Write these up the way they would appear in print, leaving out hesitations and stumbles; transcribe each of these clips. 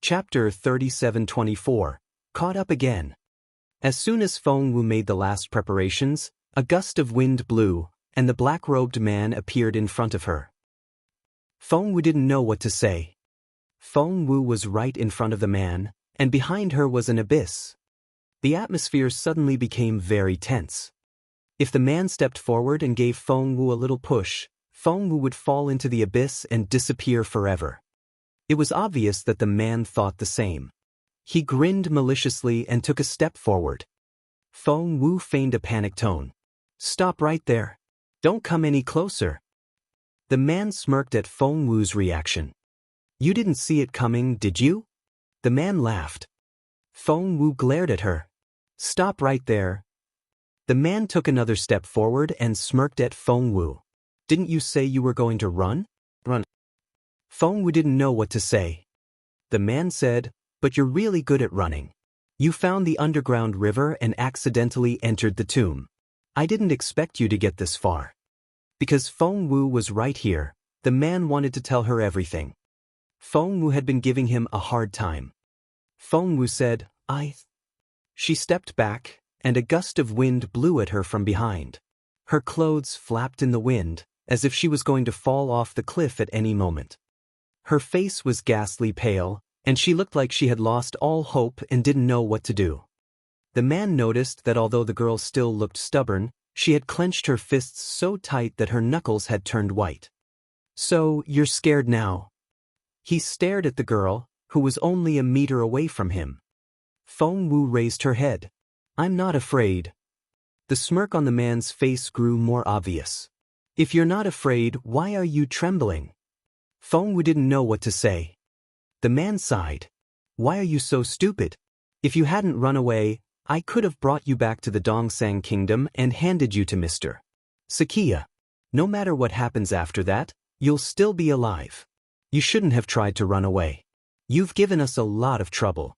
Chapter 37:24. Caught up again. As soon as Feng Wu made the last preparations, a gust of wind blew, and the black-robed man appeared in front of her. Feng Wu didn't know what to say. Feng Wu was right in front of the man, and behind her was an abyss. The atmosphere suddenly became very tense. If the man stepped forward and gave Feng Wu a little push, Feng Wu would fall into the abyss and disappear forever. It was obvious that the man thought the same. He grinned maliciously and took a step forward. Feng Wu feigned a panicked tone. "Stop right there. Don't come any closer." The man smirked at Feng Wu's reaction. "You didn't see it coming, did you?" The man laughed. Feng Wu glared at her. "Stop right there." The man took another step forward and smirked at Feng Wu. "Didn't you say you were going to run?" "Run." Feng Wu didn't know what to say. The man said, "But you're really good at running. You found the underground river and accidentally entered the tomb. I didn't expect you to get this far." Because Feng Wu was right here, the man wanted to tell her everything. Feng Wu had been giving him a hard time. Feng Wu said, She stepped back, and a gust of wind blew at her from behind. Her clothes flapped in the wind, as if she was going to fall off the cliff at any moment. Her face was ghastly pale, and she looked like she had lost all hope and didn't know what to do. The man noticed that although the girl still looked stubborn, she had clenched her fists so tight that her knuckles had turned white. "So, you're scared now?" He stared at the girl, who was only a meter away from him. Feng Wu raised her head. "I'm not afraid." The smirk on the man's face grew more obvious. "If you're not afraid, why are you trembling?" Feng Wu didn't know what to say. The man sighed. "Why are you so stupid? If you hadn't run away, I could have brought you back to the Dongsang Kingdom and handed you to Mr. Sakia. No matter what happens after that, you'll still be alive. You shouldn't have tried to run away. You've given us a lot of trouble."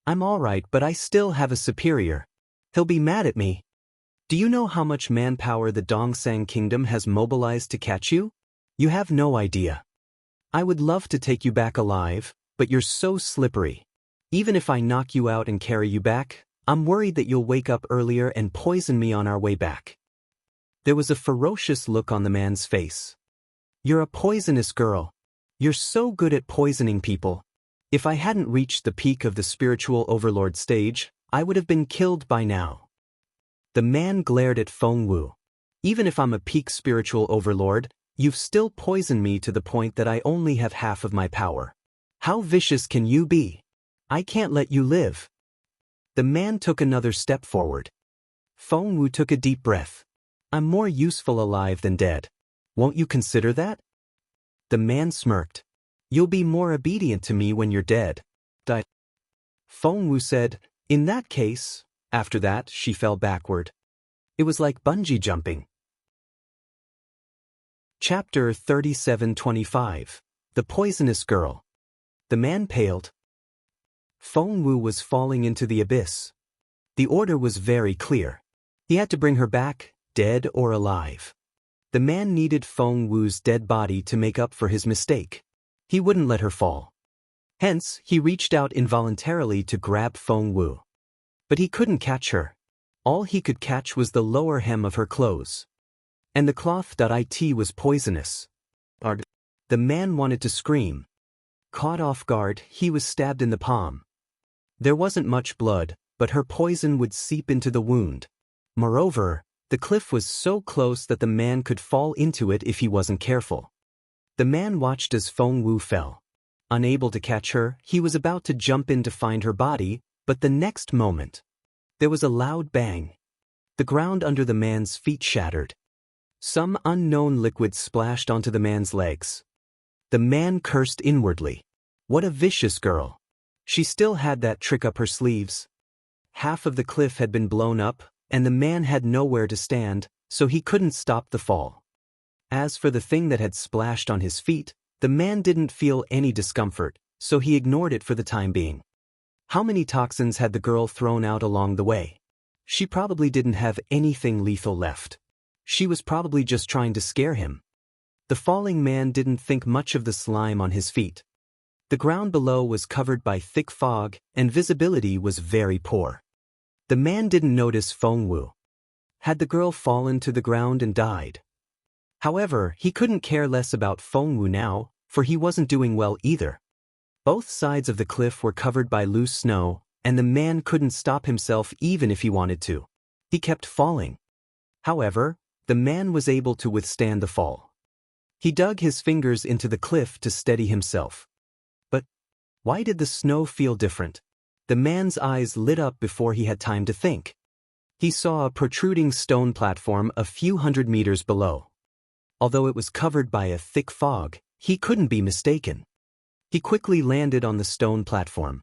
"I'm all right, but I still have a superior. He'll be mad at me." "Do you know how much manpower the Dongsang Kingdom has mobilized to catch you? You have no idea. I would love to take you back alive, but you're so slippery. Even if I knock you out and carry you back, I'm worried that you'll wake up earlier and poison me on our way back." There was a ferocious look on the man's face. "You're a poisonous girl. You're so good at poisoning people. If I hadn't reached the peak of the spiritual overlord stage, I would have been killed by now." The man glared at Feng Wu. "Even if I'm a peak spiritual overlord, you've still poisoned me to the point that I only have half of my power. How vicious can you be? I can't let you live." The man took another step forward. Feng Wu took a deep breath. "I'm more useful alive than dead. Won't you consider that?" The man smirked. "You'll be more obedient to me when you're dead." Feng Wu said, "In that case." After that, she fell backward. It was like bungee jumping. Chapter 37:25. The Poisonous Girl. The man paled. Feng Wu was falling into the abyss. The order was very clear. He had to bring her back, dead or alive. The man needed Feng Wu's dead body to make up for his mistake. He wouldn't let her fall. Hence, he reached out involuntarily to grab Feng Wu. But he couldn't catch her. All he could catch was the lower hem of her clothes. And the cloth.it was poisonous. The man wanted to scream. Caught off guard, he was stabbed in the palm. There wasn't much blood, but her poison would seep into the wound. Moreover, the cliff was so close that the man could fall into it if he wasn't careful. The man watched as Feng Wu fell. Unable to catch her, he was about to jump in to find her body, but the next moment, there was a loud bang. The ground under the man's feet shattered. Some unknown liquid splashed onto the man's legs. The man cursed inwardly. What a vicious girl. She still had that trick up her sleeves. Half of the cliff had been blown up, and the man had nowhere to stand, so he couldn't stop the fall. As for the thing that had splashed on his feet, the man didn't feel any discomfort, so he ignored it for the time being. How many toxins had the girl thrown out along the way? She probably didn't have anything lethal left. She was probably just trying to scare him. The falling man didn't think much of the slime on his feet. The ground below was covered by thick fog, and visibility was very poor. The man didn't notice Feng Wu. Had the girl fallen to the ground and died? However, he couldn't care less about Feng Wu now, for he wasn't doing well either. Both sides of the cliff were covered by loose snow, and the man couldn't stop himself even if he wanted to. He kept falling. However, the man was able to withstand the fall. He dug his fingers into the cliff to steady himself. But why did the snow feel different? The man's eyes lit up before he had time to think. He saw a protruding stone platform a few hundred meters below. Although it was covered by a thick fog, he couldn't be mistaken. He quickly landed on the stone platform.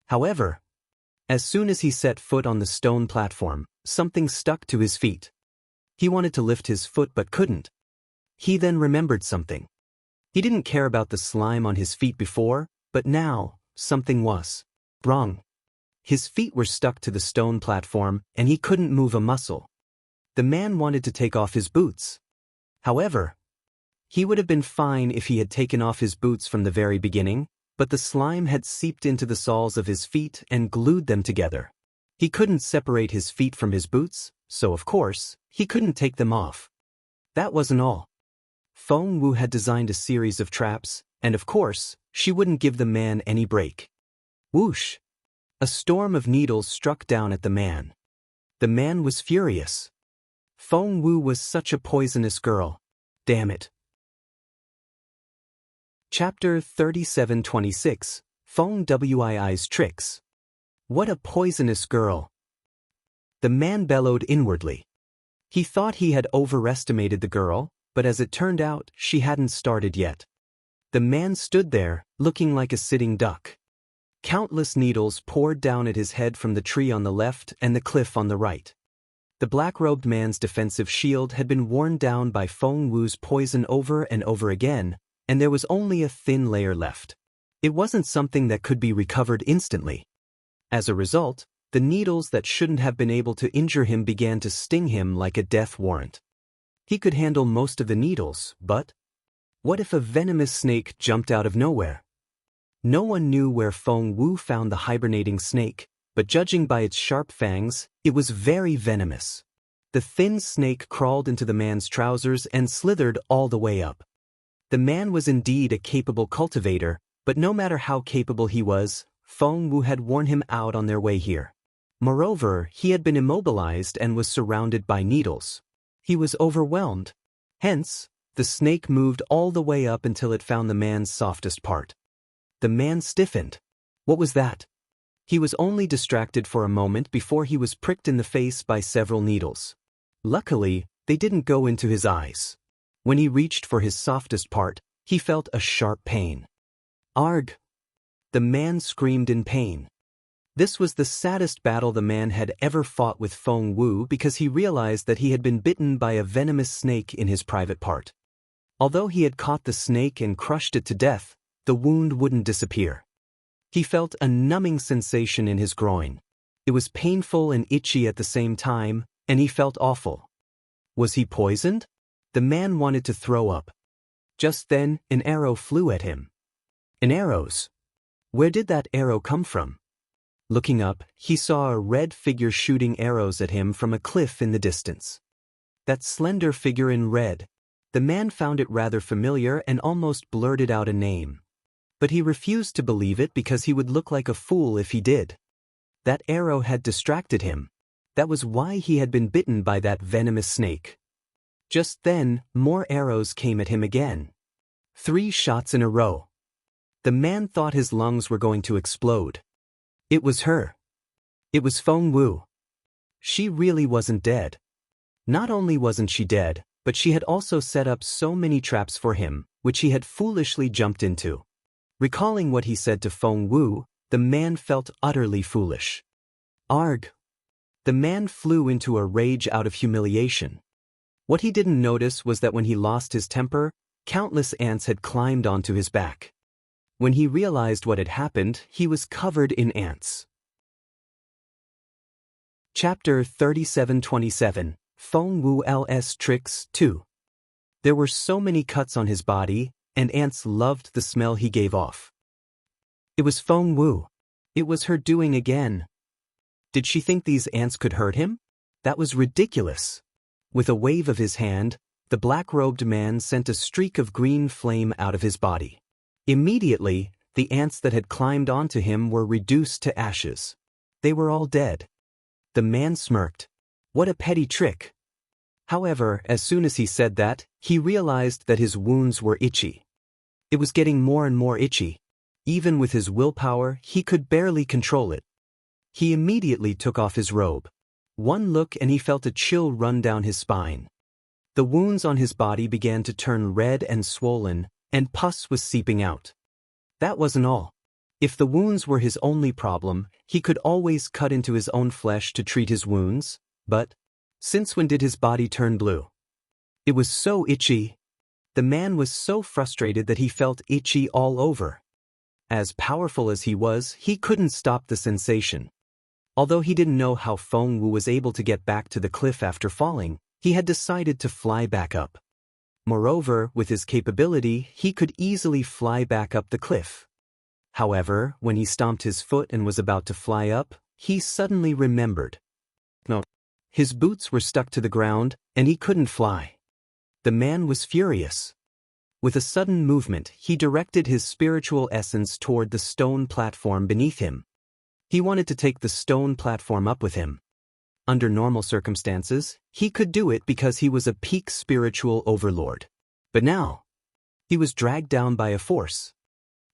However, as soon as he set foot on the stone platform, something stuck to his feet. He wanted to lift his foot but couldn't. He then remembered something. He didn't care about the slime on his feet before, but now, something was wrong. His feet were stuck to the stone platform, and he couldn't move a muscle. The man wanted to take off his boots. However, he would have been fine if he had taken off his boots from the very beginning, but the slime had seeped into the soles of his feet and glued them together. He couldn't separate his feet from his boots, so of course, he couldn't take them off. That wasn't all. Feng Wu had designed a series of traps, and of course, she wouldn't give the man any break. Whoosh! A storm of needles struck down at the man. The man was furious. Feng Wu was such a poisonous girl. Damn it. Chapter 3726, Feng Wui's Tricks. What a poisonous girl. The man bellowed inwardly. He thought he had overestimated the girl, but as it turned out, she hadn't started yet. The man stood there, looking like a sitting duck. Countless needles poured down at his head from the tree on the left and the cliff on the right. The black-robed man's defensive shield had been worn down by Feng Wu's poison over and over again, and there was only a thin layer left. It wasn't something that could be recovered instantly. As a result, the needles that shouldn't have been able to injure him began to sting him like a death warrant. He could handle most of the needles, but what if a venomous snake jumped out of nowhere? No one knew where Feng Wu found the hibernating snake, but judging by its sharp fangs, it was very venomous. The thin snake crawled into the man's trousers and slithered all the way up. The man was indeed a capable cultivator, but no matter how capable he was, Feng Wu had worn him out on their way here. Moreover, he had been immobilized and was surrounded by needles. He was overwhelmed. Hence, the snake moved all the way up until it found the man's softest part. The man stiffened. What was that? He was only distracted for a moment before he was pricked in the face by several needles. Luckily, they didn't go into his eyes. When he reached for his softest part, he felt a sharp pain. Arg! The man screamed in pain. This was the saddest battle the man had ever fought with Feng Wu because he realized that he had been bitten by a venomous snake in his private part. Although he had caught the snake and crushed it to death, the wound wouldn't disappear. He felt a numbing sensation in his groin. It was painful and itchy at the same time, and he felt awful. Was he poisoned? The man wanted to throw up. Just then, an arrow flew at him. An arrow's? Where did that arrow come from? Looking up, he saw a red figure shooting arrows at him from a cliff in the distance. That slender figure in red. The man found it rather familiar and almost blurted out a name. But he refused to believe it because he would look like a fool if he did. That arrow had distracted him. That was why he had been bitten by that venomous snake. Just then, more arrows came at him again. 3 shots in a row. The man thought his lungs were going to explode. It was her. It was Feng Wu. She really wasn't dead. Not only wasn't she dead, but she had also set up so many traps for him, which he had foolishly jumped into. Recalling what he said to Feng Wu, the man felt utterly foolish. Arg! The man flew into a rage out of humiliation. What he didn't notice was that when he lost his temper, countless ants had climbed onto his back. When he realized what had happened, he was covered in ants. Chapter 3727, Feng Wu's Tricks 2. There were so many cuts on his body, and ants loved the smell he gave off. It was Feng Wu. It was her doing again. Did she think these ants could hurt him? That was ridiculous. With a wave of his hand, the black-robed man sent a streak of green flame out of his body. Immediately, the ants that had climbed onto him were reduced to ashes. They were all dead. The man smirked. What a petty trick. However, as soon as he said that, he realized that his wounds were itchy. It was getting more and more itchy. Even with his willpower, he could barely control it. He immediately took off his robe. One look and he felt a chill run down his spine. The wounds on his body began to turn red and swollen, and pus was seeping out. That wasn't all. If the wounds were his only problem, he could always cut into his own flesh to treat his wounds, but since when did his body turn blue? It was so itchy. The man was so frustrated that he felt itchy all over. As powerful as he was, he couldn't stop the sensation. Although he didn't know how Feng Wu was able to get back to the cliff after falling, he had decided to fly back up. Moreover, with his capability, he could easily fly back up the cliff. However, when he stomped his foot and was about to fly up, he suddenly remembered. No. His boots were stuck to the ground, and he couldn't fly. The man was furious. With a sudden movement, he directed his spiritual essence toward the stone platform beneath him. He wanted to take the stone platform up with him. Under normal circumstances, he could do it because he was a peak spiritual overlord. But now, he was dragged down by a force.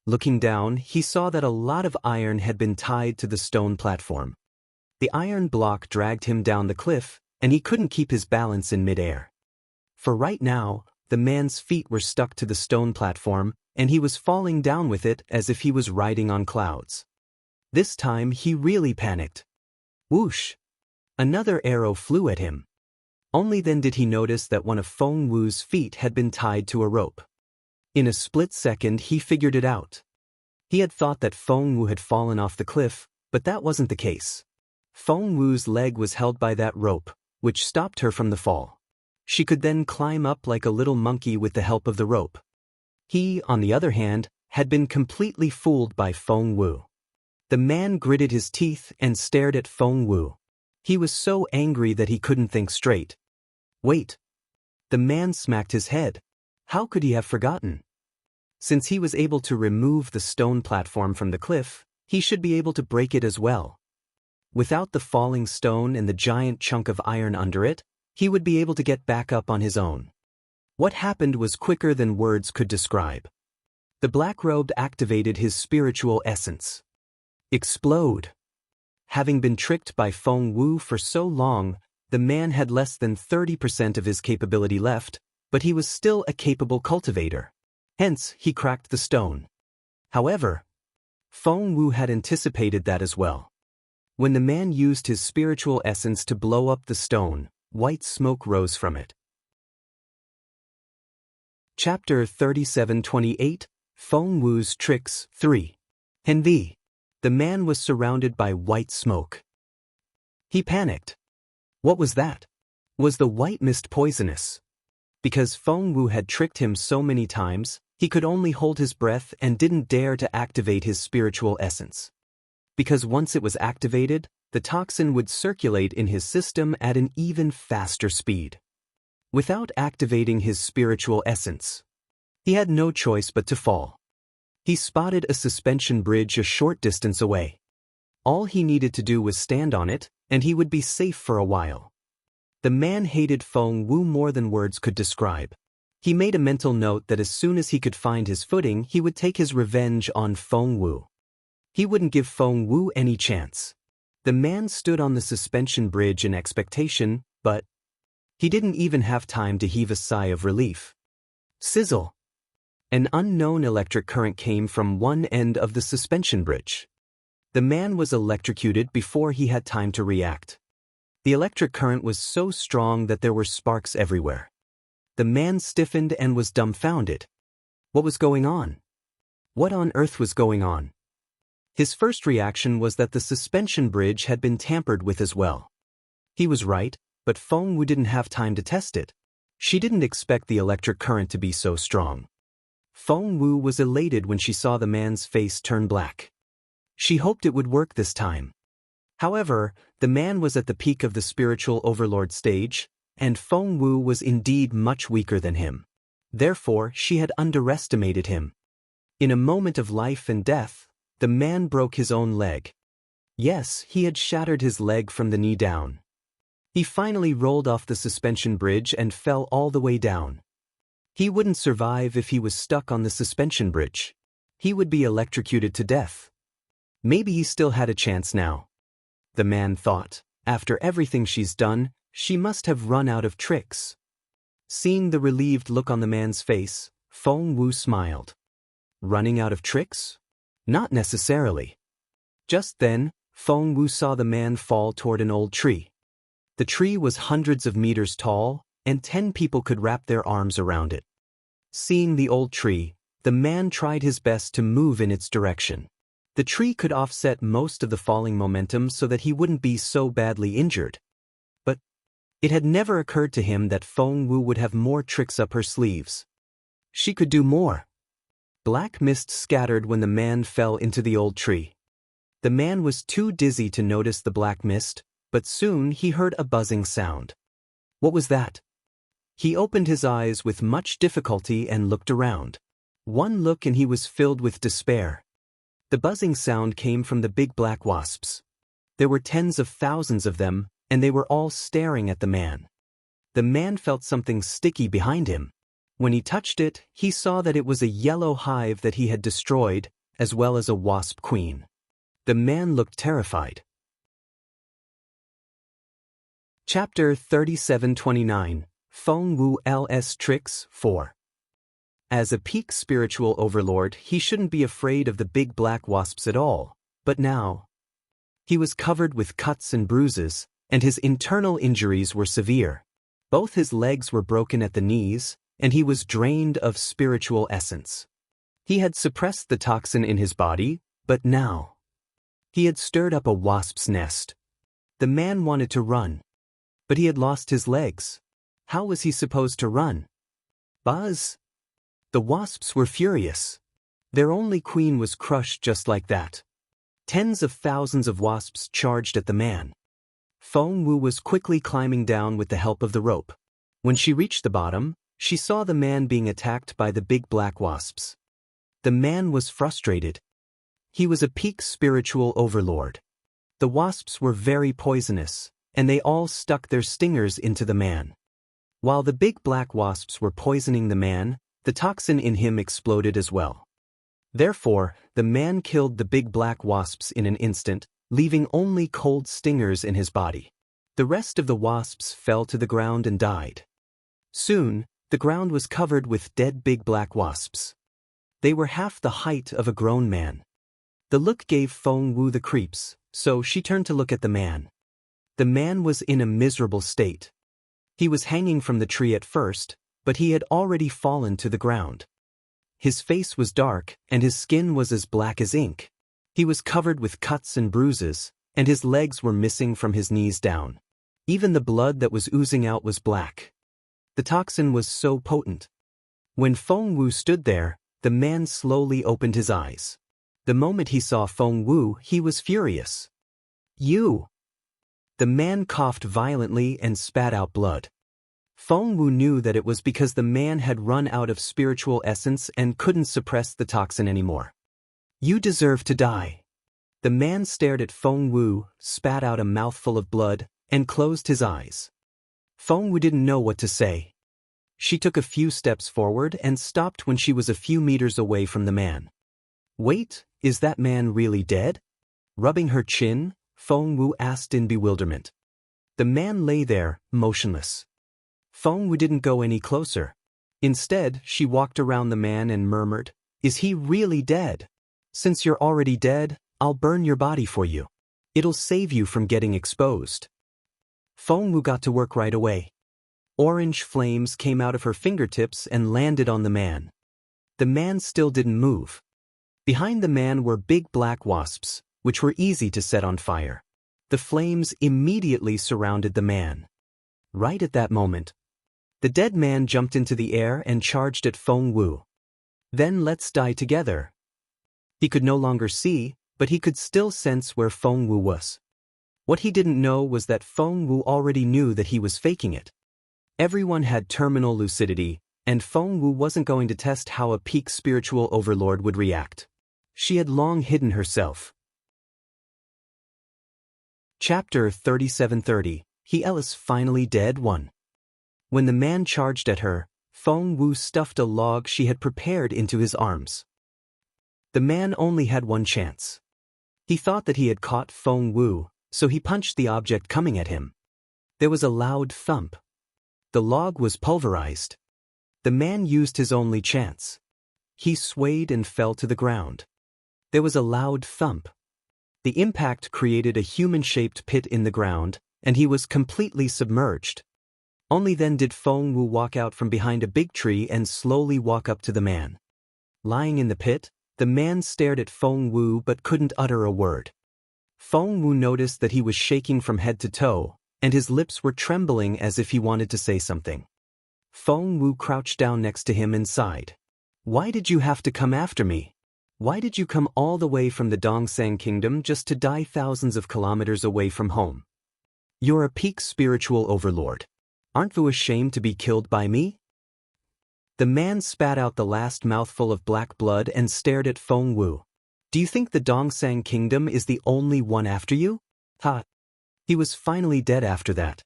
Looking down, he saw that a lot of iron had been tied to the stone platform. The iron block dragged him down the cliff, and he couldn't keep his balance in midair. For right now, the man's feet were stuck to the stone platform, and he was falling down with it as if he was riding on clouds. This time he really panicked. Whoosh! Another arrow flew at him. Only then did he notice that one of Feng Wu's feet had been tied to a rope. In a split second he figured it out. He had thought that Feng Wu had fallen off the cliff, but that wasn't the case. Feng Wu's leg was held by that rope, which stopped her from the fall. She could then climb up like a little monkey with the help of the rope. He, on the other hand, had been completely fooled by Feng Wu. The man gritted his teeth and stared at Feng Wu. He was so angry that he couldn't think straight. Wait. The man smacked his head. How could he have forgotten? Since he was able to remove the stone platform from the cliff, he should be able to break it as well. Without the falling stone and the giant chunk of iron under it, he would be able to get back up on his own. What happened was quicker than words could describe. The black-robed activated his spiritual essence. Explode. Having been tricked by Feng Wu for so long, the man had less than 30% of his capability left, but he was still a capable cultivator. Hence, he cracked the stone. However, Feng Wu had anticipated that as well. When the man used his spiritual essence to blow up the stone, white smoke rose from it. Chapter 3728, Feng Wu's Tricks 3. Envy. The man was surrounded by white smoke. He panicked. What was that? Was the white mist poisonous? Because Feng Wu had tricked him so many times, he could only hold his breath and didn't dare to activate his spiritual essence. Because once it was activated, the toxin would circulate in his system at an even faster speed. Without activating his spiritual essence, he had no choice but to fall. He spotted a suspension bridge a short distance away. All he needed to do was stand on it, and he would be safe for a while. The man hated Feng Wu more than words could describe. He made a mental note that as soon as he could find his footing, he would take his revenge on Feng Wu. He wouldn't give Feng Wu any chance. The man stood on the suspension bridge in expectation, but he didn't even have time to heave a sigh of relief. Sizzle! An unknown electric current came from one end of the suspension bridge. The man was electrocuted before he had time to react. The electric current was so strong that there were sparks everywhere. The man stiffened and was dumbfounded. What was going on? What on earth was going on? His first reaction was that the suspension bridge had been tampered with as well. He was right, but Feng Wu didn't have time to test it. She didn't expect the electric current to be so strong. Feng Wu was elated when she saw the man's face turn black. She hoped it would work this time. However, the man was at the peak of the spiritual overlord stage, and Feng Wu was indeed much weaker than him. Therefore, she had underestimated him. In a moment of life and death, the man broke his own leg. Yes, he had shattered his leg from the knee down. He finally rolled off the suspension bridge and fell all the way down. He wouldn't survive if he was stuck on the suspension bridge. He would be electrocuted to death. Maybe he still had a chance now. The man thought, after everything she's done, she must have run out of tricks. Seeing the relieved look on the man's face, Feng Wu smiled. Running out of tricks? Not necessarily. Just then, Feng Wu saw the man fall toward an old tree. The tree was hundreds of meters tall, and 10 people could wrap their arms around it. Seeing the old tree, the man tried his best to move in its direction. The tree could offset most of the falling momentum so that he wouldn't be so badly injured. But it had never occurred to him that Feng Wu would have more tricks up her sleeves. She could do more. Black mist scattered when the man fell into the old tree. The man was too dizzy to notice the black mist, but soon he heard a buzzing sound. What was that? He opened his eyes with much difficulty and looked around. One look and he was filled with despair. The buzzing sound came from the big black wasps. There were tens of thousands of them, and they were all staring at the man. The man felt something sticky behind him. When he touched it, he saw that it was a yellow hive that he had destroyed, as well as a wasp queen. The man looked terrified. Chapter 3729, Feng Wu L's Tricks 4. As a peak spiritual overlord, he shouldn't be afraid of the big black wasps at all, but now he was covered with cuts and bruises, and his internal injuries were severe. Both his legs were broken at the knees, and he was drained of spiritual essence. He had suppressed the toxin in his body, but now he had stirred up a wasp's nest. The man wanted to run, but he had lost his legs. How was he supposed to run? Buzz! The wasps were furious. Their only queen was crushed just like that. Tens of thousands of wasps charged at the man. Feng Wu was quickly climbing down with the help of the rope. When she reached the bottom, she saw the man being attacked by the big black wasps. The man was frustrated. He was a peak spiritual overlord. The wasps were very poisonous, and they all stuck their stingers into the man. While the big black wasps were poisoning the man, the toxin in him exploded as well. Therefore, the man killed the big black wasps in an instant, leaving only cold stingers in his body. The rest of the wasps fell to the ground and died. Soon, the ground was covered with dead big black wasps. They were half the height of a grown man. The look gave Feng Wu the creeps, so she turned to look at the man. The man was in a miserable state. He was hanging from the tree at first, but he had already fallen to the ground. His face was dark, and his skin was as black as ink. He was covered with cuts and bruises, and his legs were missing from his knees down. Even the blood that was oozing out was black. The toxin was so potent. When Feng Wu stood there, the man slowly opened his eyes. The moment he saw Feng Wu, he was furious. "You!" The man coughed violently and spat out blood. Feng Wu knew that it was because the man had run out of spiritual essence and couldn't suppress the toxin anymore. "You deserve to die." The man stared at Feng Wu, spat out a mouthful of blood, and closed his eyes. Feng Wu didn't know what to say. She took a few steps forward and stopped when she was a few meters away from the man. "Wait, is that man really dead?" Rubbing her chin, Feng Wu asked in bewilderment. The man lay there, motionless. Feng Wu didn't go any closer. Instead, she walked around the man and murmured, "Is he really dead? Since you're already dead, I'll burn your body for you. It'll save you from getting exposed." Feng Wu got to work right away. Orange flames came out of her fingertips and landed on the man. The man still didn't move. Behind the man were big black wasps, which were easy to set on fire. The flames immediately surrounded the man. Right at that moment, the dead man jumped into the air and charged at Feng Wu. "Then let's die together." He could no longer see, but he could still sense where Feng Wu was. What he didn't know was that Feng Wu already knew that he was faking it. Everyone had terminal lucidity, and Feng Wu wasn't going to test how a peak spiritual overlord would react. She had long hidden herself. Chapter 3730, He Ellis Finally Dead 1. When the man charged at her, Feng Wu stuffed a log she had prepared into his arms. The man only had one chance. He thought that he had caught Feng Wu, so he punched the object coming at him. There was a loud thump. The log was pulverized. The man used his only chance. He swayed and fell to the ground. There was a loud thump. The impact created a human-shaped pit in the ground, and he was completely submerged. Only then did Feng Wu walk out from behind a big tree and slowly walk up to the man. Lying in the pit, the man stared at Feng Wu but couldn't utter a word. Feng Wu noticed that he was shaking from head to toe, and his lips were trembling as if he wanted to say something. Feng Wu crouched down next to him and sighed. "Why did you have to come after me? Why did you come all the way from the Dongsang Kingdom just to die thousands of kilometers away from home? You're a peak spiritual overlord. Aren't you ashamed to be killed by me?" The man spat out the last mouthful of black blood and stared at Feng Wu. "Do you think the Dongsang Kingdom is the only one after you? Ha!" He was finally dead after that.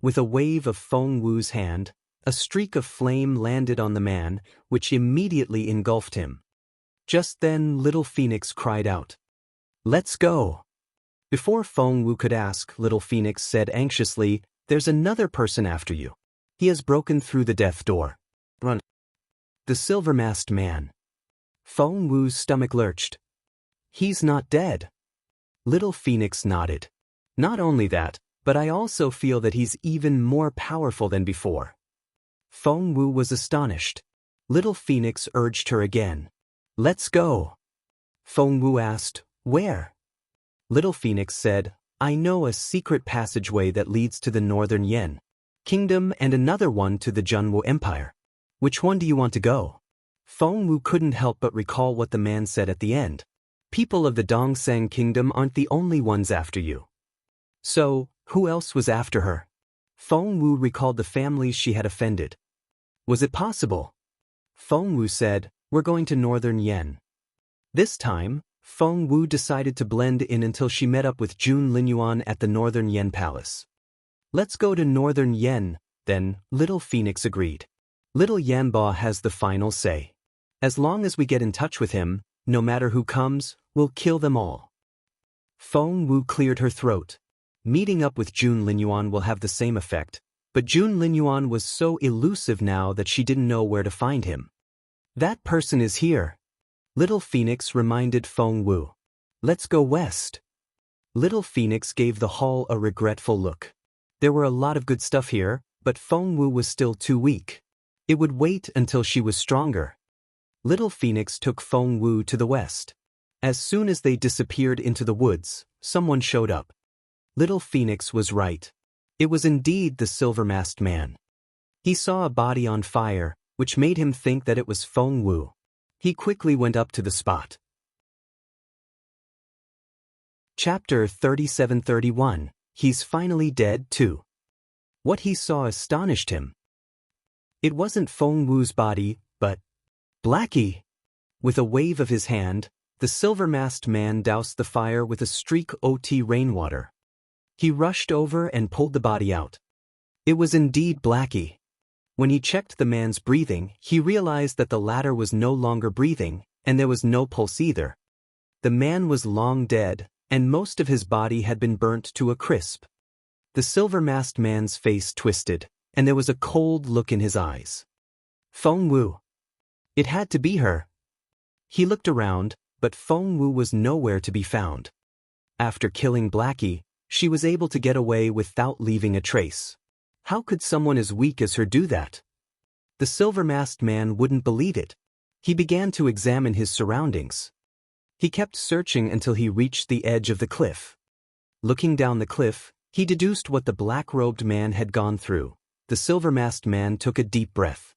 With a wave of Feng Wu's hand, a streak of flame landed on the man, which immediately engulfed him. Just then Little Phoenix cried out, "Let's go!" Before Feng Wu could ask, Little Phoenix said anxiously, "There's another person after you. He has broken through the death door. Run." The silver-masked man. Feng Wu's stomach lurched. "He's not dead." Little Phoenix nodded. "Not only that, but I also feel that he's even more powerful than before." Feng Wu was astonished. Little Phoenix urged her again. "Let's go." Feng Wu asked, "Where?" Little Phoenix said, "I know a secret passageway that leads to the Northern Yen Kingdom and another one to the Junwu Empire. Which one do you want to go?" Feng Wu couldn't help but recall what the man said at the end. "People of the Dongsang Kingdom aren't the only ones after you." So, who else was after her? Feng Wu recalled the families she had offended. Was it possible? Feng Wu said, "We're going to Northern Yen." This time, Feng Wu decided to blend in until she met up with Jun Linyuan at the Northern Yen Palace. "Let's go to Northern Yen," then, Little Phoenix agreed. Little Yanba has the final say. As long as we get in touch with him, no matter who comes, we'll kill them all. Feng Wu cleared her throat. Meeting up with Jun Linyuan will have the same effect, but Jun Linyuan was so elusive now that she didn't know where to find him. "That person is here." Little Phoenix reminded Feng Wu. "Let's go west." Little Phoenix gave the hall a regretful look. There were a lot of good stuff here, but Feng Wu was still too weak. It would wait until she was stronger. Little Phoenix took Feng Wu to the west. As soon as they disappeared into the woods, someone showed up. Little Phoenix was right. It was indeed the silver-masked man. He saw a body on fire, which made him think that it was Feng Wu. He quickly went up to the spot. Chapter 3731, He's Finally Dead Too. What he saw astonished him. It wasn't Feng Wu's body, but Blackie. With a wave of his hand, the silver-masked man doused the fire with a streak of rainwater. He rushed over and pulled the body out. It was indeed Blackie. When he checked the man's breathing, he realized that the latter was no longer breathing, and there was no pulse either. The man was long dead, and most of his body had been burnt to a crisp. The silver-masked man's face twisted, and there was a cold look in his eyes. Feng Wu. It had to be her. He looked around, but Feng Wu was nowhere to be found. After killing Blackie, she was able to get away without leaving a trace. How could someone as weak as her do that? The silver-masked man wouldn't believe it. He began to examine his surroundings. He kept searching until he reached the edge of the cliff. Looking down the cliff, he deduced what the black-robed man had gone through. The silver-masked man took a deep breath.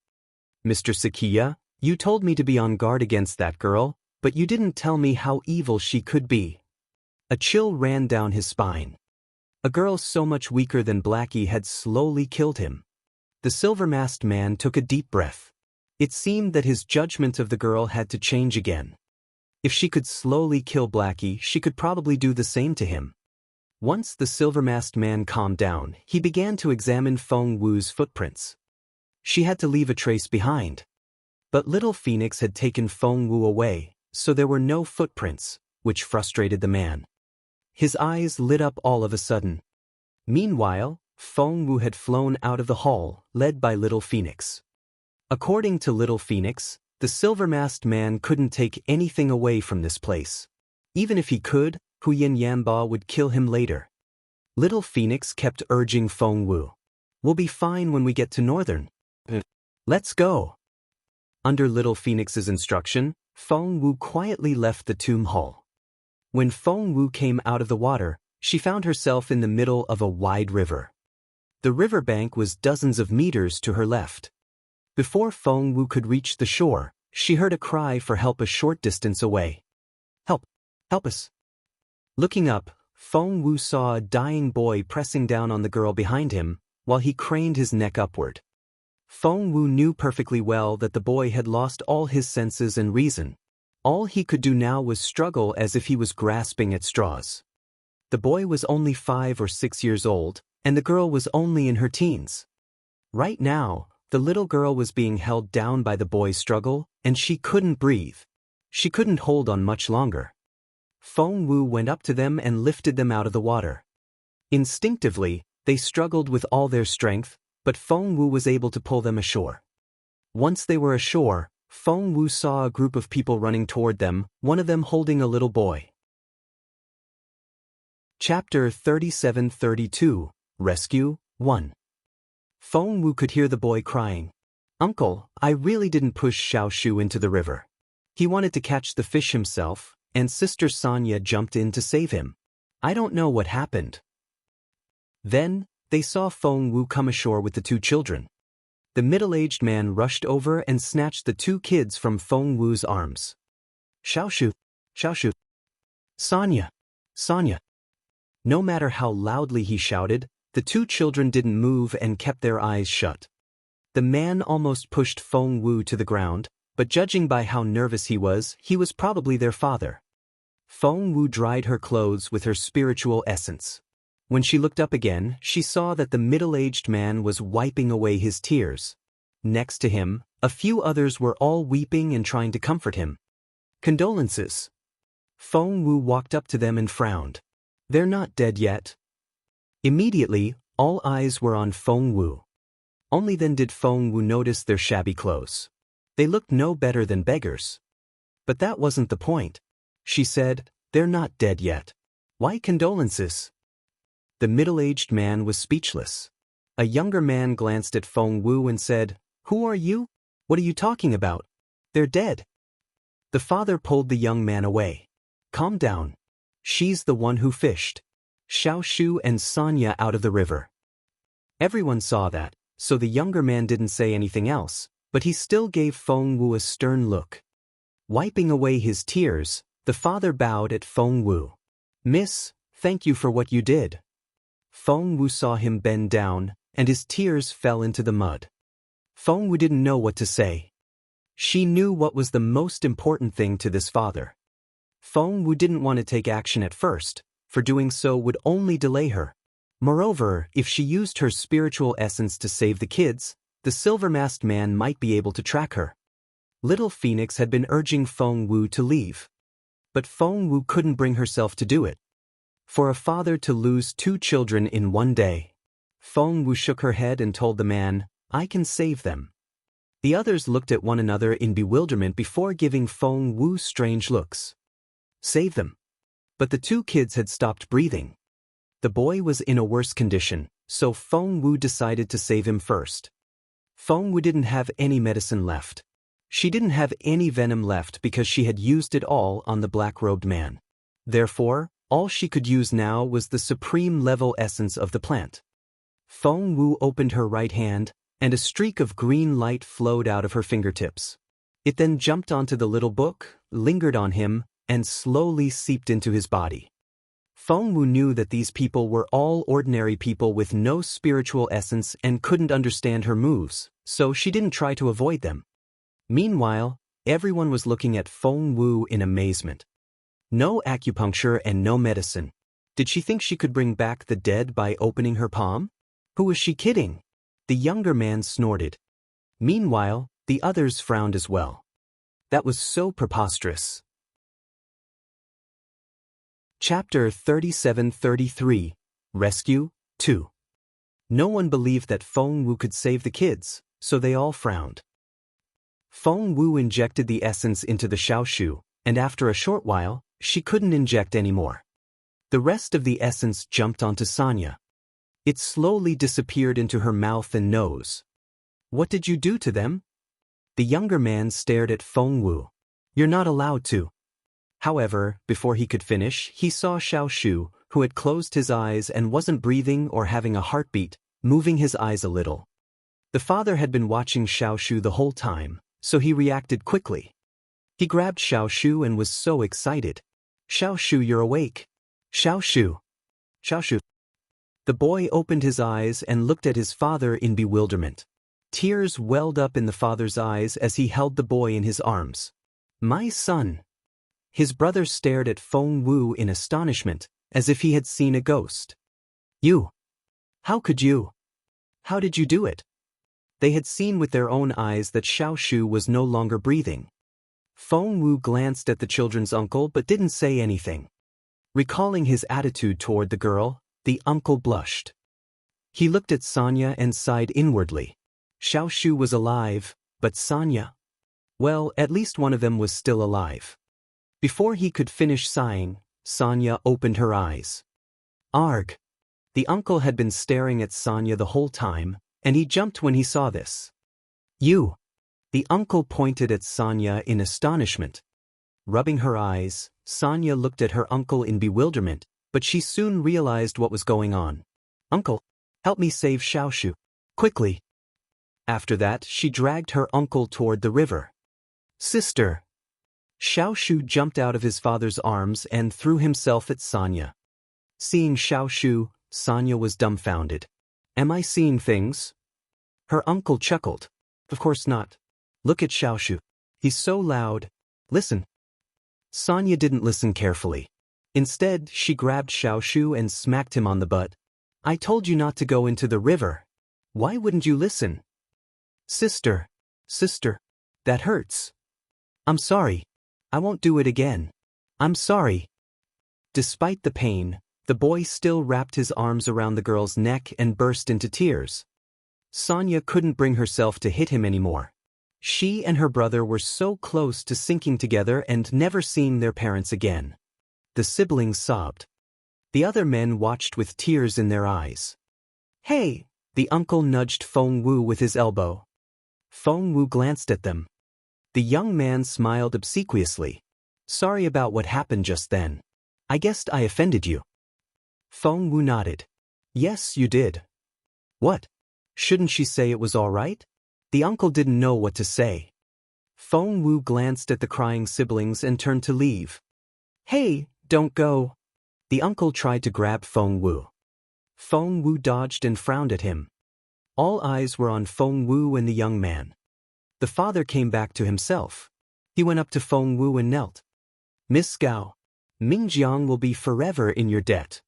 "Mr. Sakiya, you told me to be on guard against that girl, But you didn't tell me how evil she could be. A chill ran down his spine. A girl so much weaker than Blackie had slowly killed him. The silver-masked man took a deep breath. It seemed that his judgment of the girl had to change again. If she could slowly kill Blackie, she could probably do the same to him. Once the silver-masked man calmed down, he began to examine Feng Wu's footprints. She had to leave a trace behind. But Little Phoenix had taken Feng Wu away, so there were no footprints, which frustrated the man. His eyes lit up all of a sudden. Meanwhile, Feng Wu had flown out of the hall, led by Little Phoenix. According to Little Phoenix, the silver-masked man couldn't take anything away from this place. Even if he could, Huyin Yanba would kill him later. Little Phoenix kept urging Feng Wu. We'll be fine when we get to Northern. Let's go. Under Little Phoenix's instruction, Feng Wu quietly left the tomb hall. When Feng Wu came out of the water, she found herself in the middle of a wide river. The riverbank was dozens of meters to her left. Before Feng Wu could reach the shore, she heard a cry for help a short distance away. Help! Help us! Looking up, Feng Wu saw a dying boy pressing down on the girl behind him, while he craned his neck upward. Feng Wu knew perfectly well that the boy had lost all his senses and reason. All he could do now was struggle as if he was grasping at straws. The boy was only 5 or 6 years old, and the girl was only in her teens. Right now, the little girl was being held down by the boy's struggle, and she couldn't breathe. She couldn't hold on much longer. Feng Wu went up to them and lifted them out of the water. Instinctively, they struggled with all their strength, but Feng Wu was able to pull them ashore. Once they were ashore, Feng Wu saw a group of people running toward them, one of them holding a little boy. Chapter 37-32, Rescue 1. Feng Wu could hear the boy crying. Uncle, I really didn't push Xiaoshu into the river. He wanted to catch the fish himself, and Sister Sonia jumped in to save him. I don't know what happened. Then, they saw Feng Wu come ashore with the 2 children. The middle-aged man rushed over and snatched the 2 kids from Feng Wu's arms. Xiaoshu! Xiaoshu! Sonia! Sonia! No matter how loudly he shouted, the 2 children didn't move and kept their eyes shut. The man almost pushed Feng Wu to the ground, but judging by how nervous he was probably their father. Feng Wu dried her clothes with her spiritual essence. When she looked up again, she saw that the middle-aged man was wiping away his tears. Next to him, a few others were all weeping and trying to comfort him. Condolences. Feng Wu walked up to them and frowned. They're not dead yet. Immediately, all eyes were on Feng Wu. Only then did Feng Wu notice their shabby clothes. They looked no better than beggars. But that wasn't the point. She said, they're not dead yet. Why condolences? The middle-aged man was speechless. A younger man glanced at Feng Wu and said, Who are you? What are you talking about? They're dead. The father pulled the young man away. Calm down. She's the one who fished Xiaoshu and Sonia out of the river. Everyone saw that, so the younger man didn't say anything else, but he still gave Feng Wu a stern look. Wiping away his tears, the father bowed at Feng Wu. Miss, thank you for what you did. Feng Wu saw him bend down, and his tears fell into the mud. Feng Wu didn't know what to say. She knew what was the most important thing to this father. Feng Wu didn't want to take action at first, for doing so would only delay her. Moreover, if she used her spiritual essence to save the kids, the silver-masked man might be able to track her. Little Phoenix had been urging Feng Wu to leave. But Feng Wu couldn't bring herself to do it. For a father to lose 2 children in one day. Feng Wu shook her head and told the man, I can save them. The others looked at one another in bewilderment before giving Feng Wu strange looks. Save them. But the 2 kids had stopped breathing. The boy was in a worse condition, so Feng Wu decided to save him first. Feng Wu didn't have any medicine left. She didn't have any venom left because she had used it all on the black-robed man. Therefore, all she could use now was the supreme level essence of the plant. Feng Wu opened her right hand, and a streak of green light flowed out of her fingertips. It then jumped onto the little book, lingered on him, and slowly seeped into his body. Feng Wu knew that these people were all ordinary people with no spiritual essence and couldn't understand her moves, so she didn't try to avoid them. Meanwhile, everyone was looking at Feng Wu in amazement. No acupuncture and no medicine. Did she think she could bring back the dead by opening her palm? Who was she kidding? The younger man snorted. Meanwhile, the others frowned as well. That was so preposterous. Chapter 37-33, Rescue 2. No one believed that Feng Wu could save the kids, so they all frowned. Feng Wu injected the essence into the xiaoshu, and after a short while, she couldn't inject anymore. The rest of the essence jumped onto Sanya. It slowly disappeared into her mouth and nose. What did you do to them? The younger man stared at Feng Wu. You're not allowed to. However, before he could finish, he saw Xiaoshu, who had closed his eyes and wasn't breathing or having a heartbeat, moving his eyes a little. The father had been watching Xiaoshu the whole time, so he reacted quickly. He grabbed Xiaoshu and was so excited. Xiaoshu, you're awake. Xiaoshu. Xiaoshu. The boy opened his eyes and looked at his father in bewilderment. Tears welled up in the father's eyes as he held the boy in his arms. My son. His brother stared at Feng Wu in astonishment, as if he had seen a ghost. You. How could you? How did you do it? They had seen with their own eyes that Xiaoshu was no longer breathing. Feng Wu glanced at the children's uncle but didn't say anything. Recalling his attitude toward the girl, the uncle blushed. He looked at Sanya and sighed inwardly. Xiaoshu was alive, but Sanya? Well, at least one of them was still alive. Before he could finish sighing, Sanya opened her eyes. Arg! The uncle had been staring at Sanya the whole time, and he jumped when he saw this. You! The uncle pointed at Sanya in astonishment. Rubbing her eyes, Sanya looked at her uncle in bewilderment, but she soon realized what was going on. Uncle, help me save Xiaoshu. Quickly! After that, she dragged her uncle toward the river. Sister! Xiaoshu jumped out of his father's arms and threw himself at Sanya. Seeing Xiaoshu, Sanya was dumbfounded. Am I seeing things? Her uncle chuckled. Of course not. Look at Xiaoshu. He's so loud. Listen. Sanya didn't listen carefully. Instead, she grabbed Xiaoshu and smacked him on the butt. I told you not to go into the river. Why wouldn't you listen? Sister. That hurts. I'm sorry. I won't do it again. I'm sorry. Despite the pain, the boy still wrapped his arms around the girl's neck and burst into tears. Sanya couldn't bring herself to hit him anymore. She and her brother were so close to sinking together and never seeing their parents again. The siblings sobbed. The other men watched with tears in their eyes. Hey! The uncle nudged Feng Wu with his elbow. Feng Wu glanced at them. The young man smiled obsequiously. Sorry about what happened just then. I guessed I offended you. Feng Wu nodded. Yes, you did. What? Shouldn't she say it was all right? The uncle didn't know what to say. Feng Wu glanced at the crying siblings and turned to leave. Hey, don't go. The uncle tried to grab Feng Wu. Feng Wu dodged and frowned at him. All eyes were on Feng Wu and the young man. The father came back to himself. He went up to Feng Wu and knelt. Miss Gao, Mingjiang will be forever in your debt.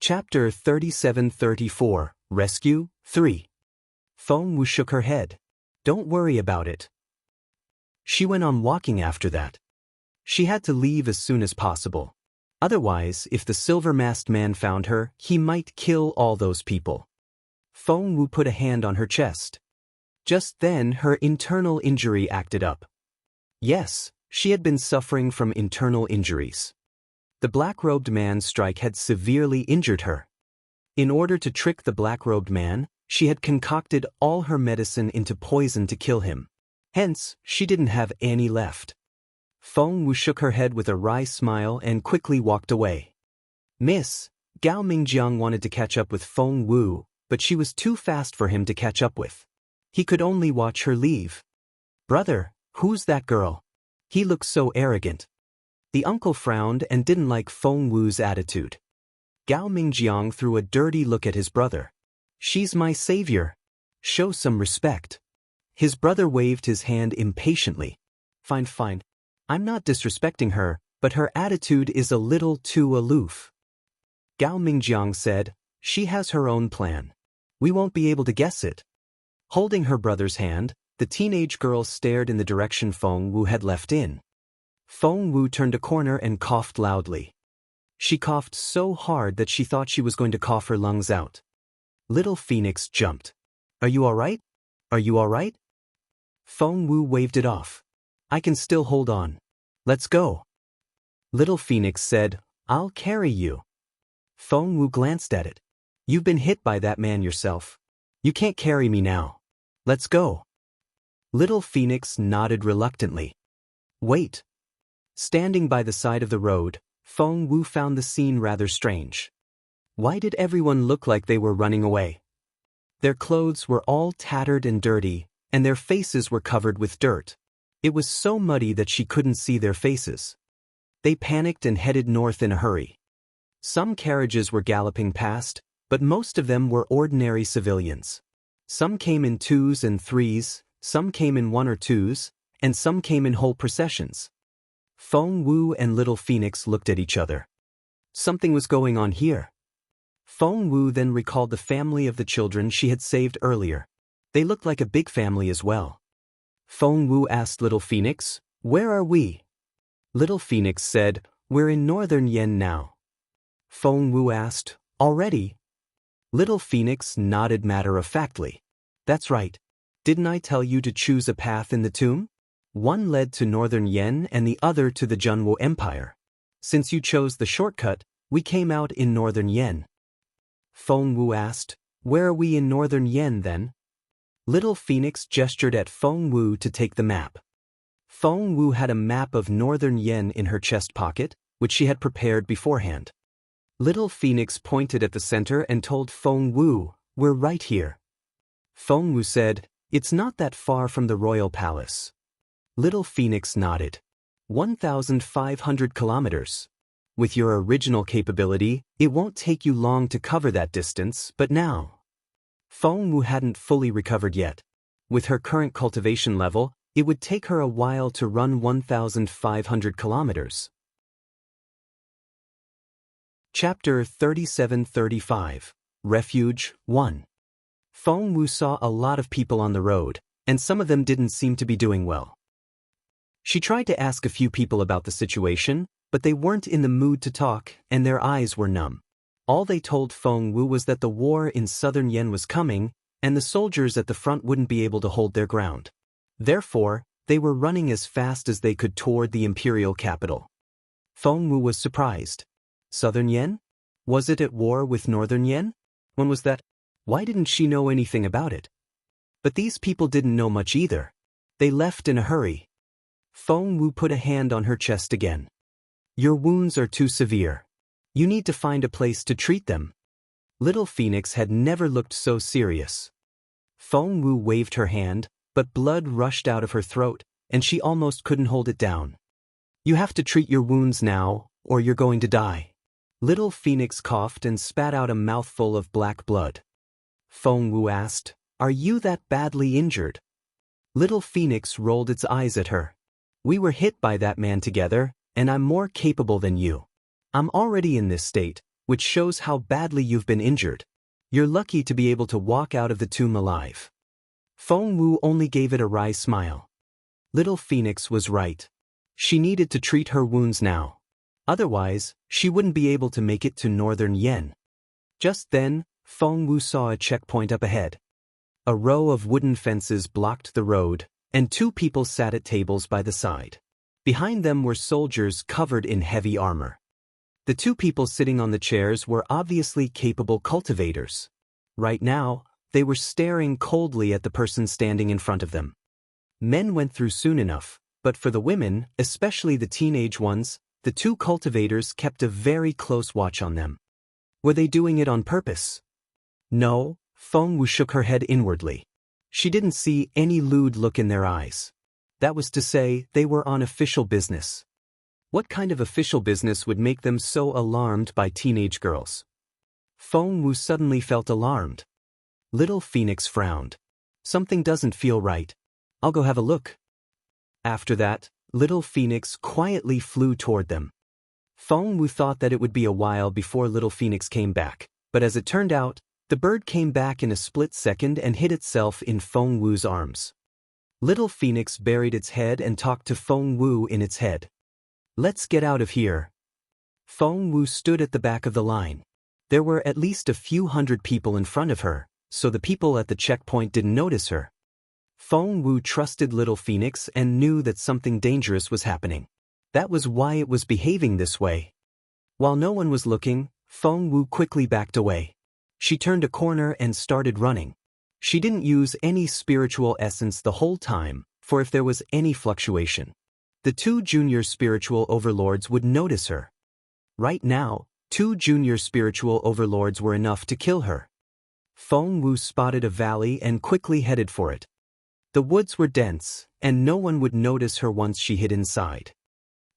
Chapter 37-34, Rescue 3. Feng Wu shook her head. Don't worry about it. She went on walking after that. She had to leave as soon as possible. Otherwise, if the silver-masked man found her, he might kill all those people. Feng Wu put a hand on her chest. Just then, her internal injury acted up. Yes, she had been suffering from internal injuries. The black-robed man's strike had severely injured her. In order to trick the black-robed man, she had concocted all her medicine into poison to kill him. Hence, she didn't have any left. Feng Wu shook her head with a wry smile and quickly walked away. Miss, Gao Mingjiang wanted to catch up with Feng Wu, but she was too fast for him to catch up with. He could only watch her leave. "Brother, who's that girl? He looks so arrogant." The uncle frowned and didn't like Feng Wu's attitude. Gao Mingjiang threw a dirty look at his brother. "She's my savior. Show some respect." His brother waved his hand impatiently. Fine, fine. I'm not disrespecting her, but her attitude is a little too aloof." Gao Mingjiang said, "She has her own plan. We won't be able to guess it." Holding her brother's hand, the teenage girl stared in the direction Feng Wu had left in. Feng Wu turned a corner and coughed loudly. She coughed so hard that she thought she was going to cough her lungs out. Little Phoenix jumped. "Are you all right? Are you all right?" Feng Wu waved it off. "I can still hold on. Let's go." Little Phoenix said, "I'll carry you." Feng Wu glanced at it. "You've been hit by that man yourself. You can't carry me now. Let's go." Little Phoenix nodded reluctantly. "Wait." Standing by the side of the road, Feng Wu found the scene rather strange. Why did everyone look like they were running away? Their clothes were all tattered and dirty, and their faces were covered with dirt. It was so muddy that she couldn't see their faces. They panicked and headed north in a hurry. Some carriages were galloping past, but most of them were ordinary civilians. Some came in 2s and 3s, some came in 1 or 2s, and some came in whole processions. Feng Wu and Little Phoenix looked at each other. Something was going on here. Feng Wu then recalled the family of the children she had saved earlier. They looked like a big family as well. Feng Wu asked Little Phoenix, "Where are we?" Little Phoenix said, "We're in northern Yen now." Feng Wu asked, "Already?" Little Phoenix nodded matter-of-factly. "That's right. Didn't I tell you to choose a path in the tomb? One led to northern Yen and the other to the Junwo Empire. Since you chose the shortcut, we came out in northern Yen." Feng Wu asked, "Where are we in northern Yen then?" Little Phoenix gestured at Feng Wu to take the map. Feng Wu had a map of northern Yen in her chest pocket, which she had prepared beforehand. Little Phoenix pointed at the center and told Feng Wu, "We're right here." Feng Wu said, "It's not that far from the royal palace." Little Phoenix nodded. 1,500 kilometers. With your original capability, it won't take you long to cover that distance, but now. Feng Wu hadn't fully recovered yet. With her current cultivation level, it would take her a while to run 1,500 kilometers. Chapter 37-35, Refuge 1. Feng Wu saw a lot of people on the road, and some of them didn't seem to be doing well. She tried to ask a few people about the situation, but they weren't in the mood to talk, and their eyes were numb. All they told Feng Wu was that the war in southern Yen was coming, and the soldiers at the front wouldn't be able to hold their ground. Therefore, they were running as fast as they could toward the imperial capital. Feng Wu was surprised. Southern Yen? Was it at war with northern Yen? When was that? Why didn't she know anything about it? But these people didn't know much either. They left in a hurry. Feng Wu put a hand on her chest again. "Your wounds are too severe. You need to find a place to treat them." Little Phoenix had never looked so serious. Feng Wu waved her hand, but blood rushed out of her throat, and she almost couldn't hold it down. "You have to treat your wounds now, or you're going to die." Little Phoenix coughed and spat out a mouthful of black blood. Feng Wu asked, "Are you that badly injured?" Little Phoenix rolled its eyes at her. "We were hit by that man together, and I'm more capable than you. I'm already in this state, which shows how badly you've been injured. You're lucky to be able to walk out of the tomb alive." Feng Wu only gave it a wry smile. Little Phoenix was right. She needed to treat her wounds now. Otherwise, she wouldn't be able to make it to northern Yen. Just then, Feng Wu saw a checkpoint up ahead. A row of wooden fences blocked the road, and 2 people sat at tables by the side. Behind them were soldiers covered in heavy armor. The 2 people sitting on the chairs were obviously capable cultivators. Right now, they were staring coldly at the person standing in front of them. Men went through soon enough, but for the women, especially the teenage ones, the 2 cultivators kept a very close watch on them. Were they doing it on purpose? No, Feng Wu shook her head inwardly. She didn't see any lewd look in their eyes. That was to say, they were on official business. What kind of official business would make them so alarmed by teenage girls? Feng Wu suddenly felt alarmed. Little Phoenix frowned. Something doesn't feel right. I'll go have a look. After that, Little Phoenix quietly flew toward them. Feng Wu thought that it would be a while before Little Phoenix came back, but as it turned out, the bird came back in a split second and hid itself in Feng Wu's arms. Little Phoenix buried its head and talked to Feng Wu in its head. Let's get out of here. Feng Wu stood at the back of the line. There were at least a few hundred people in front of her, so the people at the checkpoint didn't notice her. Feng Wu trusted Little Phoenix and knew that something dangerous was happening. That was why it was behaving this way. While no one was looking, Feng Wu quickly backed away. She turned a corner and started running. She didn't use any spiritual essence the whole time, for if there was any fluctuation, the two junior spiritual overlords would notice her. Right now, two junior spiritual overlords were enough to kill her. Feng Wu spotted a valley and quickly headed for it. The woods were dense, and no one would notice her once she hid inside.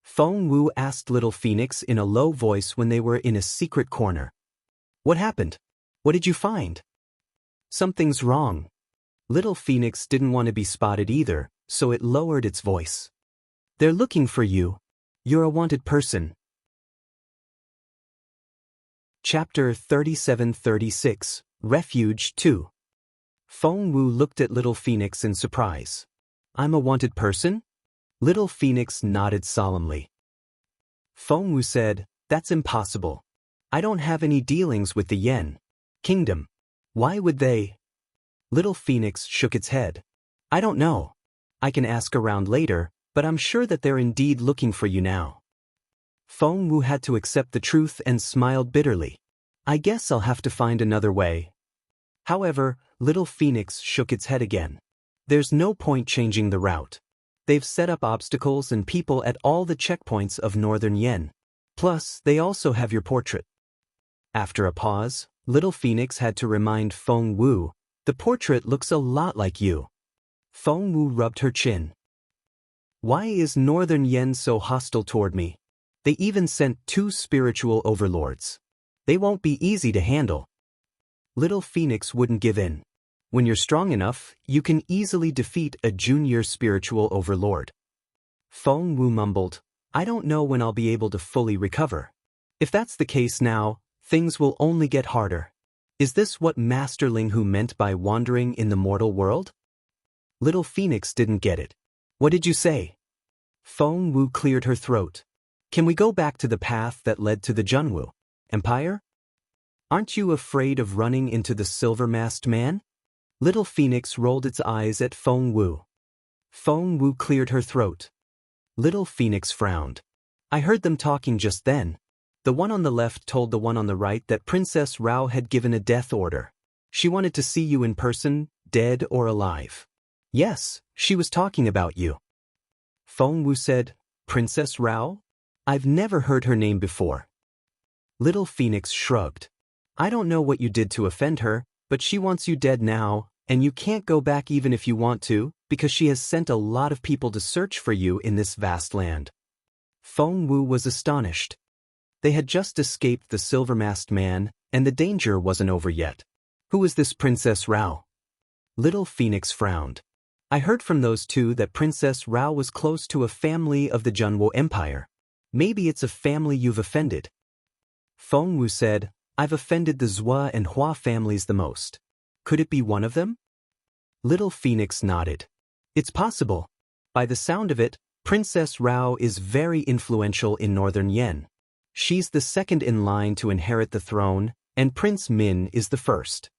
Feng Wu asked Little Phoenix in a low voice when they were in a secret corner. What happened? What did you find? Something's wrong. Little Phoenix didn't want to be spotted either, so it lowered its voice. They're looking for you. You're a wanted person. Chapter 37-36, Refuge 2. Feng Wu looked at Little Phoenix in surprise. I'm a wanted person? Little Phoenix nodded solemnly. Feng Wu said, That's impossible. I don't have any dealings with the Yen Kingdom. Why would they? Little Phoenix shook its head. I don't know. I can ask around later, but I'm sure that they're indeed looking for you now. Feng Wu had to accept the truth and smiled bitterly. I guess I'll have to find another way. However, Little Phoenix shook its head again. There's no point changing the route. They've set up obstacles and people at all the checkpoints of Northern Yen. Plus, they also have your portrait. After a pause, Little Phoenix had to remind Feng Wu, the portrait looks a lot like you. Feng Wu rubbed her chin. Why is Northern Yen so hostile toward me? They even sent two spiritual overlords. They won't be easy to handle. Little Phoenix wouldn't give in. When you're strong enough, you can easily defeat a junior spiritual overlord. Feng Wu mumbled, I don't know when I'll be able to fully recover. If that's the case now, things will only get harder. Is this what Master Ling Hu meant by wandering in the mortal world? Little Phoenix didn't get it. What did you say? Feng Wu cleared her throat. Can we go back to the path that led to the Junwu Empire? Aren't you afraid of running into the silver-masked man? Little Phoenix rolled its eyes at Feng Wu. Feng Wu cleared her throat. Little Phoenix frowned. I heard them talking just then. The one on the left told the one on the right that Princess Rao had given a death order. She wanted to see you in person, dead or alive. Yes, she was talking about you. Feng Wu said, Princess Rao? I've never heard her name before. Little Phoenix shrugged. I don't know what you did to offend her, but she wants you dead now, and you can't go back even if you want to, because she has sent a lot of people to search for you in this vast land. Feng Wu was astonished. They had just escaped the silver-masked man, and the danger wasn't over yet. Who is this Princess Rao? Little Phoenix frowned. I heard from those two that Princess Rao was close to a family of the Junwu Empire. Maybe it's a family you've offended. Feng Wu said, I've offended the Zhua and Hua families the most. Could it be one of them? Little Phoenix nodded. It's possible. By the sound of it, Princess Rao is very influential in Northern Yen. She's the second in line to inherit the throne, and Prince Min is the first.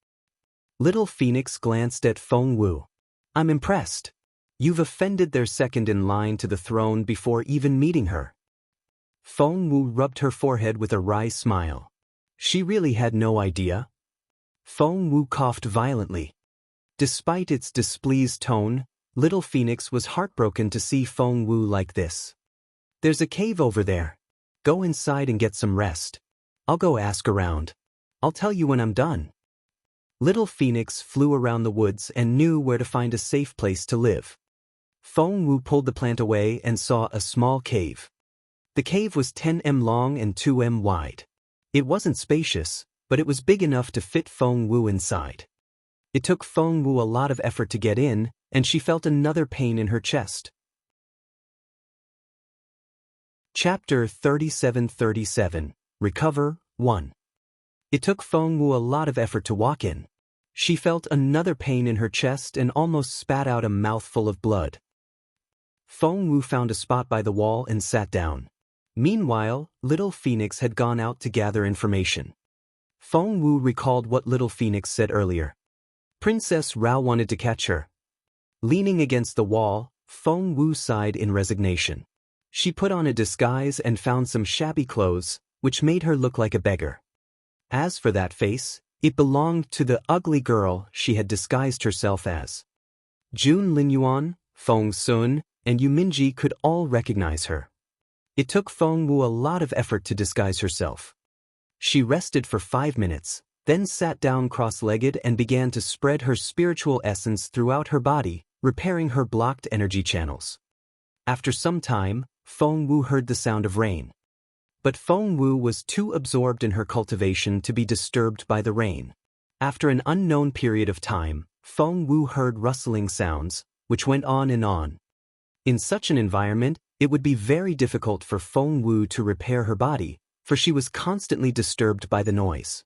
Little Phoenix glanced at Feng Wu. I'm impressed. You've offended their second in line to the throne before even meeting her. Feng Wu rubbed her forehead with a wry smile. She really had no idea. Feng Wu coughed violently. Despite its displeased tone, Little Phoenix was heartbroken to see Feng Wu like this. There's a cave over there. Go inside and get some rest. I'll go ask around. I'll tell you when I'm done. Little Phoenix flew around the woods and knew where to find a safe place to live. Feng Wu pulled the plant away and saw a small cave. The cave was 10 m long and 2 m wide. It wasn't spacious, but it was big enough to fit Feng Wu inside. It took Feng Wu a lot of effort to get in, and she felt another pain in her chest. Chapter 37:37 Recover 1. It took Feng Wu a lot of effort to walk in. She felt another pain in her chest and almost spat out a mouthful of blood. Feng Wu found a spot by the wall and sat down. Meanwhile, Little Phoenix had gone out to gather information. Feng Wu recalled what Little Phoenix said earlier. Princess Rao wanted to catch her. Leaning against the wall, Feng Wu sighed in resignation. She put on a disguise and found some shabby clothes, which made her look like a beggar. As for that face, it belonged to the ugly girl she had disguised herself as. Jun Linyuan, Feng Sun, and Yu Minji could all recognize her. It took Feng Wu a lot of effort to disguise herself. She rested for 5 minutes, then sat down cross-legged and began to spread her spiritual essence throughout her body, repairing her blocked energy channels. After some time, Feng Wu heard the sound of rain. But Feng Wu was too absorbed in her cultivation to be disturbed by the rain. After an unknown period of time, Feng Wu heard rustling sounds, which went on and on. In such an environment, it would be very difficult for Feng Wu to repair her body, for she was constantly disturbed by the noise.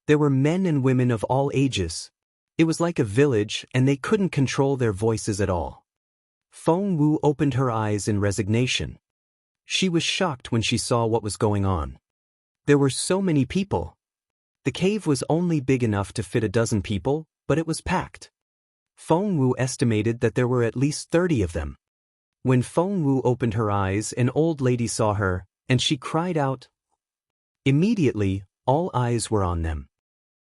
There were men and women of all ages. It was like a village, and they couldn't control their voices at all. Feng Wu opened her eyes in resignation. She was shocked when she saw what was going on. There were so many people. The cave was only big enough to fit a dozen people, but it was packed. Feng Wu estimated that there were at least 30 of them. When Feng Wu opened her eyes, an old lady saw her, and she cried out. Immediately, all eyes were on them.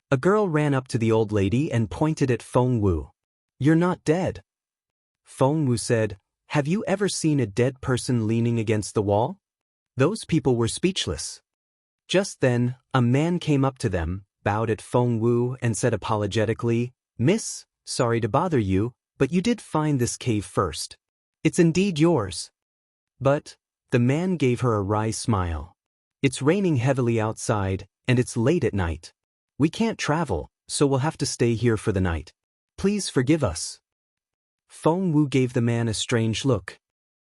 A girl ran up to the old lady and pointed at Feng Wu. "You're not dead." Feng Wu said, "Have you ever seen a dead person leaning against the wall?" Those people were speechless. Just then, a man came up to them, bowed at Feng Wu and said apologetically, "Miss, sorry to bother you, but you did find this cave first. It's indeed yours." But the man gave her a wry smile. "It's raining heavily outside, and it's late at night. We can't travel, so we'll have to stay here for the night. Please forgive us." Feng Wu gave the man a strange look.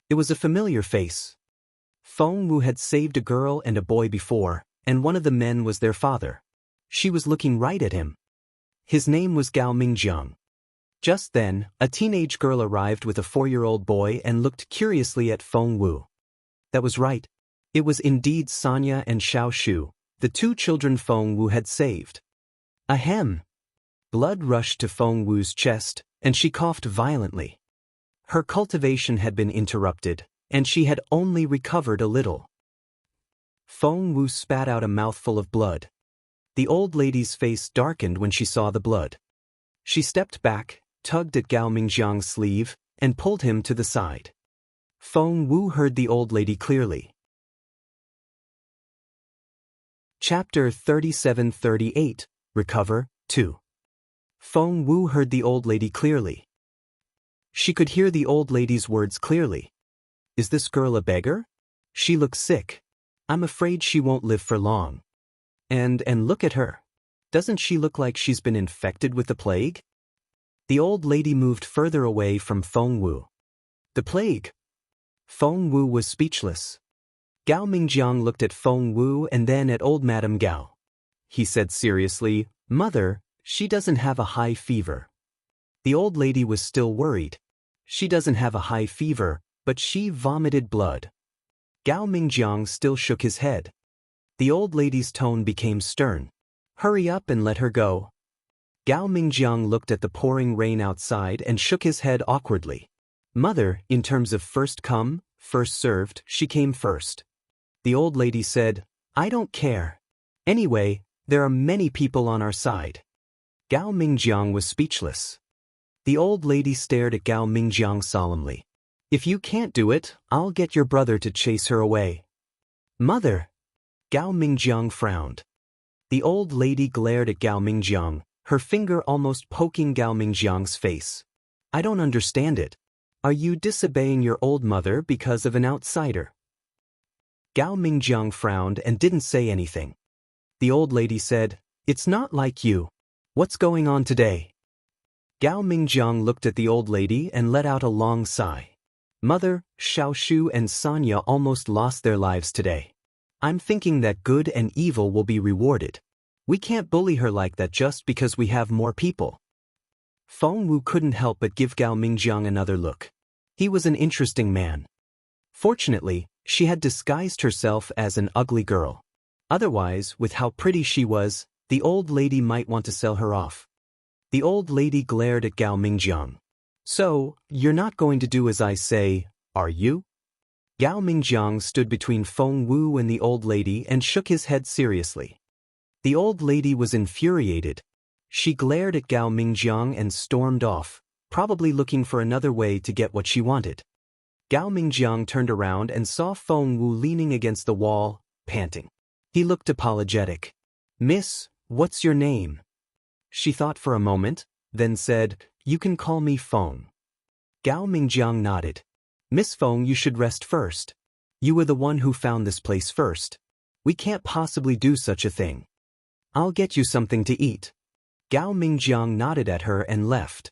It was a familiar face. Feng Wu had saved a girl and a boy before, and one of the men was their father. She was looking right at him. His name was Gao Mingjiang. Just then, a teenage girl arrived with a 4-year-old boy and looked curiously at Feng Wu. That was right. It was indeed Sonia and Xiao Shu, the 2 children Feng Wu had saved. Ahem! Blood rushed to Feng Wu's chest, and she coughed violently. Her cultivation had been interrupted, and she had only recovered a little. Feng Wu spat out a mouthful of blood. The old lady's face darkened when she saw the blood. She stepped back, tugged at Gao Mingjiang's sleeve, and pulled him to the side. Feng Wu heard the old lady clearly. Chapter 37:38 Recover 2. Feng Wu heard the old lady clearly. She could hear the old lady's words clearly. "Is this girl a beggar? She looks sick. I'm afraid she won't live for long. And look at her. Doesn't she look like she's been infected with the plague?" The old lady moved further away from Feng Wu. "The plague?" Feng Wu was speechless. Gao Mingjiang looked at Feng Wu and then at old Madame Gao. He said seriously, "Mother, she doesn't have a high fever." The old lady was still worried. "She doesn't have a high fever, but she vomited blood." Gao Mingjiang still shook his head. The old lady's tone became stern. "Hurry up and let her go." Gao Mingjiang looked at the pouring rain outside and shook his head awkwardly. "Mother, in terms of first come, first served, she came first." The old lady said, "I don't care. Anyway, there are many people on our side." Gao Mingjiang was speechless. The old lady stared at Gao Mingjiang solemnly. "If you can't do it, I'll get your brother to chase her away." "Mother!" Gao Mingjiang frowned. The old lady glared at Gao Mingjiang, her finger almost poking Gao Mingjiang's face. I don't understand it. Are you disobeying your old mother because of an outsider? Gao Mingjiang frowned and didn't say anything. The old lady said, It's not like you. What's going on today? Gao Mingjiang looked at the old lady and let out a long sigh. Mother, Xiaoshu and Sonia almost lost their lives today. I'm thinking that good and evil will be rewarded. We can't bully her like that just because we have more people. Feng Wu couldn't help but give Gao Mingjiang another look. He was an interesting man. Fortunately, she had disguised herself as an ugly girl. Otherwise, with how pretty she was, the old lady might want to sell her off. The old lady glared at Gao Mingjiang. So, you're not going to do as I say, are you? Gao Mingjiang stood between Feng Wu and the old lady and shook his head seriously. The old lady was infuriated. She glared at Gao Mingjiang and stormed off, probably looking for another way to get what she wanted. Gao Mingjiang turned around and saw Feng Wu leaning against the wall, panting. He looked apologetic. Miss, what's your name? She thought for a moment, then said, You can call me Feng. Gao Mingjiang nodded. Miss Feng, you should rest first. You were the one who found this place first. We can't possibly do such a thing. I'll get you something to eat. Gao Mingjiang nodded at her and left.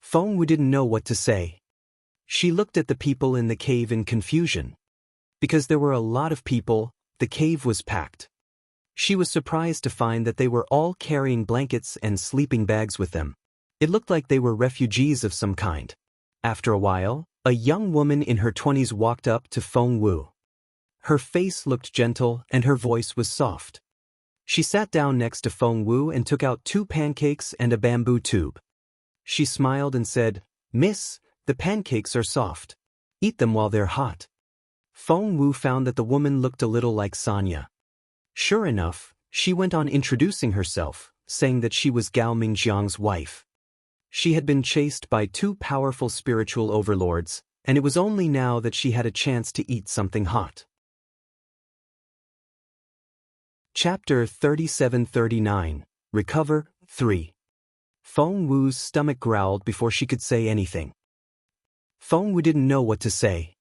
Feng Wu didn't know what to say. She looked at the people in the cave in confusion. Because there were a lot of people, the cave was packed. She was surprised to find that they were all carrying blankets and sleeping bags with them. It looked like they were refugees of some kind. After a while, a young woman in her 20s walked up to Feng Wu. Her face looked gentle and her voice was soft. She sat down next to Feng Wu and took out 2 pancakes and a bamboo tube. She smiled and said, Miss, the pancakes are soft. Eat them while they're hot. Feng Wu found that the woman looked a little like Sonia. Sure enough, she went on introducing herself, saying that she was Gao Mingjiang's wife. She had been chased by 2 powerful spiritual overlords, and it was only now that she had a chance to eat something hot. Chapter 37-39, Recover, 3. Feng Wu's stomach growled before she could say anything. Feng Wu didn't know what to say.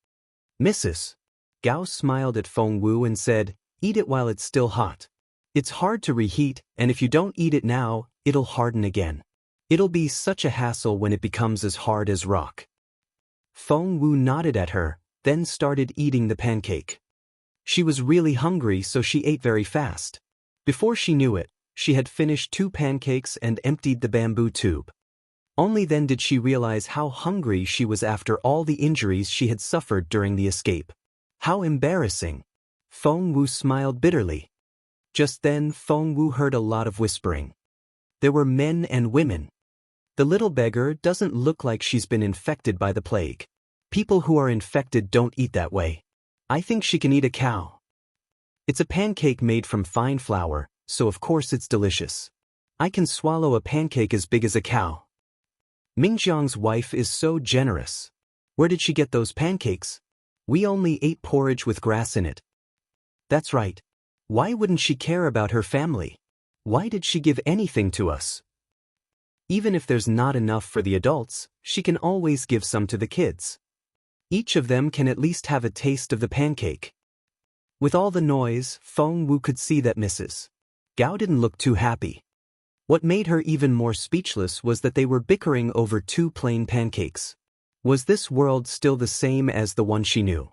Mrs. Gao smiled at Feng Wu and said, Eat it while it's still hot. It's hard to reheat, and if you don't eat it now, it'll harden again. It'll be such a hassle when it becomes as hard as rock. Feng Wu nodded at her, then started eating the pancake. She was really hungry, so she ate very fast. Before she knew it, she had finished 2 pancakes and emptied the bamboo tube. Only then did she realize how hungry she was after all the injuries she had suffered during the escape. How embarrassing! Feng Wu smiled bitterly. Just then, Feng Wu heard a lot of whispering. There were men and women. The little beggar doesn't look like she's been infected by the plague. People who are infected don't eat that way. I think she can eat a cow. It's a pancake made from fine flour, so of course it's delicious. I can swallow a pancake as big as a cow. Mingjiang's wife is so generous. Where did she get those pancakes? We only ate porridge with grass in it. That's right. Why wouldn't she care about her family? Why did she give anything to us? Even if there's not enough for the adults, she can always give some to the kids. Each of them can at least have a taste of the pancake. With all the noise, Feng Wu could see that Mrs. Gao didn't look too happy. What made her even more speechless was that they were bickering over 2 plain pancakes. Was this world still the same as the one she knew?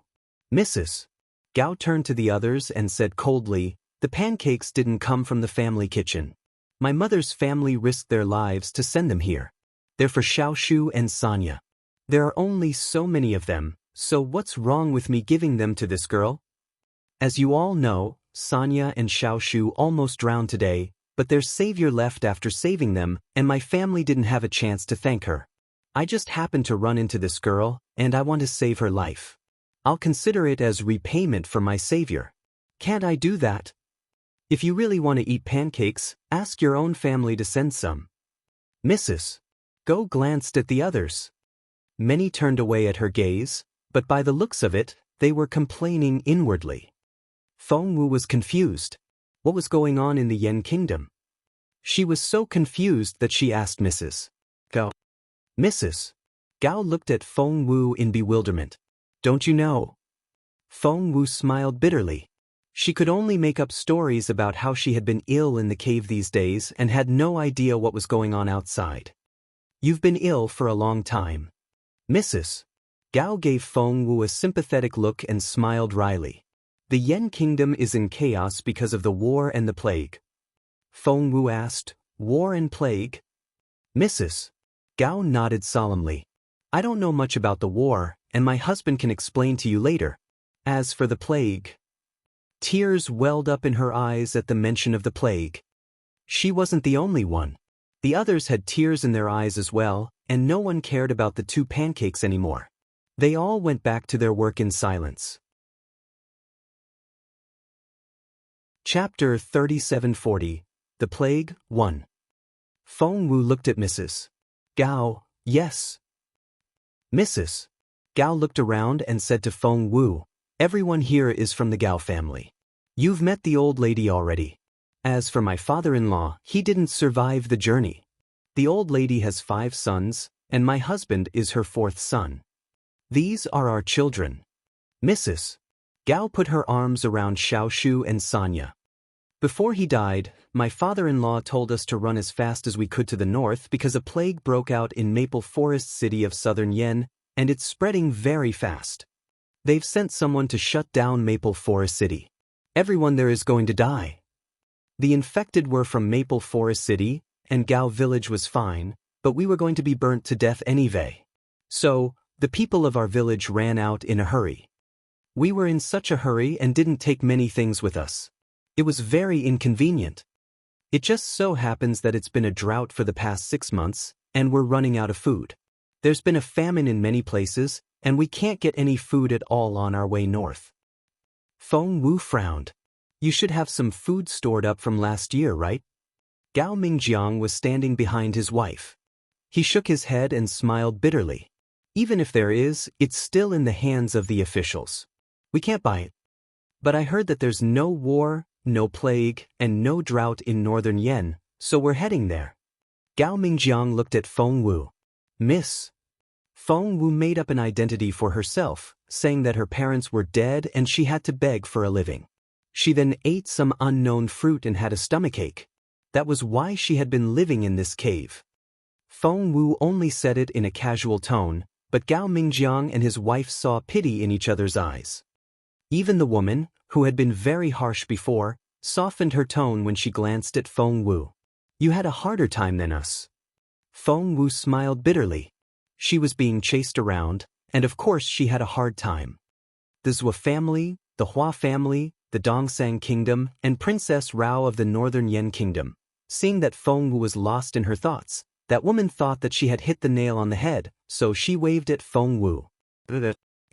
Mrs. Gao turned to the others and said coldly, The pancakes didn't come from the family kitchen. My mother's family risked their lives to send them here. They're for Xiaoshu and Sonia. There are only so many of them, so what's wrong with me giving them to this girl? As you all know, Sonia and Xiaoshu almost drowned today, but their savior left after saving them, and my family didn't have a chance to thank her. I just happened to run into this girl, and I want to save her life. I'll consider it as repayment for my savior. Can't I do that? If you really want to eat pancakes, ask your own family to send some. Mrs. Go glanced at the others. Many turned away at her gaze, but by the looks of it, they were complaining inwardly. Feng Wu was confused. What was going on in the Yen Kingdom? She was so confused that she asked Mrs. Gao. Mrs. Gao looked at Feng Wu in bewilderment. Don't you know? Feng Wu smiled bitterly. She could only make up stories about how she had been ill in the cave these days and had no idea what was going on outside. You've been ill for a long time. Mrs. Gao gave Feng Wu a sympathetic look and smiled wryly. The Yen kingdom is in chaos because of the war and the plague. Feng Wu asked, War and plague? Mrs. Gao nodded solemnly. I don't know much about the war, and my husband can explain to you later. As for the plague... Tears welled up in her eyes at the mention of the plague. She wasn't the only one. The others had tears in their eyes as well, and no one cared about the 2 pancakes anymore. They all went back to their work in silence. Chapter 3740. The Plague, 1. Feng Wu looked at Mrs. Gao. Yes. Mrs. Gao looked around and said to Feng Wu, Everyone here is from the Gao family. You've met the old lady already. As for my father-in-law, he didn't survive the journey. The old lady has 5 sons, and my husband is her 4th son. These are our children. Mrs. Gao put her arms around Xiaoshu and Sanya. Before he died, my father-in-law told us to run as fast as we could to the north because a plague broke out in Maple Forest City of southern Yen, and it's spreading very fast. They've sent someone to shut down Maple Forest City. Everyone there is going to die. The infected were from Maple Forest City, and Gao village was fine, but we were going to be burnt to death anyway. So, the people of our village ran out in a hurry. We were in such a hurry and didn't take many things with us. It was very inconvenient. It just so happens that it's been a drought for the past 6 months, and we're running out of food. There's been a famine in many places, and we can't get any food at all on our way north. Feng Wu frowned. You should have some food stored up from last year, right? Gao Mingjiang was standing behind his wife. He shook his head and smiled bitterly. Even if there is, it's still in the hands of the officials. We can't buy it. But I heard that there's no war, no plague, and no drought in northern Yen, so we're heading there. Gao Mingjiang looked at Feng Wu. Miss. Feng Wu made up an identity for herself, saying that her parents were dead and she had to beg for a living. She then ate some unknown fruit and had a stomachache. That was why she had been living in this cave. Feng Wu only said it in a casual tone, but Gao Mingjiang and his wife saw pity in each other's eyes. Even the woman, who had been very harsh before, softened her tone when she glanced at Feng Wu. You had a harder time than us. Feng Wu smiled bitterly. She was being chased around, and of course she had a hard time. The Zhou family, the Hua family, the Dongsang kingdom, and Princess Rao of the northern Yen kingdom. Seeing that Feng Wu was lost in her thoughts, that woman thought that she had hit the nail on the head, so she waved at Feng Wu.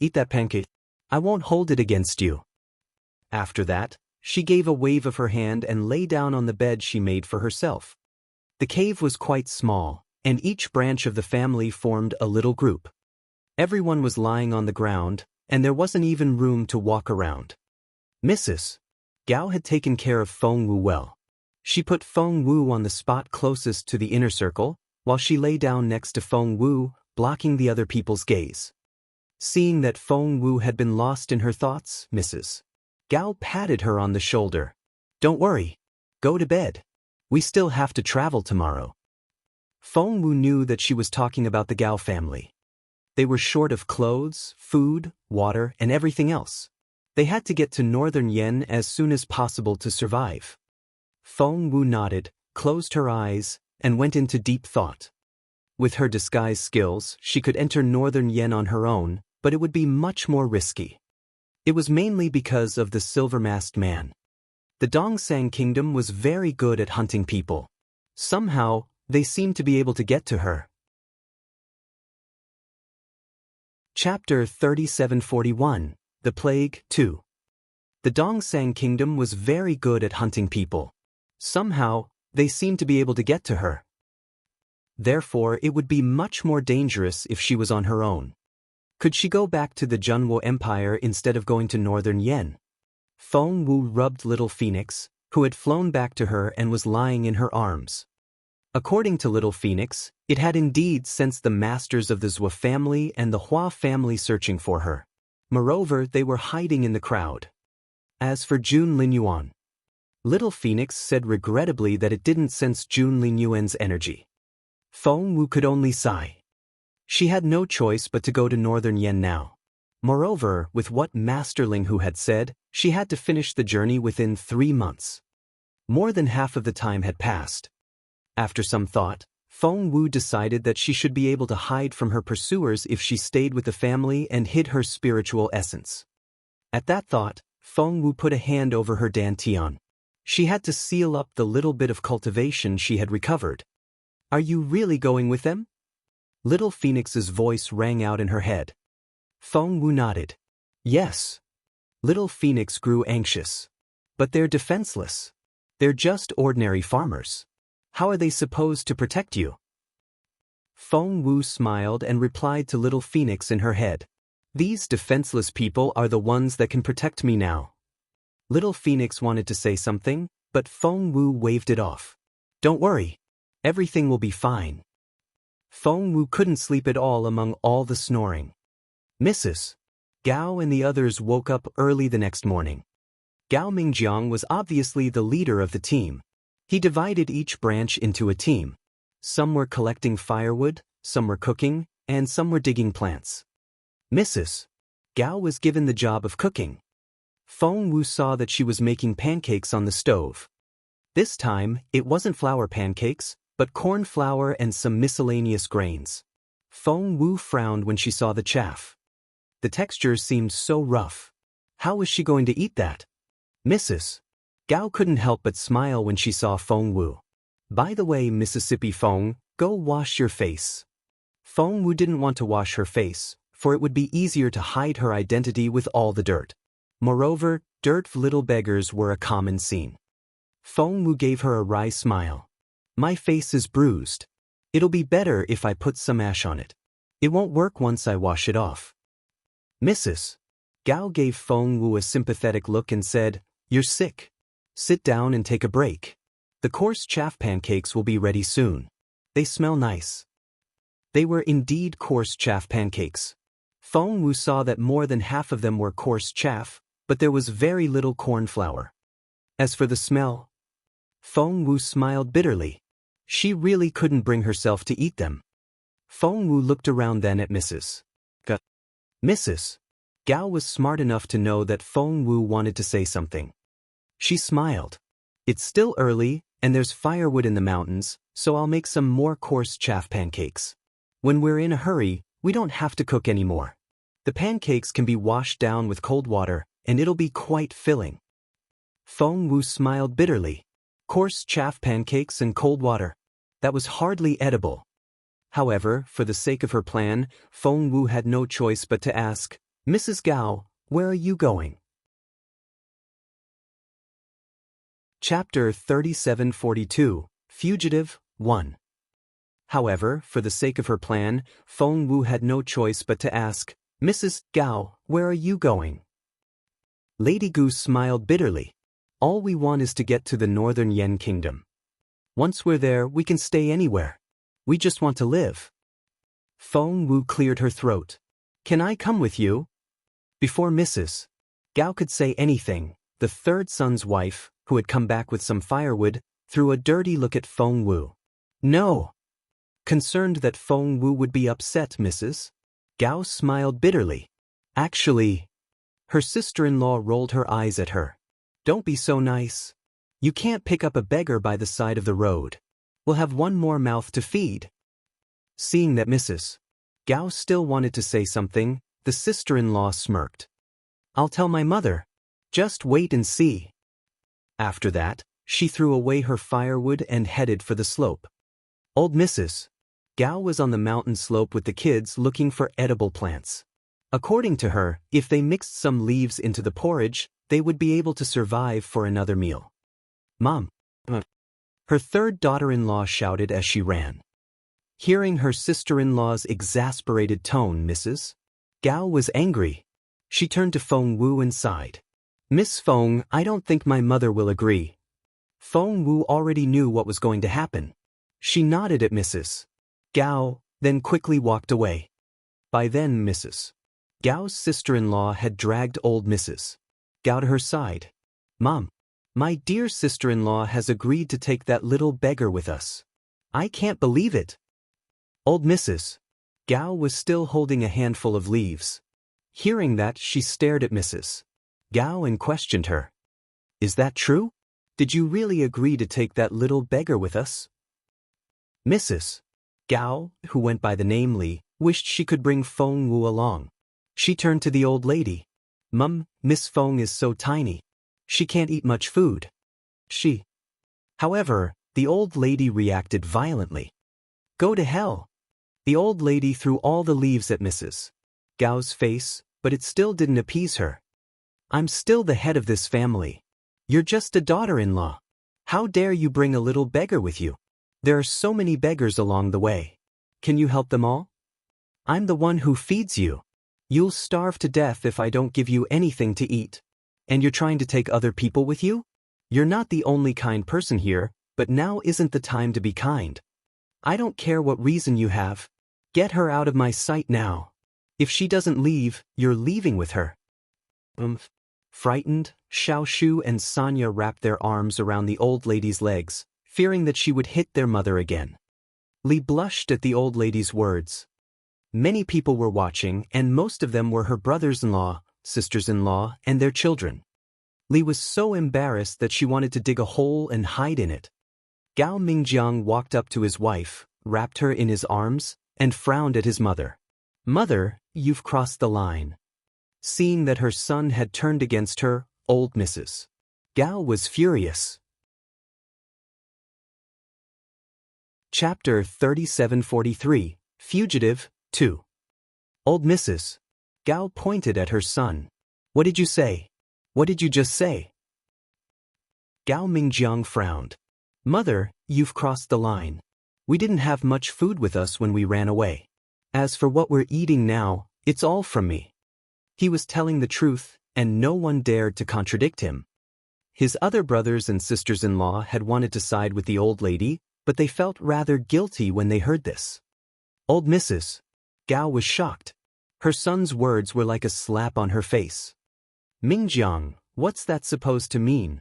Eat that pancake. I won't hold it against you. After that, she gave a wave of her hand and lay down on the bed she made for herself. The cave was quite small, and each branch of the family formed a little group. Everyone was lying on the ground, and there wasn't even room to walk around. Mrs. Gao had taken care of Feng Wu well. She put Feng Wu on the spot closest to the inner circle, while she lay down next to Feng Wu, blocking the other people's gaze. Seeing that Feng Wu had been lost in her thoughts, Mrs. Gao patted her on the shoulder. Don't worry. Go to bed. We still have to travel tomorrow. Feng Wu knew that she was talking about the Gao family. They were short of clothes, food, water, and everything else. They had to get to northern Yen as soon as possible to survive. Feng Wu nodded, closed her eyes, and went into deep thought. With her disguise skills, she could enter northern Yen on her own, but it would be much more risky. It was mainly because of the silver-masked man. The Dongsang kingdom was very good at hunting people. Somehow, they seemed to be able to get to her. Chapter 3741. The Plague, 2. The Dongsang kingdom was very good at hunting people. Somehow, they seemed to be able to get to her. Therefore, it would be much more dangerous if she was on her own. Could she go back to the Junwo Empire instead of going to northern Yen? Feng Wu rubbed Little Phoenix, who had flown back to her and was lying in her arms. According to Little Phoenix, it had indeed sensed the masters of the Zhua family and the Hua family searching for her. Moreover, they were hiding in the crowd. As for Jun Linyuan, Little Phoenix said regrettably that it didn't sense Jun Linyuan's energy. Feng Wu could only sigh. She had no choice but to go to Northern Yen now. Moreover, with what Master Ling Hu had said, she had to finish the journey within 3 months. More than half of the time had passed. After some thought, Feng Wu decided that she should be able to hide from her pursuers if she stayed with the family and hid her spiritual essence. At that thought, Feng Wu put a hand over her dantian. She had to seal up the little bit of cultivation she had recovered. "Are you really going with them?" Little Phoenix's voice rang out in her head. Feng Wu nodded. "Yes." Little Phoenix grew anxious. "But they're defenseless. They're just ordinary farmers. How are they supposed to protect you?" Feng Wu smiled and replied to Little Phoenix in her head. "These defenseless people are the ones that can protect me now." Little Phoenix wanted to say something, but Feng Wu waved it off. "Don't worry. Everything will be fine." Feng Wu couldn't sleep at all among all the snoring. Mrs. Gao and the others woke up early the next morning. Gao Mingjiang was obviously the leader of the team. He divided each branch into a team. Some were collecting firewood, some were cooking, and some were digging plants. Mrs. Gao was given the job of cooking. Feng Wu saw that she was making pancakes on the stove. This time, it wasn't flour pancakes, but corn flour and some miscellaneous grains. Feng Wu frowned when she saw the chaff. The texture seemed so rough. How was she going to eat that? Mrs. Gao couldn't help but smile when she saw Feng Wu. "By the way, Mississippi Feng, go wash your face." Feng Wu didn't want to wash her face, for it would be easier to hide her identity with all the dirt. Moreover, dirt little beggars were a common scene. Feng Wu gave her a wry smile. "My face is bruised. It'll be better if I put some ash on it. It won't work once I wash it off." Mrs. Gao gave Feng Wu a sympathetic look and said, "You're sick. Sit down and take a break. The coarse chaff pancakes will be ready soon. They smell nice." They were indeed coarse chaff pancakes. Feng Wu saw that more than half of them were coarse chaff, but there was very little corn flour. As for the smell, Feng Wu smiled bitterly. She really couldn't bring herself to eat them. Feng Wu looked around then at Mrs. Gao. Mrs. Gao was smart enough to know that Feng Wu wanted to say something. She smiled. "It's still early, and there's firewood in the mountains, so I'll make some more coarse chaff pancakes. When we're in a hurry, we don't have to cook anymore. The pancakes can be washed down with cold water, and it'll be quite filling." Feng Wu smiled bitterly. Coarse chaff pancakes and cold water. That was hardly edible. However, for the sake of her plan, Feng Wu had no choice but to ask, "Mrs. Gao, where are you going?" Chapter 3742, Fugitive 1. However, for the sake of her plan, Feng Wu had no choice but to ask, "Mrs. Gao, where are you going?" Lady Goose smiled bitterly. "All we want is to get to the Northern Yen Kingdom. Once we're there, we can stay anywhere. We just want to live." Feng Wu cleared her throat. "Can I come with you?" Before Mrs. Gao could say anything, the third son's wife, who had come back with some firewood, threw a dirty look at Feng Wu. "No." Concerned that Feng Wu would be upset, Mrs. Gao smiled bitterly. "Actually," her sister-in-law rolled her eyes at her. "Don't be so nice. You can't pick up a beggar by the side of the road. We'll have one more mouth to feed." Seeing that Mrs. Gao still wanted to say something, the sister-in-law smirked. "I'll tell my mother. Just wait and see." After that, she threw away her firewood and headed for the slope. Old Mrs. Gao was on the mountain slope with the kids looking for edible plants. According to her, if they mixed some leaves into the porridge, they would be able to survive for another meal. "Mom!" her third daughter-in-law shouted as she ran. Hearing her sister-in-law's exasperated tone, Mrs. Gao was angry. She turned to Feng Wu and sighed. "Miss Feng, I don't think my mother will agree." Feng Wu already knew what was going to happen. She nodded at Mrs. Gao, then quickly walked away. By then Mrs. Gao's sister-in-law had dragged old Mrs. Gao to her side. "Mom, my dear sister-in-law has agreed to take that little beggar with us. I can't believe it." Old Mrs. Gao was still holding a handful of leaves. Hearing that, she stared at Mrs. Gao and questioned her. "Is that true? Did you really agree to take that little beggar with us?" Mrs. Gao, who went by the name Li, wished she could bring Feng Wu along. She turned to the old lady. "Mum, Miss Feng is so tiny. She can't eat much food." However, the old lady reacted violently. "Go to hell." The old lady threw all the leaves at Mrs. Gao's face, but it still didn't appease her. "I'm still the head of this family. You're just a daughter-in-law. How dare you bring a little beggar with you? There are so many beggars along the way. Can you help them all? I'm the one who feeds you. You'll starve to death if I don't give you anything to eat. And you're trying to take other people with you? You're not the only kind person here, but now isn't the time to be kind. I don't care what reason you have. Get her out of my sight now. If she doesn't leave, you're leaving with her." Frightened, Xiaoshu and Sanya wrapped their arms around the old lady's legs, fearing that she would hit their mother again. Li blushed at the old lady's words. Many people were watching, and most of them were her brothers-in-law, sisters-in-law, and their children. Li was so embarrassed that she wanted to dig a hole and hide in it. Gao Mingjiang walked up to his wife, wrapped her in his arms, and frowned at his mother. "Mother, you've crossed the line." Seeing that her son had turned against her, old Mrs. Gao was furious. Chapter 3743, Fugitive, 2. Old Mrs. Gao pointed at her son. "What did you say? What did you just say?" Gao Mingjiang frowned. "Mother, you've crossed the line. We didn't have much food with us when we ran away. As for what we're eating now, it's all from me." He was telling the truth, and no one dared to contradict him. His other brothers and sisters-in-law had wanted to side with the old lady, but they felt rather guilty when they heard this. Old Mrs. Gao was shocked. Her son's words were like a slap on her face. "Mingjiang, what's that supposed to mean?"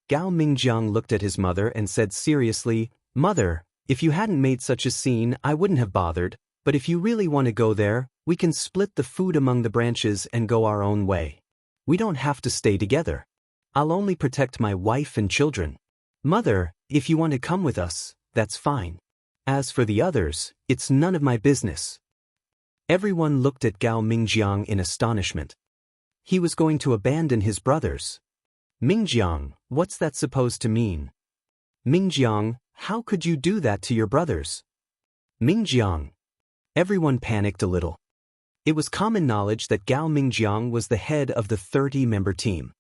Gao Mingjiang looked at his mother and said seriously, "Mother, if you hadn't made such a scene, I wouldn't have bothered, but if you really want to go there, we can split the food among the branches and go our own way. We don't have to stay together. I'll only protect my wife and children. Mother, if you want to come with us, that's fine. As for the others, it's none of my business." Everyone looked at Gao Mingjiang in astonishment. He was going to abandon his brothers. "Mingjiang, what's that supposed to mean? Mingjiang, how could you do that to your brothers? Mingjiang." Everyone panicked a little. It was common knowledge that Gao Mingjiang was the head of the 30-member team.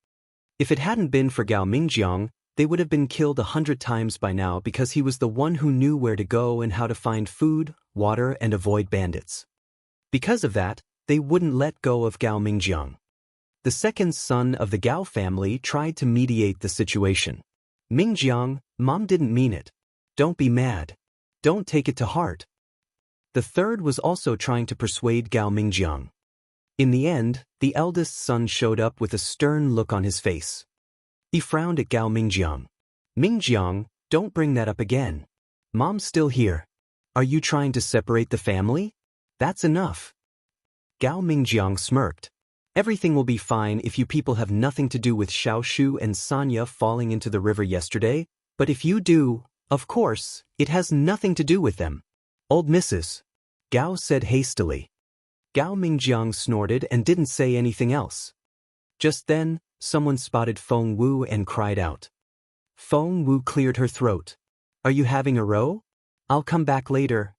If it hadn't been for Gao Mingjiang, they would have been killed 100 times by now because he was the one who knew where to go and how to find food, water, and avoid bandits. Because of that, they wouldn't let go of Gao Mingjiang. The second son of the Gao family tried to mediate the situation. "Mingjiang, Mom didn't mean it. Don't be mad. Don't take it to heart." The third was also trying to persuade Gao Mingjiang. In the end, the eldest son showed up with a stern look on his face. He frowned at Gao Mingjiang. "Mingjiang, don't bring that up again. Mom's still here. Are you trying to separate the family? That's enough." Gao Mingjiang smirked. "Everything will be fine if you people have nothing to do with Xiaoshu and Sanya falling into the river yesterday, but if you do, of course, it has nothing to do with them." "Old Mrs. Gao said hastily. Gao Mingjiang snorted and didn't say anything else. Just then, someone spotted Feng Wu and cried out. Feng Wu cleared her throat. "Are you having a row? I'll come back later."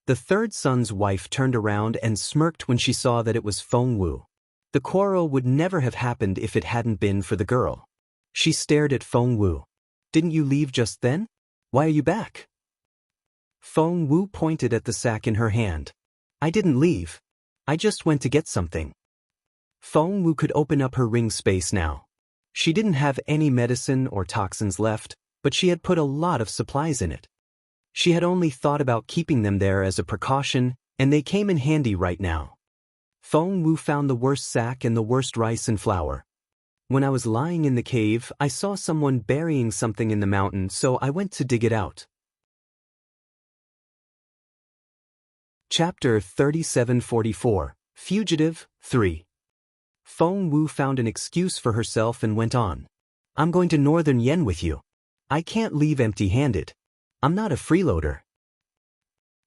The third son's wife turned around and smirked when she saw that it was Feng Wu. The quarrel would never have happened if it hadn't been for the girl. She stared at Feng Wu. "Didn't you leave just then? Why are you back?" Feng Wu pointed at the sack in her hand. "I didn't leave. I just went to get something." Feng Wu could open up her ring space now. She didn't have any medicine or toxins left, but she had put a lot of supplies in it. She had only thought about keeping them there as a precaution, and they came in handy right now. Feng Wu found the worst sack and the worst rice and flour. When I was lying in the cave, I saw someone burying something in the mountain, so I went to dig it out. Chapter 3744, Fugitive 3. Feng Wu found an excuse for herself and went on. I'm going to Northern Yen with you. I can't leave empty-handed. I'm not a freeloader.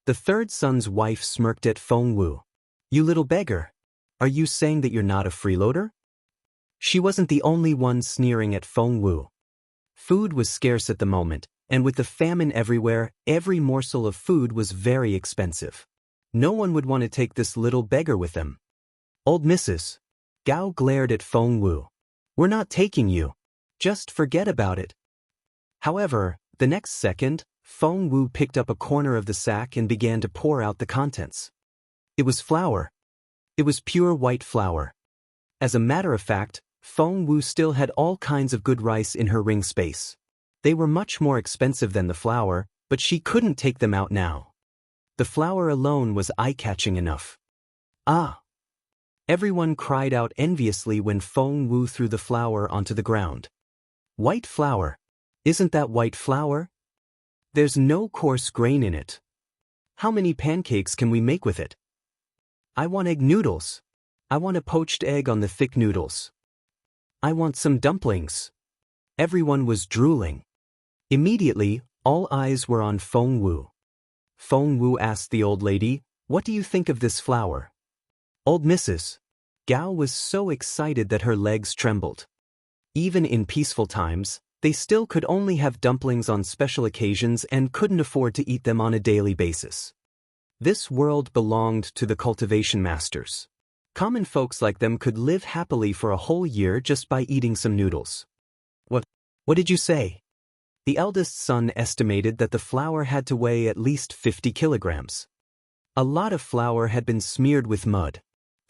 The third son's wife smirked at Feng Wu. You little beggar. Are you saying that you're not a freeloader? She wasn't the only one sneering at Feng Wu. Food was scarce at the moment, and with the famine everywhere, every morsel of food was very expensive. No one would want to take this little beggar with them. Old Mrs. Gao glared at Feng Wu. We're not taking you. Just forget about it. However, the next second, Feng Wu picked up a corner of the sack and began to pour out the contents. It was flour. It was pure white flour. As a matter of fact, Feng Wu still had all kinds of good rice in her ring space. They were much more expensive than the flour, but she couldn't take them out now. The flour alone was eye-catching enough. Ah! Everyone cried out enviously when Feng Wu threw the flour onto the ground. White flour. Isn't that white flour? There's no coarse grain in it. How many pancakes can we make with it? I want egg noodles. I want a poached egg on the thick noodles. I want some dumplings. Everyone was drooling. Immediately, all eyes were on Feng Wu. Feng Wu asked the old lady, what do you think of this flour? Old Mrs. Gao was so excited that her legs trembled. Even in peaceful times, they still could only have dumplings on special occasions and couldn't afford to eat them on a daily basis. This world belonged to the cultivation masters. Common folks like them could live happily for a whole year just by eating some noodles. What did you say? The eldest son estimated that the flour had to weigh at least 50 kilograms. A lot of flour had been smeared with mud.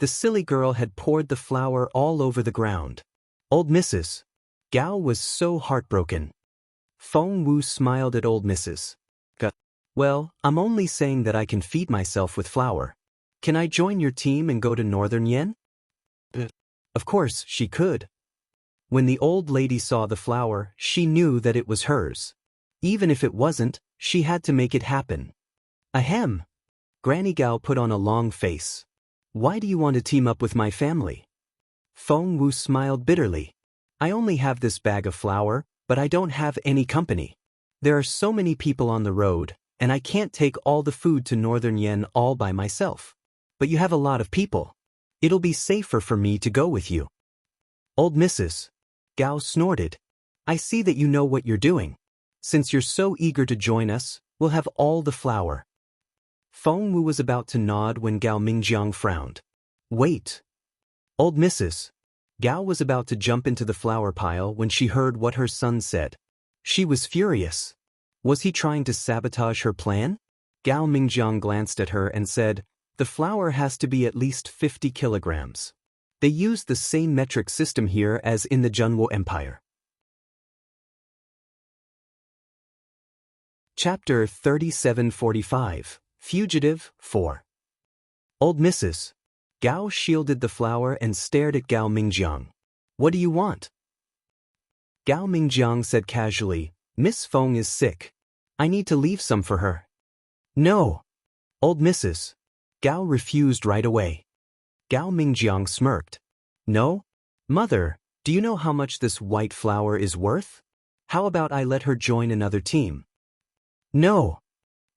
The silly girl had poured the flour all over the ground. Old Mrs. Gao was so heartbroken. Feng Wu smiled at old Mrs. Gao. Well, I'm only saying that I can feed myself with flour. Can I join your team and go to Northern Yen? Of course, she could. When the old lady saw the flour, she knew that it was hers. Even if it wasn't, she had to make it happen. Ahem. Granny Gao put on a long face. Why do you want to team up with my family? Feng Wu smiled bitterly. I only have this bag of flour, but I don't have any company. There are so many people on the road, and I can't take all the food to Northern Yen all by myself. But you have a lot of people. It'll be safer for me to go with you. Old Mrs. Gao snorted. I see that you know what you're doing. Since you're so eager to join us, we'll have all the flour. Feng Wu was about to nod when Gao Mingjiang frowned. Wait. Old Mrs. Gao was about to jump into the flour pile when she heard what her son said. She was furious. Was he trying to sabotage her plan? Gao Mingjiang glanced at her and said, the flour has to be at least 50 kilograms. They use the same metric system here as in the Zhenwo Empire. Chapter 3745, Fugitive 4. Old Mrs. Gao shielded the flour and stared at Gao Mingjiang. What do you want? Gao Mingjiang said casually, Miss Feng is sick. I need to leave some for her. No. Old Mrs. Gao refused right away. Gao Mingjiang smirked. No? Mother, do you know how much this white flour is worth? How about I let her join another team? No.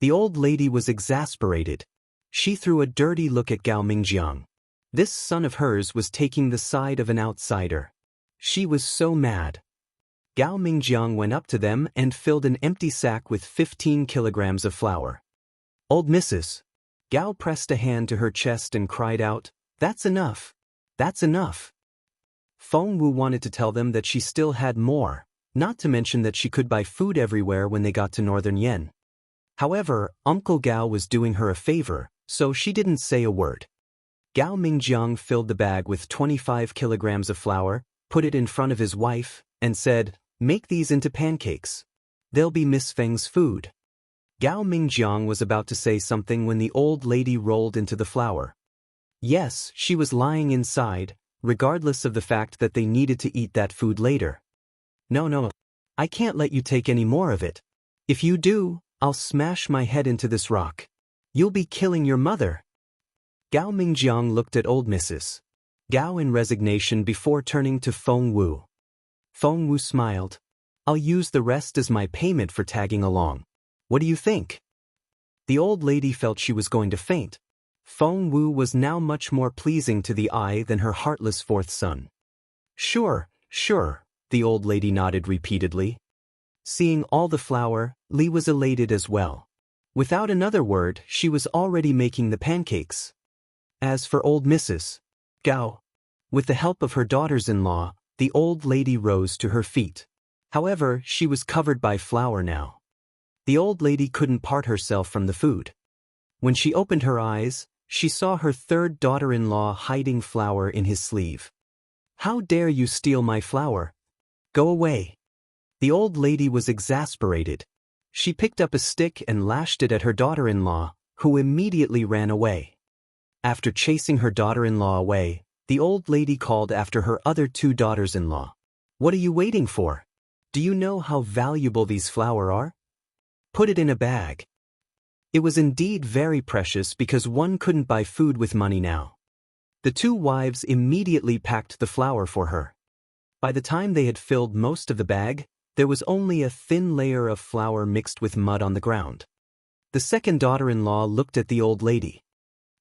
The old lady was exasperated. She threw a dirty look at Gao Mingjiang. This son of hers was taking the side of an outsider. She was so mad. Gao Mingjiang went up to them and filled an empty sack with 15 kilograms of flour. Old Mrs. Gao pressed a hand to her chest and cried out, That's enough. That's enough. Feng Wu wanted to tell them that she still had more, not to mention that she could buy food everywhere when they got to Northern Yen. However, Uncle Gao was doing her a favor, so she didn't say a word. Gao Mingjiang filled the bag with 25 kilograms of flour, put it in front of his wife, and said, "Make these into pancakes. They'll be Miss Feng's food." Gao Mingjiang was about to say something when the old lady rolled into the flour. Yes, she was lying inside, regardless of the fact that they needed to eat that food later. No, I can't let you take any more of it. If you do, I'll smash my head into this rock. You'll be killing your mother. Gao Mingjiang looked at old Mrs. Gao in resignation before turning to Feng Wu. Feng Wu smiled. "I'll use the rest as my payment for tagging along. What do you think?" The old lady felt she was going to faint. Feng Wu was now much more pleasing to the eye than her heartless fourth son. Sure, the old lady nodded repeatedly. Seeing all the flour, Li was elated as well. Without another word, she was already making the pancakes. As for old Mrs. Gao, with the help of her daughters-in-law, the old lady rose to her feet. However, she was covered by flour now. The old lady couldn't part herself from the food. When she opened her eyes, she saw her third daughter-in-law hiding flour in his sleeve. "How dare you steal my flour? Go away." The old lady was exasperated. She picked up a stick and lashed it at her daughter-in-law, who immediately ran away. After chasing her daughter-in-law away, the old lady called after her other two daughters-in-law. "What are you waiting for? Do you know how valuable these flour are? Put it in a bag." It was indeed very precious because one couldn't buy food with money now. The two wives immediately packed the flour for her. By the time they had filled most of the bag, there was only a thin layer of flour mixed with mud on the ground. The second daughter-in-law looked at the old lady.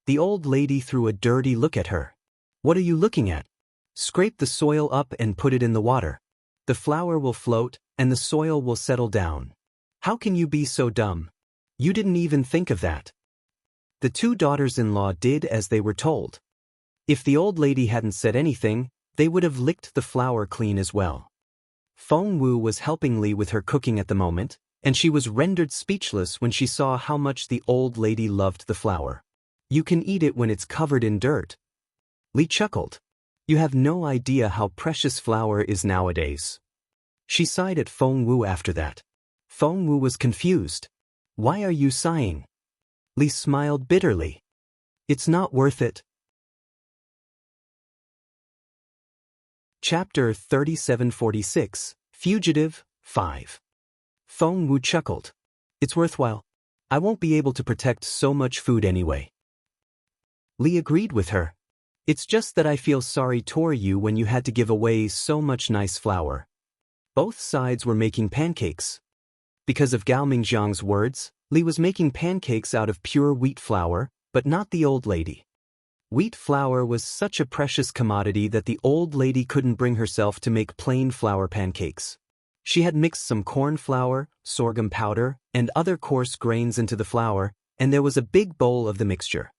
The old lady threw a dirty look at her. "What are you looking at? Scrape the soil up and put it in the water. The flour will float, and the soil will settle down. How can you be so dumb? You didn't even think of that." The two daughters-in-law did as they were told. If the old lady hadn't said anything, they would have licked the flour clean as well. Feng Wu was helping Li with her cooking at the moment, and she was rendered speechless when she saw how much the old lady loved the flour. "You can eat it when it's covered in dirt." Li chuckled. "You have no idea how precious flour is nowadays." She sighed at Feng Wu after that. Feng Wu was confused. "Why are you sighing?" Li smiled bitterly. "It's not worth it." Chapter 3746, Fugitive, 5. Feng Wu chuckled. "It's worthwhile. I won't be able to protect so much food anyway." Li agreed with her. "It's just that I feel sorry toward you when you had to give away so much nice flour." Both sides were making pancakes. Because of Gao Mingjiang's words, Li was making pancakes out of pure wheat flour, but not the old lady. Wheat flour was such a precious commodity that the old lady couldn't bring herself to make plain flour pancakes. She had mixed some corn flour, sorghum powder, and other coarse grains into the flour, and there was a big bowl of the mixture.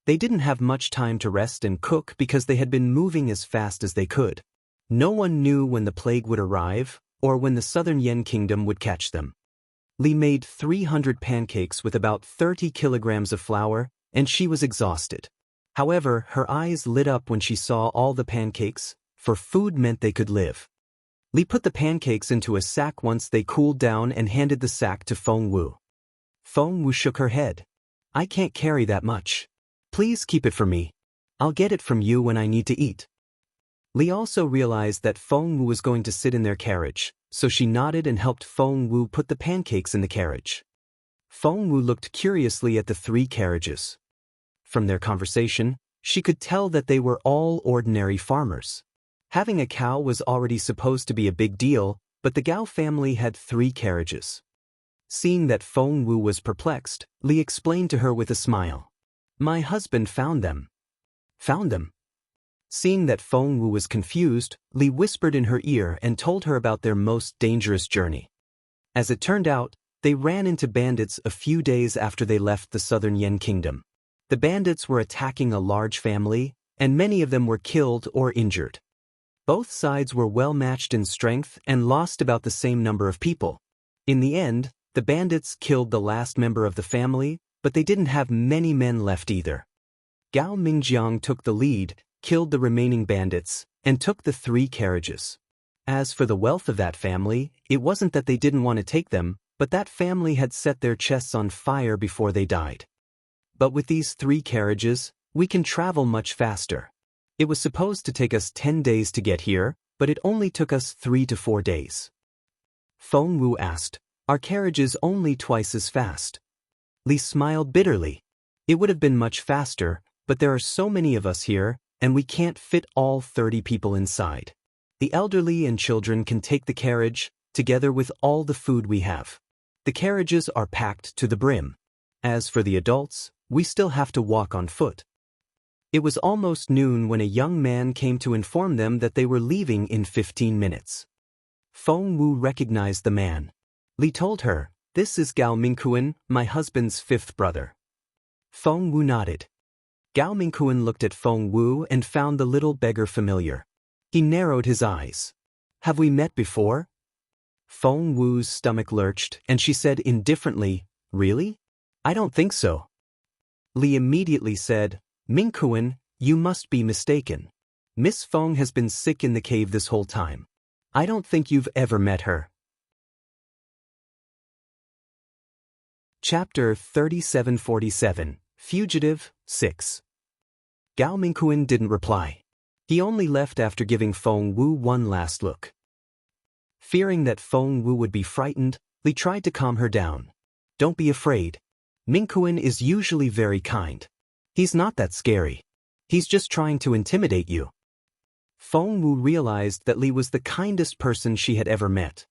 They didn't have much time to rest and cook because they had been moving as fast as they could. No one knew when the plague would arrive, or when the southern Yan kingdom would catch them. Li made 300 pancakes with about 30 kilograms of flour, and she was exhausted. However, her eyes lit up when she saw all the pancakes, for food meant they could live. Li put the pancakes into a sack once they cooled down and handed the sack to Feng Wu. Feng Wu shook her head. "I can't carry that much. Please keep it for me. I'll get it from you when I need to eat." Li also realized that Feng Wu was going to sit in their carriage, so she nodded and helped Feng Wu put the pancakes in the carriage. Feng Wu looked curiously at the three carriages. From their conversation, she could tell that they were all ordinary farmers. Having a cow was already supposed to be a big deal, but the Gao family had 3 carriages. Seeing that Feng Wu was perplexed, Li explained to her with a smile. "My husband found them." "Found them?" Seeing that Feng Wu was confused, Li whispered in her ear and told her about their most dangerous journey. As it turned out, they ran into bandits a few days after they left the southern Yan kingdom. The bandits were attacking a large family, and many of them were killed or injured. Both sides were well matched in strength and lost about the same number of people. In the end, the bandits killed the last member of the family, but they didn't have many men left either. Gao Mingjiang took the lead, killed the remaining bandits, and took the 3 carriages. As for the wealth of that family, it wasn't that they didn't want to take them, but that family had set their chests on fire before they died. But with these 3 carriages, we can travel much faster. It was supposed to take us 10 days to get here, but it only took us 3 to 4 days. Feng Wu asked, "Our carriage is only twice as fast." Li smiled bitterly. "It would have been much faster, but there are so many of us here, and we can't fit all 30 people inside. The elderly and children can take the carriage, together with all the food we have. The carriages are packed to the brim. As for the adults, we still have to walk on foot." It was almost noon when a young man came to inform them that they were leaving in 15 minutes. Feng Wu recognized the man. Li told her, "This is Gao Mingkuan, my husband's 5th brother." Feng Wu nodded. Gao Mingkuan looked at Feng Wu and found the little beggar familiar. He narrowed his eyes. "Have we met before?" Feng Wu's stomach lurched, and she said indifferently, "Really? I don't think so." Li immediately said, "Mingkuan, you must be mistaken. Miss Feng has been sick in the cave this whole time. I don't think you've ever met her." Chapter 3747, Fugitive, 6. Gao Mingkuan didn't reply. He only left after giving Feng Wu one last look. Fearing that Feng Wu would be frightened, Li tried to calm her down. "Don't be afraid. Mingkuan is usually very kind. He's not that scary. He's just trying to intimidate you." Feng Wu realized that Li was the kindest person she had ever met.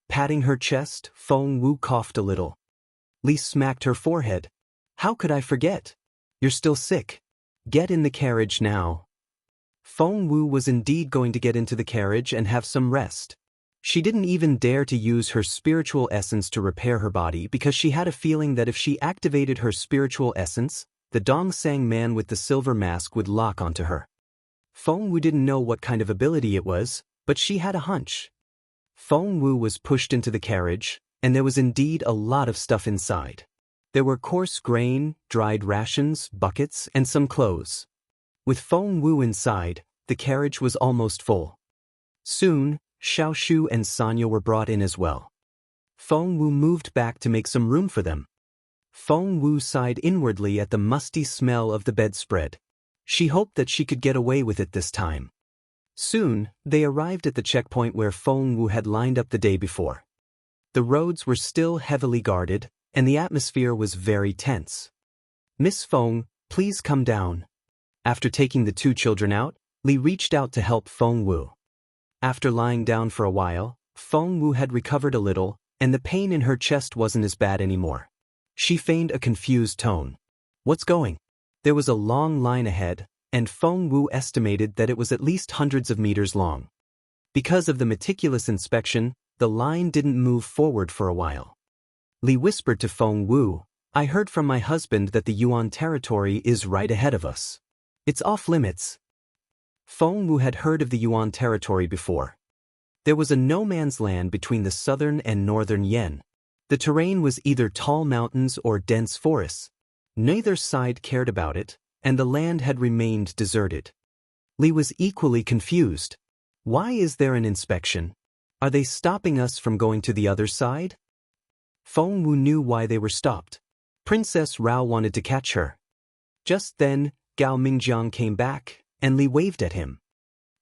Patting her chest, Feng Wu coughed a little. Li smacked her forehead. "How could I forget? You're still sick. Get in the carriage now." Feng Wu was indeed going to get into the carriage and have some rest. She didn't even dare to use her spiritual essence to repair her body because she had a feeling that if she activated her spiritual essence, the Dongsang man with the silver mask would lock onto her. Feng Wu didn't know what kind of ability it was, but she had a hunch. Feng Wu was pushed into the carriage, and there was indeed a lot of stuff inside. There were coarse grain, dried rations, buckets, and some clothes. With Feng Wu inside, the carriage was almost full. Soon, Xiaoshu and Sanya were brought in as well. Feng Wu moved back to make some room for them. Feng Wu sighed inwardly at the musty smell of the bedspread. She hoped that she could get away with it this time. Soon, they arrived at the checkpoint where Feng Wu had lined up the day before. The roads were still heavily guarded, and the atmosphere was very tense. "Miss Feng, please come down." After taking the 2 children out, Li reached out to help Feng Wu. After lying down for a while, Feng Wu had recovered a little, and the pain in her chest wasn't as bad anymore. She feigned a confused tone. "What's going?" There was a long line ahead, and Feng Wu estimated that it was at least hundreds of meters long. Because of the meticulous inspection, the line didn't move forward for a while. Li whispered to Feng Wu, "I heard from my husband that the Yuan territory is right ahead of us. It's off limits." Feng Wu had heard of the Yuan territory before. There was a no-man's land between the southern and northern Yen. The terrain was either tall mountains or dense forests. Neither side cared about it, and the land had remained deserted. Li was equally confused. Why is there an inspection? Are they stopping us from going to the other side? Feng Wu knew why they were stopped. Princess Rao wanted to catch her. Just then, Gao Mingjiang came back, and Li waved at him.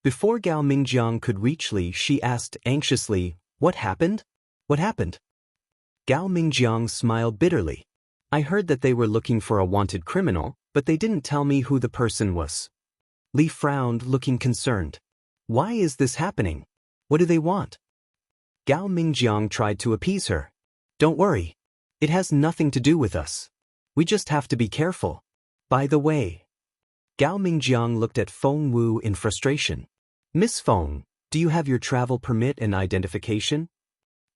Before Gao Mingjiang could reach Li, she asked anxiously, "What happened? What happened?" Gao Mingjiang smiled bitterly. "I heard that they were looking for a wanted criminal, but they didn't tell me who the person was." Li frowned, looking concerned. "Why is this happening? What do they want?" Gao Mingjiang tried to appease her. "Don't worry. It has nothing to do with us. We just have to be careful. By the way..." Gao Mingjiang looked at Feng Wu in frustration. "Miss Feng, do you have your travel permit and identification?"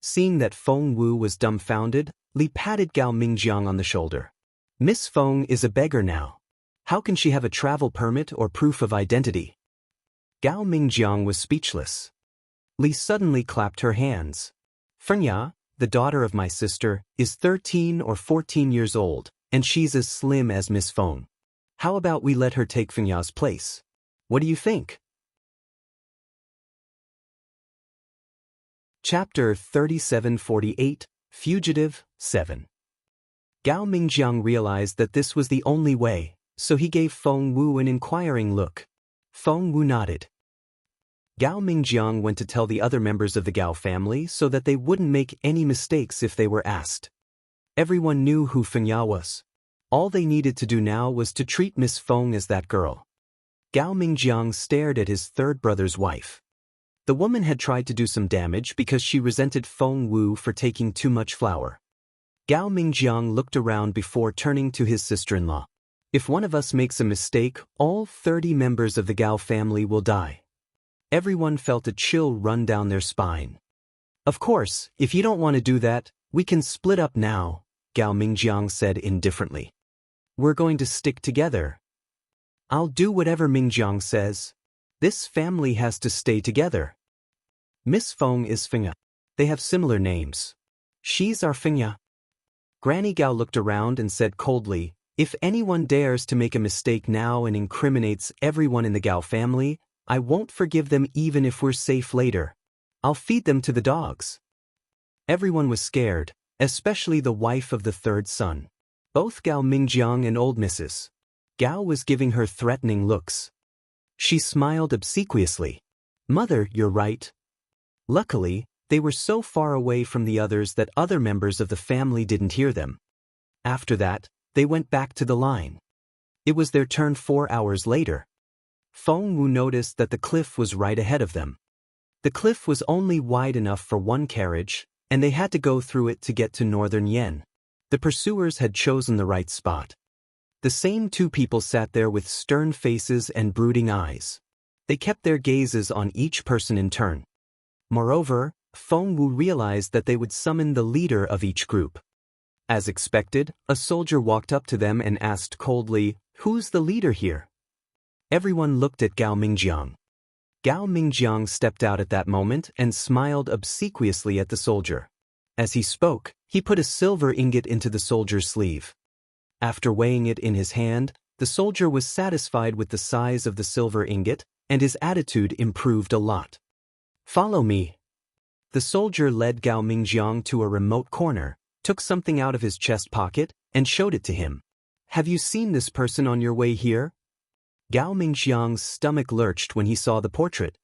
Seeing that Feng Wu was dumbfounded, Li patted Gao Mingjiang on the shoulder. "Miss Feng is a beggar now. How can she have a travel permit or proof of identity?" Gao Mingjiang was speechless. Li suddenly clapped her hands. "Fenya, the daughter of my sister, is 13 or 14 years old, and she's as slim as Miss Feng. How about we let her take Fenya's place? What do you think?" Chapter 3748, Fugitive, 7. Gao Mingjiang realized that this was the only way, so he gave Feng Wu an inquiring look. Feng Wu nodded. Gao Mingjiang went to tell the other members of the Gao family so that they wouldn't make any mistakes if they were asked. Everyone knew who Feng Ya was. All they needed to do now was to treat Miss Feng as that girl. Gao Mingjiang stared at his third brother's wife. The woman had tried to do some damage because she resented Feng Wu for taking too much flour. Gao Mingjiang looked around before turning to his sister-in-law. If one of us makes a mistake, all 30 members of the Gao family will die. Everyone felt a chill run down their spine. Of course, if you don't want to do that, we can split up now, Gao Mingjiang said indifferently. We're going to stick together. I'll do whatever Mingjiang says. This family has to stay together. Miss Feng is Fengya. They have similar names. She's our Fengya. Granny Gao looked around and said coldly, if anyone dares to make a mistake now and incriminates everyone in the Gao family, I won't forgive them even if we're safe later. I'll feed them to the dogs. Everyone was scared, especially the wife of the third son. Both Gao Mingjiang and old Mrs. Gao was giving her threatening looks. She smiled obsequiously. Mother, you're right. Luckily, they were so far away from the others that other members of the family didn't hear them. After that, they went back to the line. It was their turn 4 hours later. Feng Wu noticed that the cliff was right ahead of them. The cliff was only wide enough for one carriage, and they had to go through it to get to northern Yen. The pursuers had chosen the right spot. The same two people sat there with stern faces and brooding eyes. They kept their gazes on each person in turn. Moreover, Feng Wu realized that they would summon the leader of each group. As expected, a soldier walked up to them and asked coldly, "Who's the leader here?" Everyone looked at Gao Mingjiang. Gao Mingjiang stepped out at that moment and smiled obsequiously at the soldier. As he spoke, he put a silver ingot into the soldier's sleeve. After weighing it in his hand, the soldier was satisfied with the size of the silver ingot, and his attitude improved a lot. "Follow me." The soldier led Gao Mingjiang to a remote corner, took something out of his chest pocket, and showed it to him. "Have you seen this person on your way here?" Gao Mingjiang's stomach lurched when he saw the portrait.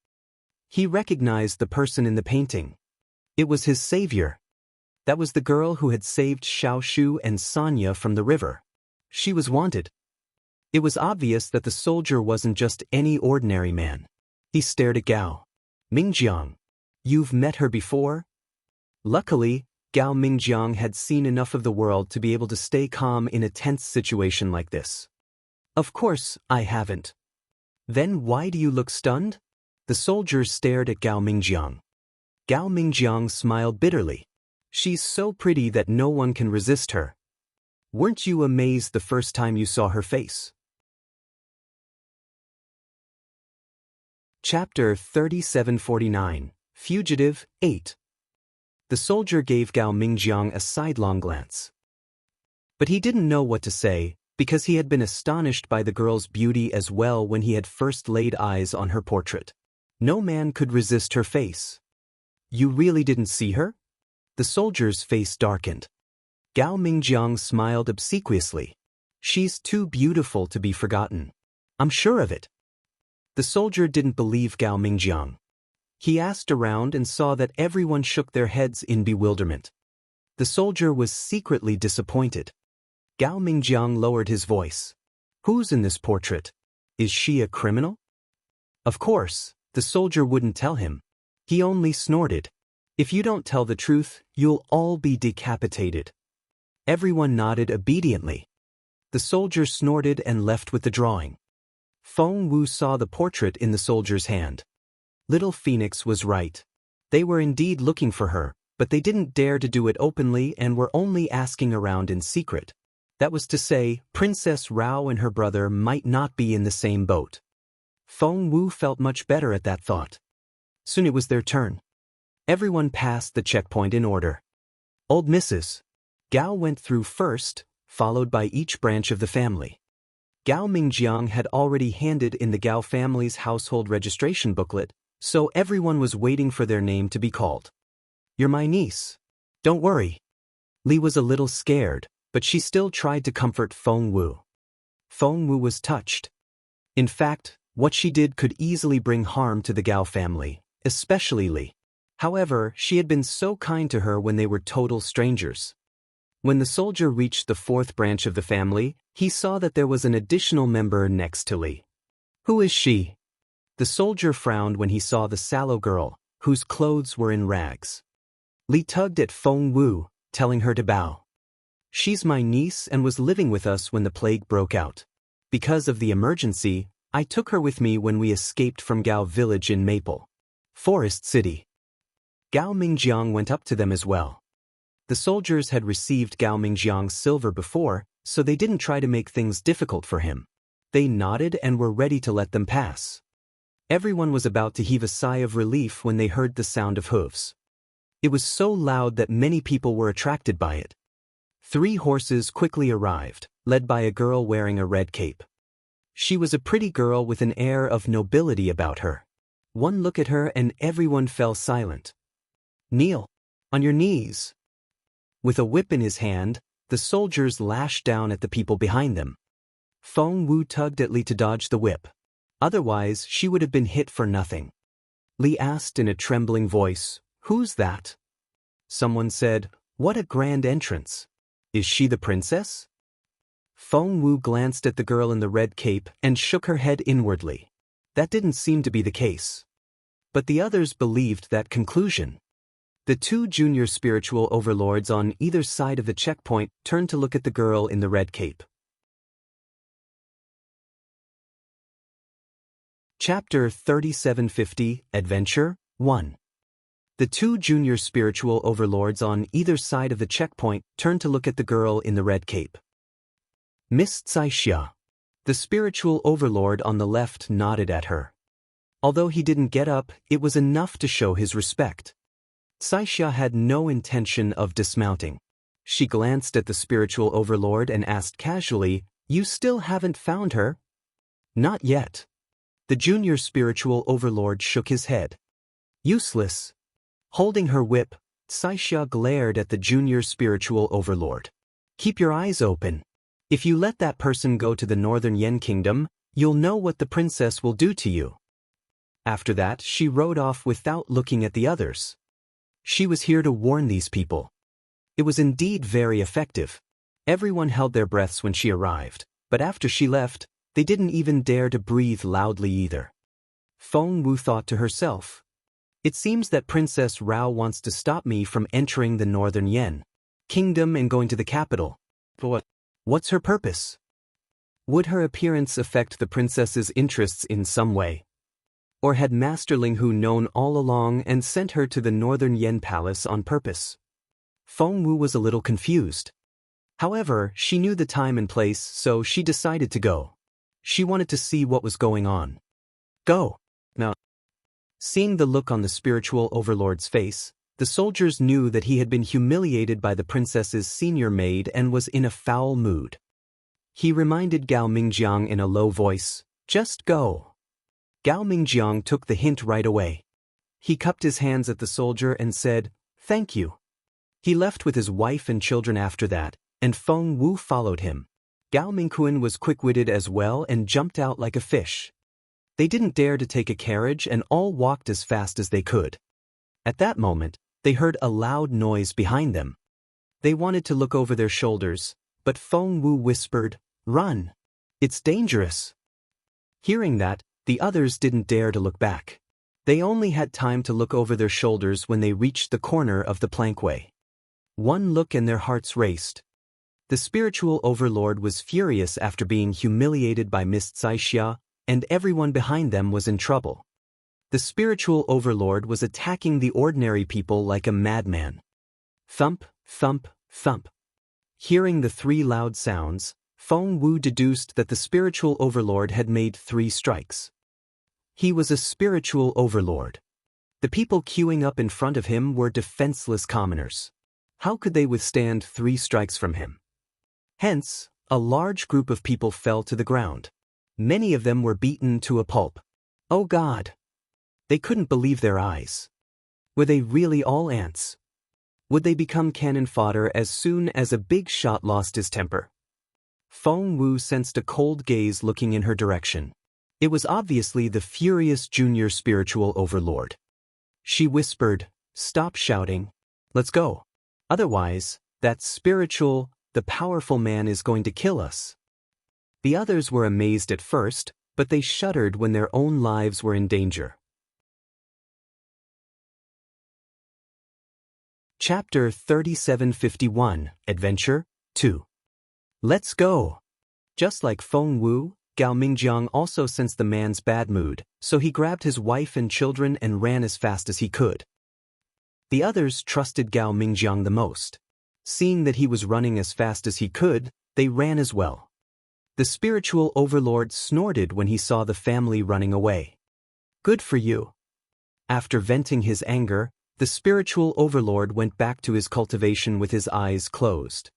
He recognized the person in the painting. It was his savior. That was the girl who had saved Xiaoshu and Sanya from the river. She was wanted. It was obvious that the soldier wasn't just any ordinary man. He stared at Gao. "Mingjiang, you've met her before?" Luckily, Gao Mingjiang had seen enough of the world to be able to stay calm in a tense situation like this. "Of course, I haven't." "Then why do you look stunned?" The soldier stared at Gao Mingjiang. Gao Mingjiang smiled bitterly. "She's so pretty that no one can resist her. Weren't you amazed the first time you saw her face?" Chapter 3749, Fugitive, 8. The soldier gave Gao Mingjiang a sidelong glance. But he didn't know what to say, because he had been astonished by the girl's beauty as well when he had first laid eyes on her portrait. No man could resist her face. "You really didn't see her?" The soldier's face darkened. Gao Mingjiang smiled obsequiously. "She's too beautiful to be forgotten. I'm sure of it." The soldier didn't believe Gao Mingjiang. He asked around and saw that everyone shook their heads in bewilderment. The soldier was secretly disappointed. Gao Mingjiang lowered his voice. "Who's in this portrait? Is she a criminal?" Of course, the soldier wouldn't tell him. He only snorted. "If you don't tell the truth, you'll all be decapitated." Everyone nodded obediently. The soldier snorted and left with the drawing. Feng Wu saw the portrait in the soldier's hand. Little Phoenix was right. They were indeed looking for her, but they didn't dare to do it openly and were only asking around in secret. That was to say, Princess Rao and her brother might not be in the same boat. Feng Wu felt much better at that thought. Soon it was their turn. Everyone passed the checkpoint in order. Old Mrs. Gao went through first, followed by each branch of the family. Gao Mingjiang had already handed in the Gao family's household registration booklet, so everyone was waiting for their name to be called. You're my niece. Don't worry. Li was a little scared, but she still tried to comfort Feng Wu. Feng Wu was touched. In fact, what she did could easily bring harm to the Gao family, especially Li. However, she had been so kind to her when they were total strangers. When the soldier reached the fourth branch of the family, he saw that there was an additional member next to Li. Who is she? The soldier frowned when he saw the sallow girl, whose clothes were in rags. Li tugged at Feng Wu, telling her to bow. She's my niece and was living with us when the plague broke out. Because of the emergency, I took her with me when we escaped from Gao village in Maple Forest City. Gao Mingjiang went up to them as well. The soldiers had received Gao Mingjiang's silver before, so they didn't try to make things difficult for him. They nodded and were ready to let them pass. Everyone was about to heave a sigh of relief when they heard the sound of hooves. It was so loud that many people were attracted by it. 3 horses quickly arrived, led by a girl wearing a red cape. She was a pretty girl with an air of nobility about her. One look at her and everyone fell silent. Kneel. On your knees. With a whip in his hand, the soldiers lashed down at the people behind them. Feng Wu tugged at Li to dodge the whip. Otherwise, she would have been hit for nothing. Li asked in a trembling voice, "Who's that?" Someone said, "What a grand entrance. Is she the princess?" Feng Wu glanced at the girl in the red cape and shook her head inwardly. That didn't seem to be the case. But the others believed that conclusion. The 2 junior spiritual overlords on either side of the checkpoint turned to look at the girl in the red cape. Chapter 3750, Adventure 1. The 2 junior spiritual overlords on either side of the checkpoint turned to look at the girl in the red cape. Miss Caixia. The spiritual overlord on the left nodded at her. Although he didn't get up, it was enough to show his respect. Caixia had no intention of dismounting. She glanced at the spiritual overlord and asked casually, "You still haven't found her?" "Not yet." The junior spiritual overlord shook his head. "Useless." Holding her whip, Caixia glared at the junior spiritual overlord. "Keep your eyes open. If you let that person go to the Northern Yen Kingdom, you'll know what the princess will do to you." After that, she rode off without looking at the others. She was here to warn these people. It was indeed very effective. Everyone held their breaths when she arrived, but after she left, they didn't even dare to breathe loudly either. Feng Wu thought to herself, "It seems that Princess Rao wants to stop me from entering the Northern Yen Kingdom and going to the capital. But what's her purpose? Would her appearance affect the princess's interests in some way? Or had Master Ling Hu known all along and sent her to the Northern Yen Palace on purpose?" Feng Wu was a little confused. However, she knew the time and place, so she decided to go. She wanted to see what was going on. "Go." Now, seeing the look on the spiritual overlord's face, the soldiers knew that he had been humiliated by the princess's senior maid and was in a foul mood. He reminded Gao Mingjiang in a low voice, "Just go." Gao Mingjiang took the hint right away. He cupped his hands at the soldier and said, "Thank you." He left with his wife and children after that, and Feng Wu followed him. Gao Mingquan was quick-witted as well and jumped out like a fish. They didn't dare to take a carriage and all walked as fast as they could. At that moment, they heard a loud noise behind them. They wanted to look over their shoulders, but Feng Wu whispered, "Run! It's dangerous." Hearing that, the others didn't dare to look back. They only had time to look over their shoulders when they reached the corner of the plankway. One look and their hearts raced. The spiritual overlord was furious after being humiliated by Miss Caixia, and everyone behind them was in trouble. The spiritual overlord was attacking the ordinary people like a madman. Thump, thump, thump. Hearing the 3 loud sounds, Feng Wu deduced that the spiritual overlord had made 3 strikes. He was a spiritual overlord. The people queuing up in front of him were defenseless commoners. How could they withstand 3 strikes from him? Hence, a large group of people fell to the ground. Many of them were beaten to a pulp. Oh God! They couldn't believe their eyes. Were they really all ants? Would they become cannon fodder as soon as a big shot lost his temper? Feng Wu sensed a cold gaze looking in her direction. It was obviously the furious junior spiritual overlord. She whispered, "Stop shouting. Let's go. Otherwise, that spiritual, the powerful man is going to kill us." The others were amazed at first, but they shuddered when their own lives were in danger. Chapter 3751, Adventure 2. Let's go! Just like Feng Wu, Gao Mingjiang also sensed the man's bad mood, so he grabbed his wife and children and ran as fast as he could. The others trusted Gao Mingjiang the most. Seeing that he was running as fast as he could, they ran as well. The spiritual overlord snorted when he saw the family running away. "Good for you." After venting his anger, the spiritual overlord went back to his cultivation with his eyes closed.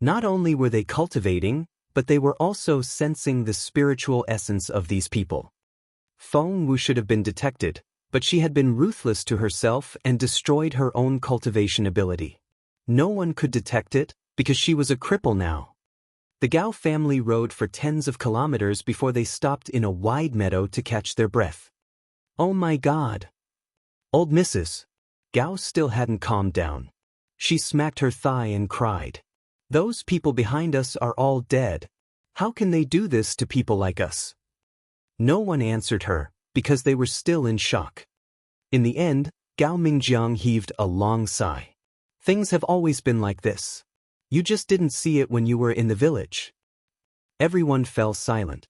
Not only were they cultivating, but they were also sensing the spiritual essence of these people. Feng Wu should have been detected, but she had been ruthless to herself and destroyed her own cultivation ability. No one could detect it, because she was a cripple now. The Gao family rode for tens of kilometers before they stopped in a wide meadow to catch their breath. "Oh my God! Old Mrs." Gao still hadn't calmed down. She smacked her thigh and cried. "Those people behind us are all dead. How can they do this to people like us?" No one answered her, because they were still in shock. In the end, Gao Mingjiang heaved a long sigh. "Things have always been like this. You just didn't see it when you were in the village." Everyone fell silent.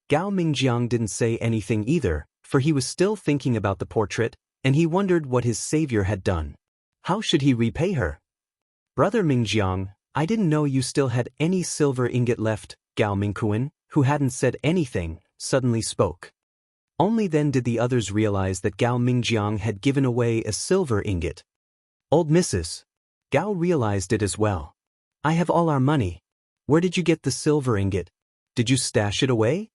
Gao Mingjiang didn't say anything either, for he was still thinking about the portrait, and he wondered what his savior had done. How should he repay her? "Brother Mingjiang, I didn't know you still had any silver ingot left." Gao Mingkuan, who hadn't said anything, suddenly spoke. Only then did the others realize that Gao Mingjiang had given away a silver ingot. "Old Mrs." Gao realized it as well. "I have all our money. Where did you get the silver ingot? Did you stash it away?"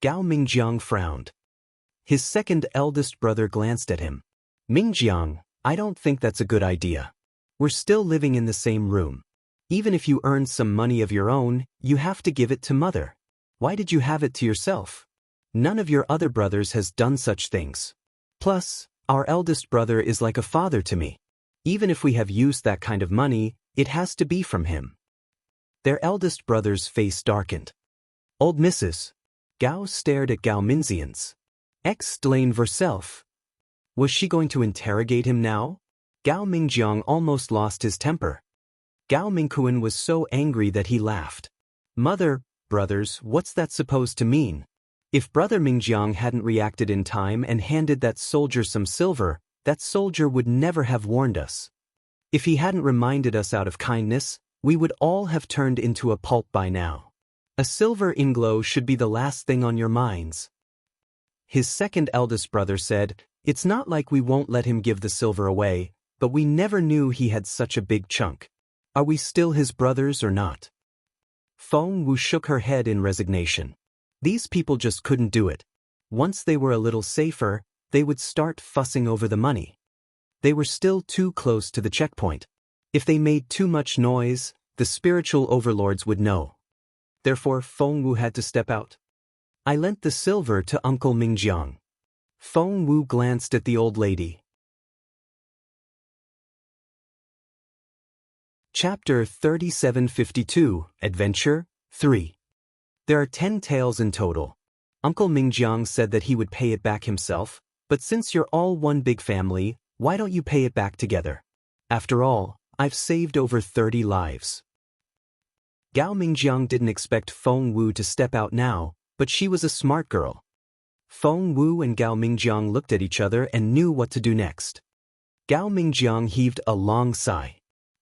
Gao Mingjiang frowned. His second eldest brother glanced at him. "Mingjiang, I don't think that's a good idea. We're still living in the same room. Even if you earn some money of your own, you have to give it to mother. Why did you have it to yourself? None of your other brothers has done such things. Plus, our eldest brother is like a father to me. Even if we have used that kind of money, it has to be from him." Their eldest brother's face darkened. "Old Mrs." Gao stared at Gao Minzians. "Explain yourself." Was she going to interrogate him now? Gao Mingjiang almost lost his temper. Gao Mingkuan was so angry that he laughed. "Mother, brothers, what's that supposed to mean? If Brother Mingjiang hadn't reacted in time and handed that soldier some silver, that soldier would never have warned us. If he hadn't reminded us out of kindness, we would all have turned into a pulp by now. A silver inglo should be the last thing on your minds." His second eldest brother said, "It's not like we won't let him give the silver away, but we never knew he had such a big chunk. Are we still his brothers or not?" Feng Wu shook her head in resignation. These people just couldn't do it. Once they were a little safer, they would start fussing over the money. They were still too close to the checkpoint. If they made too much noise, the spiritual overlords would know. Therefore, Feng Wu had to step out. "I lent the silver to Uncle Mingjiang." Feng Wu glanced at the old lady. Chapter 3752, Adventure 3. There are 10 tales in total. Uncle Mingjiang said that he would pay it back himself, but since you're all one big family, why don't you pay it back together? After all, I've saved over 30 lives. Gao Mingjiang didn't expect Feng Wu to step out now, but she was a smart girl. Feng Wu and Gao Mingjiang looked at each other and knew what to do next. Gao Mingjiang heaved a long sigh.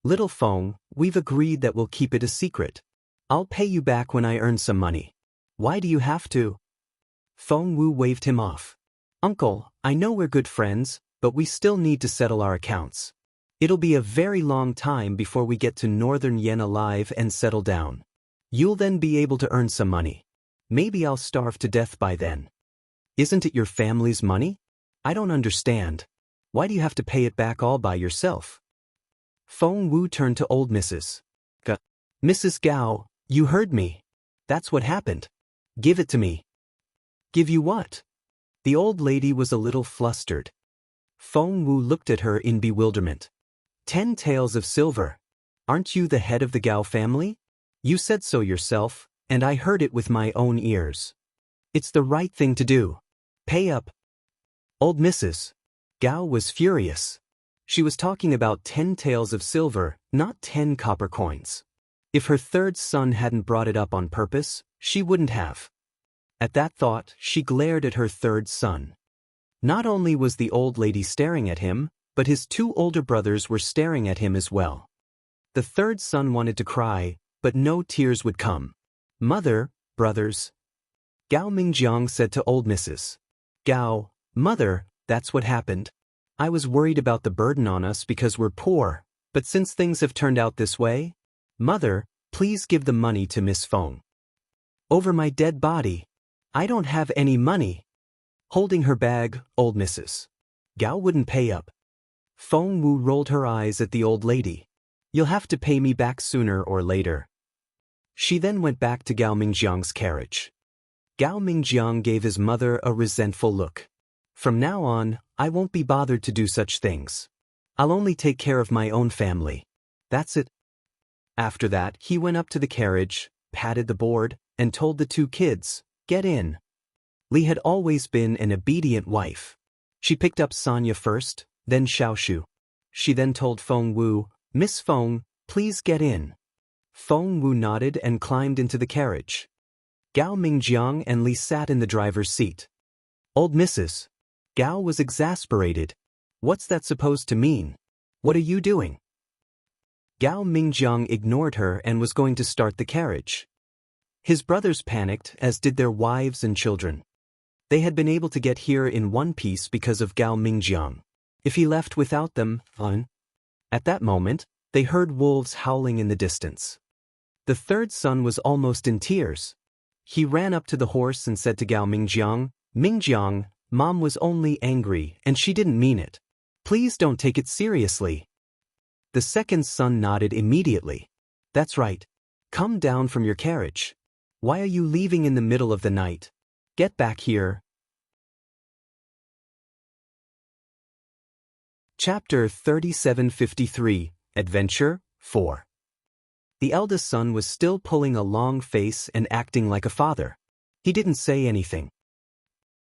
"Little Feng, we've agreed that we'll keep it a secret. I'll pay you back when I earn some money. Why do you have to?" Feng Wu waved him off. "Uncle, I know we're good friends, but we still need to settle our accounts. It'll be a very long time before we get to Northern Yen alive and settle down. You'll then be able to earn some money. Maybe I'll starve to death by then. Isn't it your family's money? I don't understand. Why do you have to pay it back all by yourself?" Feng Wu turned to old Mrs. G. Mrs. Gao, you heard me. That's what happened. Give it to me. Give you what? The old lady was a little flustered. Feng Wu looked at her in bewilderment. 10 taels of silver. Aren't you the head of the Gao family? You said so yourself, and I heard it with my own ears. It's the right thing to do. Pay up. Old Mrs. Gao was furious. She was talking about 10 taels of silver, not 10 copper coins. If her third son hadn't brought it up on purpose, she wouldn't have. At that thought, she glared at her third son. Not only was the old lady staring at him, but his 2 older brothers were staring at him as well. The third son wanted to cry, but no tears would come. Mother, brothers. Gao Mingjiang said to old Mrs. Gao, Mother, that's what happened. I was worried about the burden on us because we're poor, but since things have turned out this way, Mother, please give the money to Miss Feng. Over my dead body. I don't have any money. Holding her bag, old Mrs. Gao wouldn't pay up. Feng Wu rolled her eyes at the old lady. You'll have to pay me back sooner or later. She then went back to Gao Mingjiang's carriage. Gao Mingjiang gave his mother a resentful look. From now on, I won't be bothered to do such things. I'll only take care of my own family. That's it. After that, he went up to the carriage, patted the board, and told the 2 kids, get in. Li had always been an obedient wife. She picked up Sonia first, then Xiaoshu. She then told Feng Wu, Miss Feng, please get in. Feng Wu nodded and climbed into the carriage. Gao Mingjiang and Li sat in the driver's seat. Old Mrs. Gao was exasperated. What's that supposed to mean? What are you doing? Gao Mingjiang ignored her and was going to start the carriage. His brothers panicked, as did their wives and children. They had been able to get here in one piece because of Gao Mingjiang. If he left without them, At that moment, they heard wolves howling in the distance. The third son was almost in tears. He ran up to the horse and said to Gao Mingjiang, Mingjiang, Mom was only angry and she didn't mean it. Please don't take it seriously. The second son nodded immediately. That's right. Come down from your carriage. Why are you leaving in the middle of the night? Get back here. Chapter 3753, Adventure 4. The eldest son was still pulling a long face and acting like a father. He didn't say anything.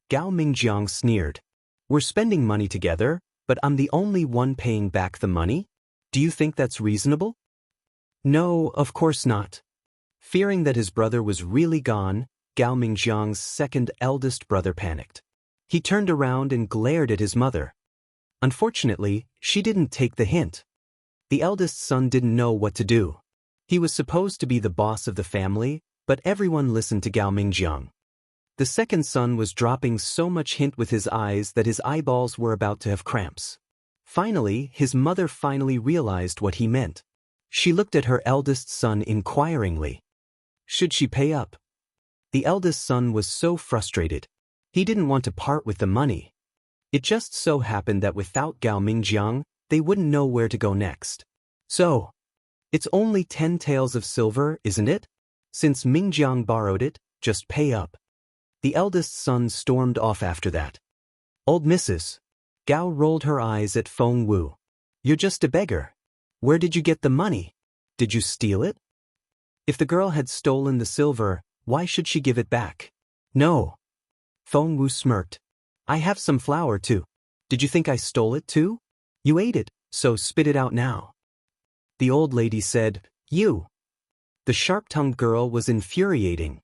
Gao Mingjiang sneered. We're spending money together, but I'm the only one paying back the money? Do you think that's reasonable? No, of course not. Fearing that his brother was really gone, Gao Mingjiang's second eldest brother panicked. He turned around and glared at his mother. Unfortunately, she didn't take the hint. The eldest son didn't know what to do. He was supposed to be the boss of the family, but everyone listened to Gao Mingjiang. The second son was dropping so much hint with his eyes that his eyeballs were about to have cramps. Finally, his mother realized what he meant. She looked at her eldest son inquiringly. Should she pay up? The eldest son was so frustrated. He didn't want to part with the money. It just so happened that without Gao Mingjiang, they wouldn't know where to go next. So, it's only 10 taels of silver, isn't it? Since Mingjiang borrowed it, just pay up. The eldest son stormed off after that. Old Mrs. Gao rolled her eyes at Feng Wu. You're just a beggar. Where did you get the money? Did you steal it? If the girl had stolen the silver, why should she give it back? No. Feng Wu smirked. I have some flour too. Did you think I stole it too? You ate it, so spit it out now. The old lady said, You. The sharp-tongued girl was infuriating.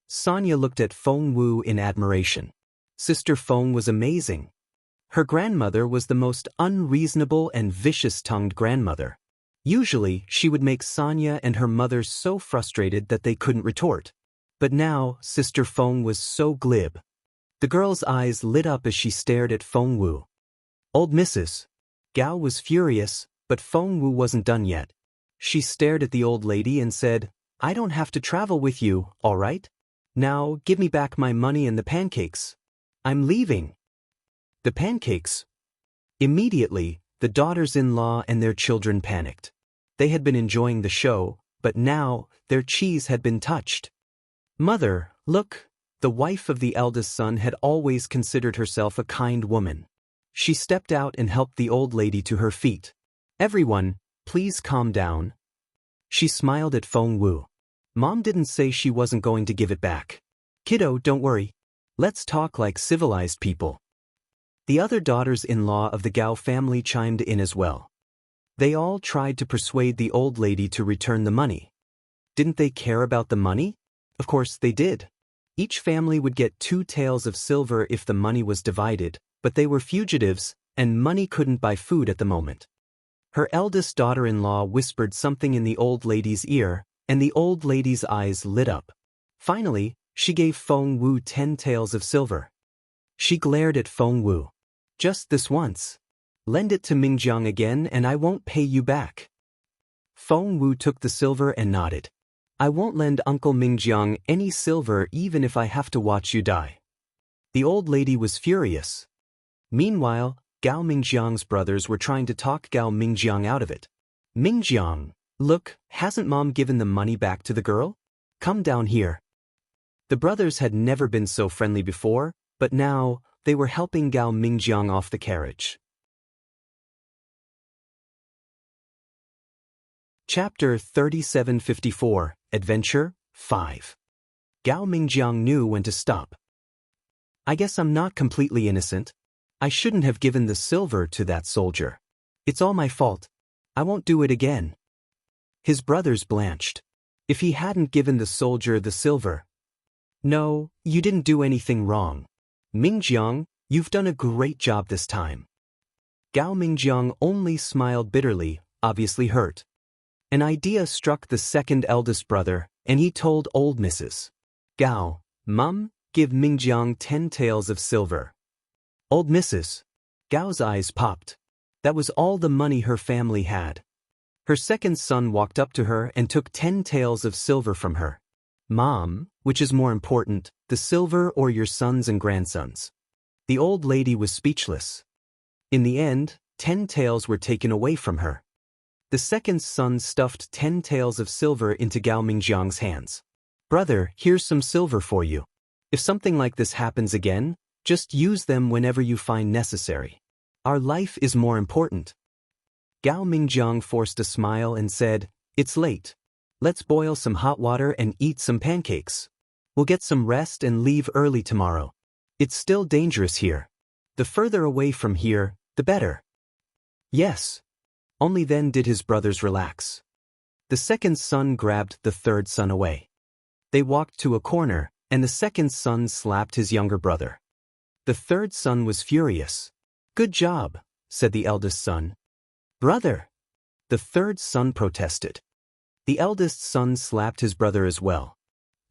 Sonia looked at Feng Wu in admiration. Sister Feng was amazing. Her grandmother was the most unreasonable and vicious-tongued grandmother. Usually, she would make Sonia and her mother so frustrated that they couldn't retort. But now, Sister Feng was so glib. The girl's eyes lit up as she stared at Feng Wu. Old Mrs. Gao was furious, but Feng Wu wasn't done yet. She stared at the old lady and said, I don't have to travel with you, all right? Now, give me back my money and the pancakes. I'm leaving. The pancakes. Immediately, The daughters-in-law and their children panicked. They had been enjoying the show, but now their cheese had been touched. "Mother, look!" The wife of the eldest son had always considered herself a kind woman. She stepped out and helped the old lady to her feet. "Everyone, please calm down." She smiled at Feng Wu. "Mom didn't say she wasn't going to give it back. Kiddo, don't worry. Let's talk like civilized people." The other daughters-in-law of the Gao family chimed in as well. They all tried to persuade the old lady to return the money. Didn't they care about the money? Of course they did. Each family would get 2 taels of silver if the money was divided, but they were fugitives, and money couldn't buy food at the moment. Her eldest daughter-in-law whispered something in the old lady's ear, and the old lady's eyes lit up. Finally, she gave Feng Wu 10 taels of silver. She glared at Feng Wu. "Just this once. Lend it to Mingjiang again and I won't pay you back." Feng Wu took the silver and nodded. "I won't lend Uncle Mingjiang any silver even if I have to watch you die." The old lady was furious. Meanwhile, Gao Mingjiang's brothers were trying to talk Gao Mingjiang out of it. "Mingjiang, look, hasn't Mom given the money back to the girl? Come down here." The brothers had never been so friendly before, but now they were helping Gao Mingjiang off the carriage. Chapter 3754, Adventure 5. Gao Mingjiang knew when to stop. "I guess I'm not completely innocent. I shouldn't have given the silver to that soldier. It's all my fault. I won't do it again." His brothers blanched. If he hadn't given the soldier the silver. "No, you didn't do anything wrong. Mingjiang, you've done a great job this time." Gao Mingjiang only smiled bitterly, obviously hurt. An idea struck the second eldest brother, and he told old Mrs. Gao, "Mum, give Mingjiang 10 taels of silver." Old Mrs. Gao's eyes popped. That was all the money her family had. Her second son walked up to her and took 10 taels of silver from her. "Mom, which is more important, the silver or your sons and grandsons?" The old lady was speechless. In the end, 10 taels were taken away from her. The second son stuffed 10 taels of silver into Gao Mingjiang's hands. "Brother, here's some silver for you. If something like this happens again, just use them whenever you find necessary. Our life is more important." Gao Mingjiang forced a smile and said, "It's late. Let's boil some hot water and eat some pancakes. We'll get some rest and leave early tomorrow. It's still dangerous here. The further away from here, the better." "Yes." Only then did his brothers relax. The second son grabbed the third son away. They walked to a corner, and the second son slapped his younger brother. The third son was furious. "Good job," said the eldest son. "Brother!" The third son protested. The eldest son slapped his brother as well.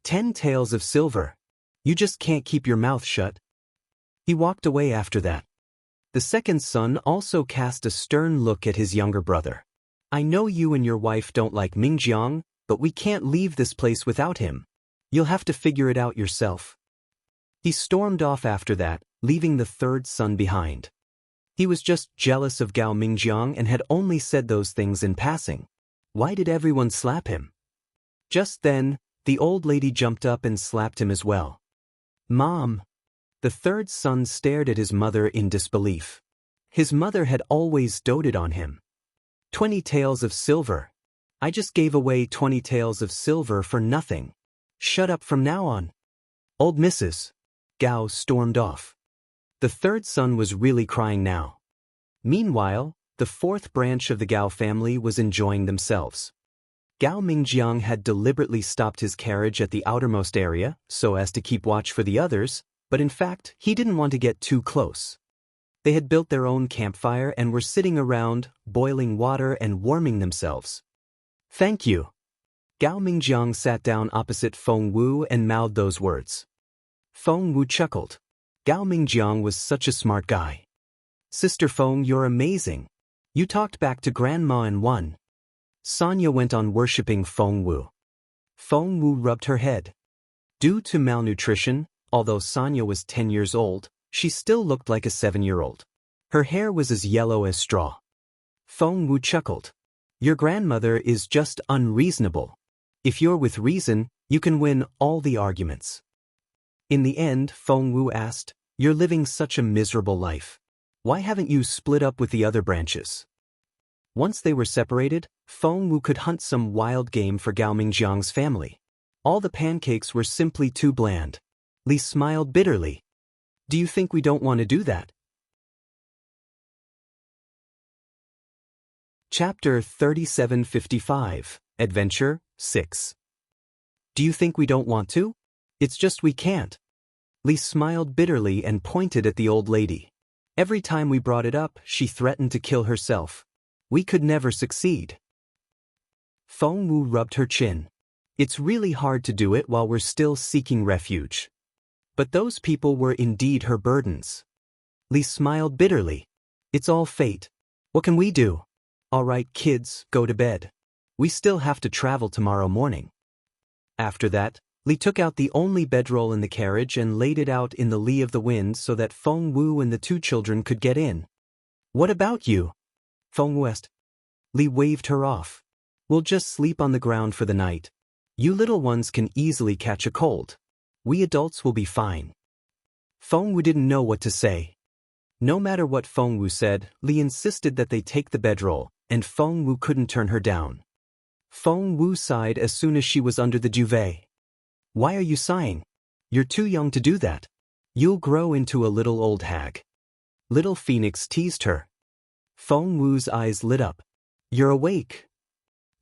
10 taels of silver. You just can't keep your mouth shut." He walked away after that. The second son also cast a stern look at his younger brother. "I know you and your wife don't like Mingjiang, but we can't leave this place without him. You'll have to figure it out yourself." He stormed off after that, leaving the third son behind. He was just jealous of Gao Mingjiang and had only said those things in passing. Why did everyone slap him? Just then, the old lady jumped up and slapped him as well. "Mom!" The third son stared at his mother in disbelief. His mother had always doted on him. 20 taels of silver. I just gave away 20 taels of silver for nothing. Shut up from now on." Old Mrs. Gao stormed off. The third son was really crying now. Meanwhile, the fourth branch of the Gao family was enjoying themselves. Gao Mingjiang had deliberately stopped his carriage at the outermost area so as to keep watch for the others, but in fact, he didn't want to get too close. They had built their own campfire and were sitting around, boiling water and warming themselves. "Thank you." Gao Mingjiang sat down opposite Feng Wu and mouthed those words. Feng Wu chuckled. Gao Mingjiang was such a smart guy. "Sister Feng, you're amazing. You talked back to Grandma and won." Sonia went on worshipping Feng Wu. Feng Wu rubbed her head. Due to malnutrition, although Sonia was 10 years old, she still looked like a 7-year-old. Her hair was as yellow as straw. Feng Wu chuckled. Your grandmother is just unreasonable. If you're with reason, you can win all the arguments. In the end, Feng Wu asked, You're living such a miserable life. Why haven't you split up with the other branches? Once they were separated, Feng Wu could hunt some wild game for Gao Mingjiang's family. All the pancakes were simply too bland. Li smiled bitterly. Do you think we don't want to do that? Chapter 3755, Adventure 6. Do you think we don't want to? It's just we can't. Li smiled bitterly and pointed at the old lady. Every time we brought it up, she threatened to kill herself. We could never succeed. Feng Wu rubbed her chin. It's really hard to do it while we're still seeking refuge. But those people were indeed her burdens. Li smiled bitterly. It's all fate. What can we do? All right, kids, go to bed. We still have to travel tomorrow morning. After that, Li took out the only bedroll in the carriage and laid it out in the lee of the wind so that Feng Wu and the two children could get in. What about you? Feng Wu asked. Li waved her off. We'll just sleep on the ground for the night. You little ones can easily catch a cold. We adults will be fine. Feng Wu didn't know what to say. No matter what Feng Wu said, Li insisted that they take the bedroll, and Feng Wu couldn't turn her down. Feng Wu sighed as soon as she was under the duvet. Why are you sighing? You're too young to do that. You'll grow into a little old hag. Little Phoenix teased her. Feng Wu's eyes lit up. You're awake.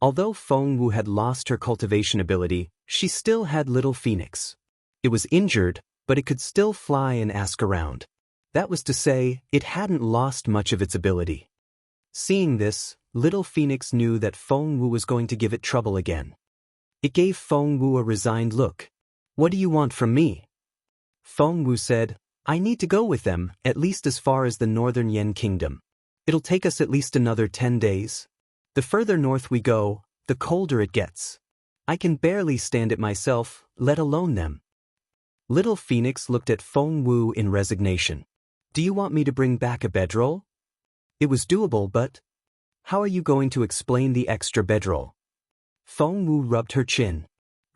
Although Feng Wu had lost her cultivation ability, she still had Little Phoenix. It was injured, but it could still fly and ask around. That was to say, it hadn't lost much of its ability. Seeing this, Little Phoenix knew that Feng Wu was going to give it trouble again. It gave Feng Wu a resigned look. What do you want from me? Feng Wu said, I need to go with them, at least as far as the northern Yen kingdom. It'll take us at least another 10 days. The further north we go, the colder it gets. I can barely stand it myself, let alone them. Little Phoenix looked at Feng Wu in resignation. Do you want me to bring back a bedroll? It was doable, but how are you going to explain the extra bedroll? Feng Wu rubbed her chin.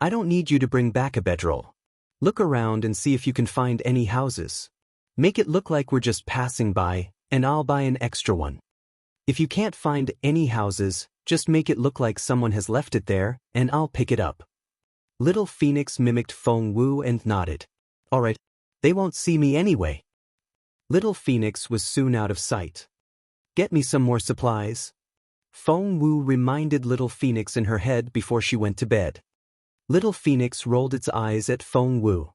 I don't need you to bring back a bedroll. Look around and see if you can find any houses. Make it look like we're just passing by, and I'll buy an extra one. If you can't find any houses, just make it look like someone has left it there, and I'll pick it up. Little Phoenix mimicked Feng Wu and nodded. All right, they won't see me anyway. Little Phoenix was soon out of sight. Get me some more supplies. Feng Wu reminded Little Phoenix in her head before she went to bed. Little Phoenix rolled its eyes at Feng Wu.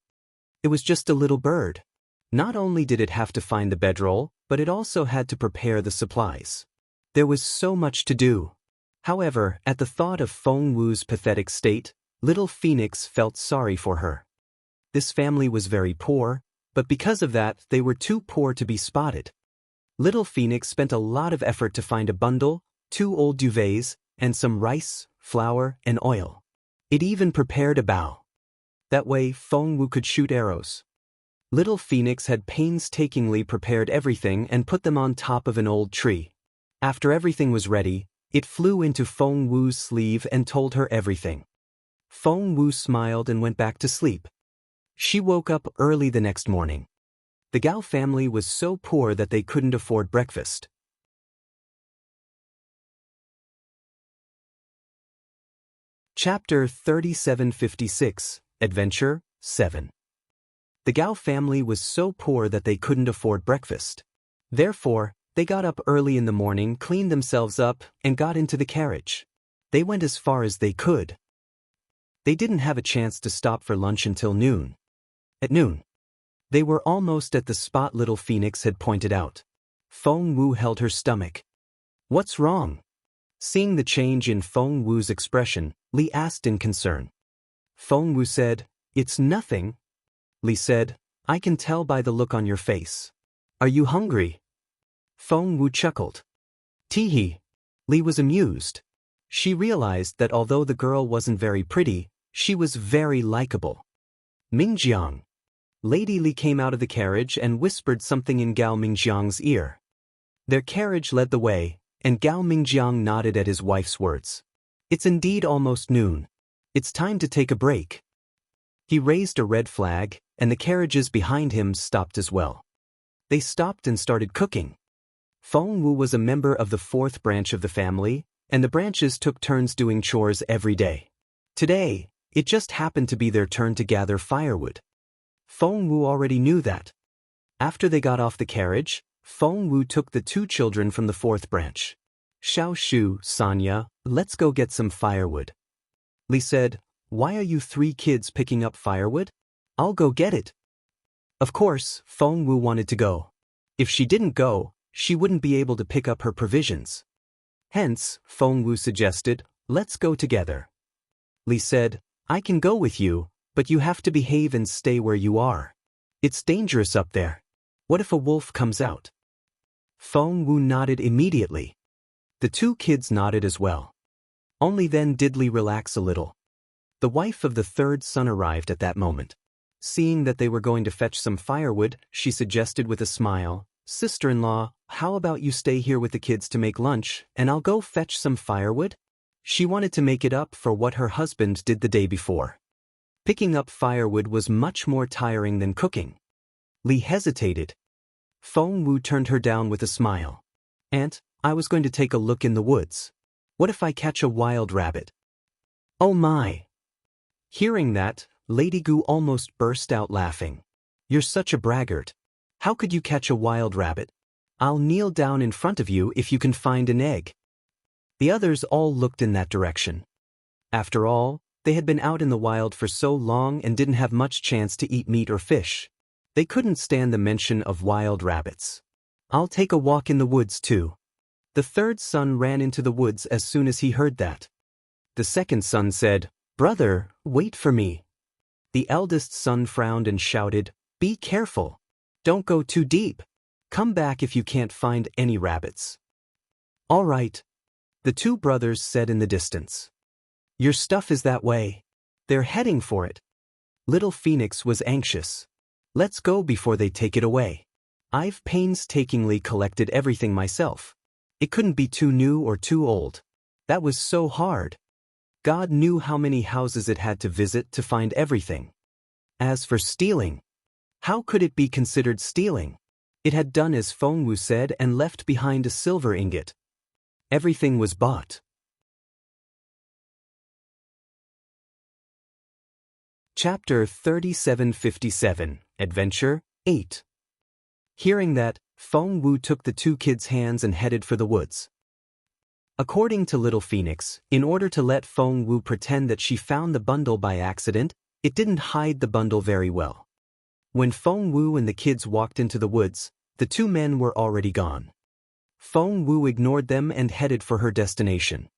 It was just a little bird. Not only did it have to find the bedroll, but it also had to prepare the supplies. There was so much to do. However, at the thought of Feng Wu's pathetic state, Little Phoenix felt sorry for her. This family was very poor, but because of that, they were too poor to be spotted. Little Phoenix spent a lot of effort to find a bundle, 2 old duvets, and some rice, flour, and oil. It even prepared a bow. That way, Feng Wu could shoot arrows. Little Phoenix had painstakingly prepared everything and put them on top of an old tree. After everything was ready, it flew into Feng Wu's sleeve and told her everything. Feng Wu smiled and went back to sleep. She woke up early the next morning. The Gao family was so poor that they couldn't afford breakfast. Chapter 3756, Adventure 7. The Gao family was so poor that they couldn't afford breakfast. Therefore, they got up early in the morning, cleaned themselves up, and got into the carriage. They went as far as they could. They didn't have a chance to stop for lunch until noon. At noon, they were almost at the spot Little Phoenix had pointed out. Feng Wu held her stomach. What's wrong? Seeing the change in Feng Wu's expression, Li asked in concern. Feng Wu said, It's nothing. Li said, I can tell by the look on your face. Are you hungry? Feng Wu chuckled. Tee-hee. Li was amused. She realized that although the girl wasn't very pretty, she was very likable. Mingjiang. Lady Li came out of the carriage and whispered something in Gao Mingjiang's ear. Their carriage led the way, and Gao Mingjiang nodded at his wife's words. It's indeed almost noon. It's time to take a break. He raised a red flag, and the carriages behind him stopped as well. They stopped and started cooking. Feng Wu was a member of the fourth branch of the family, and the branches took turns doing chores every day. Today, it just happened to be their turn to gather firewood. Feng Wu already knew that. After they got off the carriage, Feng Wu took the two children from the fourth branch. Xiao Shu, Sanya, let's go get some firewood. Li said, why are you three kids picking up firewood? I'll go get it. Of course, Feng Wu wanted to go. If she didn't go, she wouldn't be able to pick up her provisions. Hence, Feng Wu suggested, let's go together. Li said, I can go with you, but you have to behave and stay where you are. It's dangerous up there. What if a wolf comes out? Feng Wu nodded immediately. The two kids nodded as well. Only then did Li relax a little. The wife of the third son arrived at that moment. Seeing that they were going to fetch some firewood, she suggested with a smile, Sister-in-law, how about you stay here with the kids to make lunch, and I'll go fetch some firewood? She wanted to make it up for what her husband did the day before. Picking up firewood was much more tiring than cooking. Li hesitated. Feng Wu turned her down with a smile. Aunt, I was going to take a look in the woods. What if I catch a wild rabbit? Oh my! Hearing that, Lady Gu almost burst out laughing. You're such a braggart. How could you catch a wild rabbit? I'll kneel down in front of you if you can find an egg. The others all looked in that direction. After all, they had been out in the wild for so long and didn't have much chance to eat meat or fish. They couldn't stand the mention of wild rabbits. I'll take a walk in the woods too. The third son ran into the woods as soon as he heard that. The second son said, Brother, wait for me. The eldest son frowned and shouted, Be careful. Don't go too deep. Come back if you can't find any rabbits. All right. The two brothers said in the distance. Your stuff is that way. They're heading for it. Little Phoenix was anxious. Let's go before they take it away. I've painstakingly collected everything myself. It couldn't be too new or too old. That was so hard. God knew how many houses it had to visit to find everything. As for stealing, how could it be considered stealing? It had done as Feng Wu said and left behind a silver ingot. Everything was bought. Chapter 3757, Adventure 8. Hearing that, Feng Wu took the two kids' hands and headed for the woods. According to Little Phoenix, in order to let Feng Wu pretend that she found the bundle by accident, it didn't hide the bundle very well. When Feng Wu and the kids walked into the woods, the two men were already gone. Feng Wu ignored them and headed for her destination.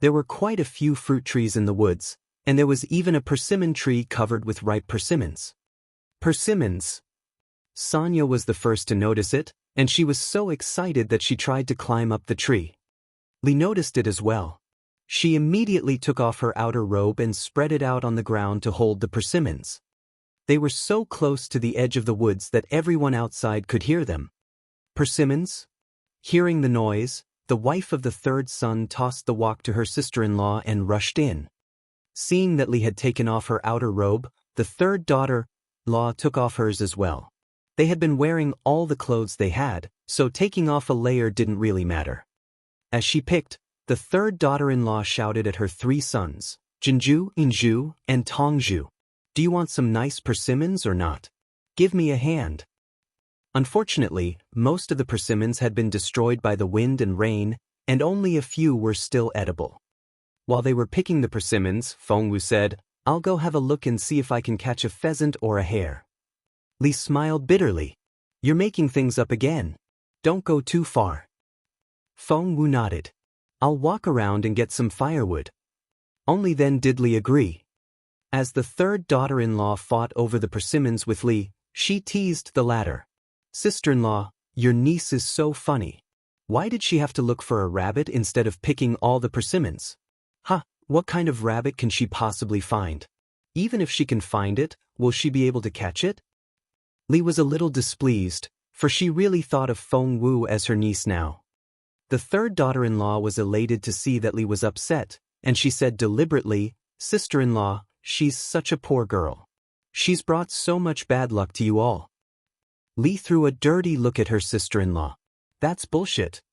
There were quite a few fruit trees in the woods, and there was even a persimmon tree covered with ripe persimmons. Persimmons! Sanya was the first to notice it, and she was so excited that she tried to climb up the tree. Li noticed it as well. She immediately took off her outer robe and spread it out on the ground to hold the persimmons. They were so close to the edge of the woods that everyone outside could hear them. Persimmons? Hearing the noise, the wife of the third son tossed the wok to her sister-in-law and rushed in. Seeing that Li had taken off her outer robe, the third daughter-in-law took off hers as well. They had been wearing all the clothes they had, so taking off a layer didn't really matter. As she picked, the third daughter-in-law shouted at her three sons, Jinju, Inju, and Tongju. Do you want some nice persimmons or not? Give me a hand. Unfortunately, most of the persimmons had been destroyed by the wind and rain, and only a few were still edible. While they were picking the persimmons, Feng Wu said, I'll go have a look and see if I can catch a pheasant or a hare. Li smiled bitterly. You're making things up again. Don't go too far. Feng Wu nodded. I'll walk around and get some firewood. Only then did Li agree. As the third daughter-in-law fought over the persimmons with Li, she teased the latter. Sister-in-law, your niece is so funny. Why did she have to look for a rabbit instead of picking all the persimmons? What kind of rabbit can she possibly find? Even if she can find it, will she be able to catch it? Li was a little displeased, for she really thought of Feng Wu as her niece now. The third daughter-in-law was elated to see that Li was upset, and she said deliberately, "Sister-in-law, she's such a poor girl. She's brought so much bad luck to you all." Li threw a dirty look at her sister-in-law. "That's bullshit."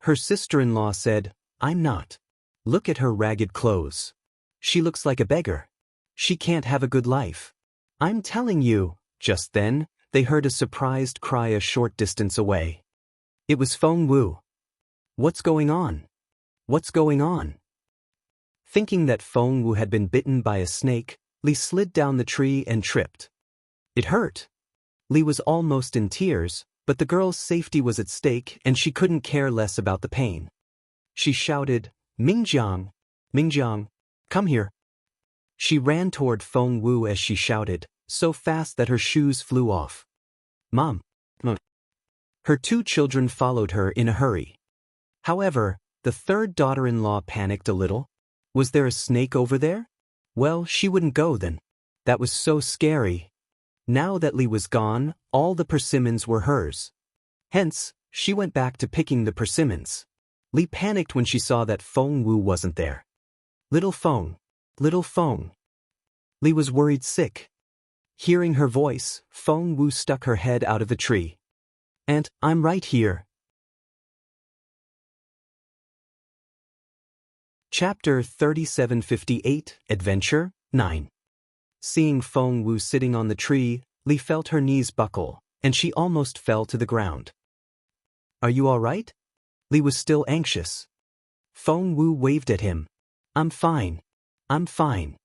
Her sister-in-law said, "I'm not. Look at her ragged clothes. She looks like a beggar. She can't have a good life. I'm telling you." Just then, they heard a surprised cry a short distance away. It was Feng Wu. "What's going on? What's going on?" Thinking that Feng Wu had been bitten by a snake, Li slid down the tree and tripped. It hurt. Li was almost in tears, but the girl's safety was at stake and she couldn't care less about the pain. She shouted, "Mingjiang! Mingjiang! Come here!" She ran toward Feng Wu as she shouted, so fast that her shoes flew off. "Mom!" Her two children followed her in a hurry. However, the third daughter-in-law panicked a little. Was there a snake over there? Well, she wouldn't go then. That was so scary. Now that Li was gone, all the persimmons were hers. Hence, she went back to picking the persimmons. Li panicked when she saw that Feng Wu wasn't there. Little Feng. Little Feng. Li was worried sick. Hearing her voice, Feng Wu stuck her head out of the tree. "Aunt, I'm right here." Chapter 3758, Adventure 9. Seeing Feng Wu sitting on the tree, Li felt her knees buckle, and she almost fell to the ground. "Are you all right?" Li was still anxious. Feng Wu waved at him. "I'm fine. I'm fine."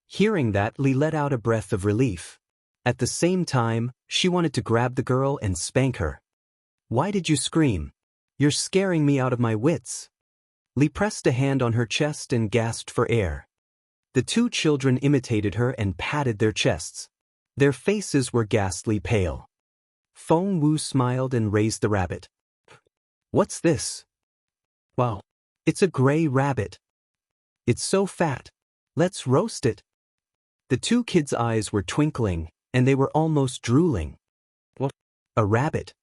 Hearing that, Li let out a breath of relief. At the same time, she wanted to grab the girl and spank her. "Why did you scream? You're scaring me out of my wits." Li pressed a hand on her chest and gasped for air. The two children imitated her and patted their chests. Their faces were ghastly pale. Feng Wu smiled and raised the rabbit. "What's this?" "Wow. It's a gray rabbit. It's so fat. Let's roast it." The two kids' eyes were twinkling, and they were almost drooling. "What? A rabbit?"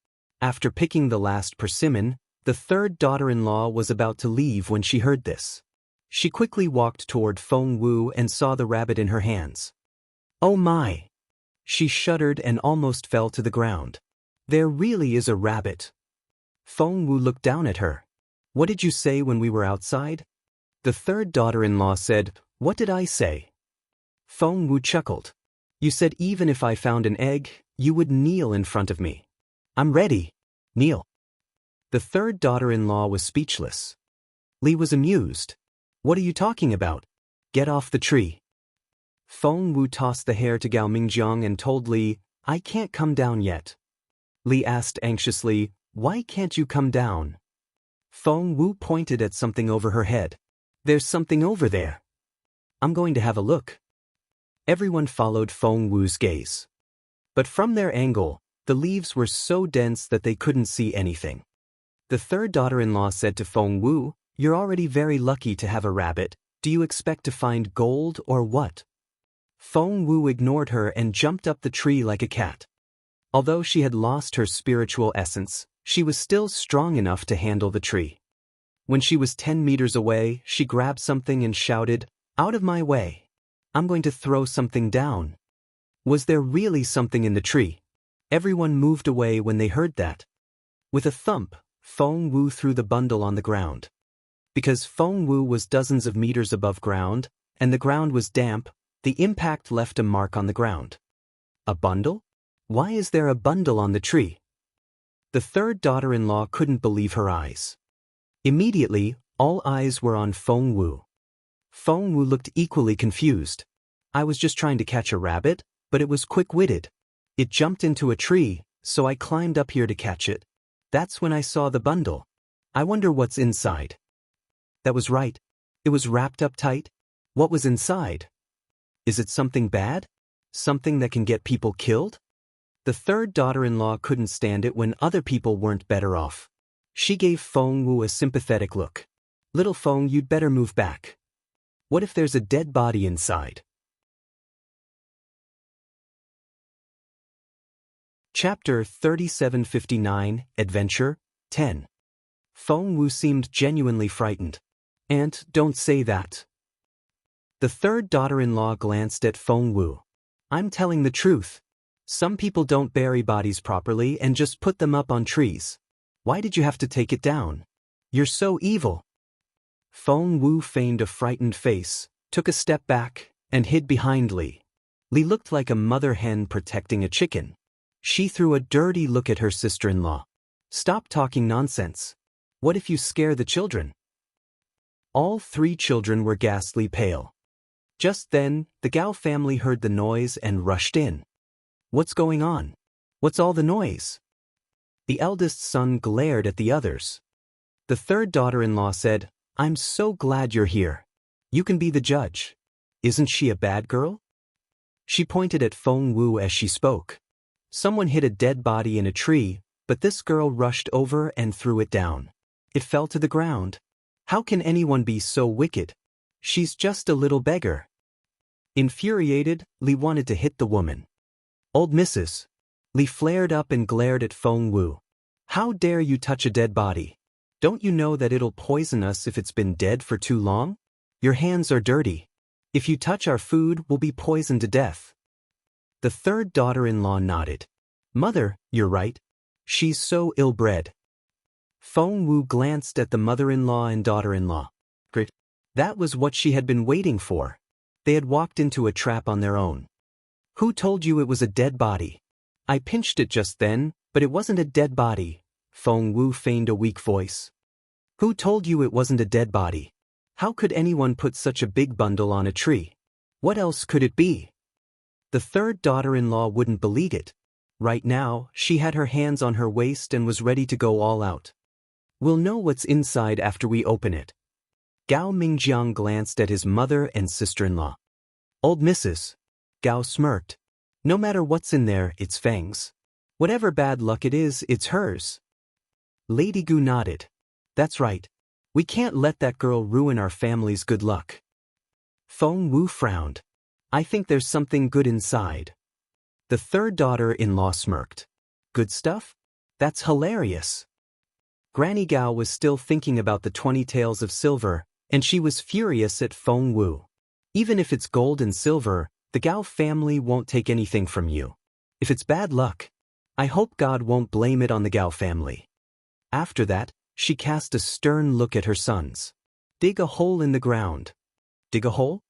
After picking the last persimmon, the third daughter-in-law was about to leave when she heard this. She quickly walked toward Feng Wu and saw the rabbit in her hands. "Oh my!" She shuddered and almost fell to the ground. "There really is a rabbit." Feng Wu looked down at her. "What did you say when we were outside?" The third daughter-in-law said, "What did I say?" Feng Wu chuckled. "You said even if I found an egg, you would kneel in front of me." "I'm ready. Kneel." The third daughter-in-law was speechless. Li was amused. "What are you talking about? Get off the tree." Feng Wu tossed the hair to Gao Mingjiang and told Li, "I can't come down yet." Li asked anxiously, "Why can't you come down?" Feng Wu pointed at something over her head. "There's something over there. I'm going to have a look." Everyone followed Feng Wu's gaze. But from their angle, the leaves were so dense that they couldn't see anything. The third daughter-in-law said to Feng Wu, "You're already very lucky to have a rabbit. Do you expect to find gold or what?" Feng Wu ignored her and jumped up the tree like a cat. Although she had lost her spiritual essence, she was still strong enough to handle the tree. When she was 10 meters away, she grabbed something and shouted, "Out of my way. I'm going to throw something down." Was there really something in the tree? Everyone moved away when they heard that. With a thump, Feng Wu threw the bundle on the ground. Because Feng Wu was dozens of meters above ground, and the ground was damp, the impact left a mark on the ground. A bundle? Why is there a bundle on the tree? The third daughter-in-law couldn't believe her eyes. Immediately, all eyes were on Feng Wu. Feng Wu looked equally confused. "I was just trying to catch a rabbit, but it was quick-witted. It jumped into a tree, so I climbed up here to catch it. That's when I saw the bundle. I wonder what's inside." That was right. It was wrapped up tight. What was inside? Is it something bad? Something that can get people killed? The third daughter-in-law couldn't stand it when other people weren't better off. She gave Feng Wu a sympathetic look. "Little Feng, you'd better move back. What if there's a dead body inside?" Chapter 3759, Adventure 10. Feng Wu seemed genuinely frightened. Aunt, don't say that. The third daughter-in-law glanced at Feng Wu. I'm telling the truth. Some people don't bury bodies properly and just put them up on trees. Why did you have to take it down? You're so evil. Feng Wu feigned a frightened face, took a step back, and hid behind Li. Li looked like a mother hen protecting a chicken. She threw a dirty look at her sister-in-law. Stop talking nonsense. What if you scare the children? All 3 children were ghastly pale. Just then, the Gao family heard the noise and rushed in. What's going on? What's all the noise? The eldest son glared at the others. The third daughter-in-law said, I'm so glad you're here. You can be the judge. Isn't she a bad girl? She pointed at Feng Wu as she spoke. Someone hid a dead body in a tree, but this girl rushed over and threw it down. It fell to the ground. How can anyone be so wicked? She's just a little beggar. Infuriated, Li wanted to hit the woman. Old Mrs. Li flared up and glared at Feng Wu. How dare you touch a dead body? Don't you know that it'll poison us if it's been dead for too long? Your hands are dirty. If you touch our food, we'll be poisoned to death. The third daughter-in-law nodded. Mother, you're right. She's so ill-bred. Feng Wu glanced at the mother-in-law and daughter-in-law. That was what she had been waiting for. They had walked into a trap on their own. Who told you it was a dead body? I pinched it just then, but it wasn't a dead body. Feng Wu feigned a weak voice. Who told you it wasn't a dead body? How could anyone put such a big bundle on a tree? What else could it be? The third daughter-in-law wouldn't believe it. Right now, she had her hands on her waist and was ready to go all out. We'll know what's inside after we open it. Gao Mingjiang glanced at his mother and sister-in-law. Old Mrs. Gao smirked. No matter what's in there, it's Feng's. Whatever bad luck it is, it's hers. Lady Gu nodded. That's right. We can't let that girl ruin our family's good luck. Feng Wu frowned. I think there's something good inside. The third daughter-in-law smirked. Good stuff? That's hilarious. Granny Gao was still thinking about the 20 taels of silver, and she was furious at Feng Wu. Even if it's gold and silver, the Gao family won't take anything from you. If it's bad luck, I hope God won't blame it on the Gao family. After that, she cast a stern look at her sons. Dig a hole in the ground. Dig a hole?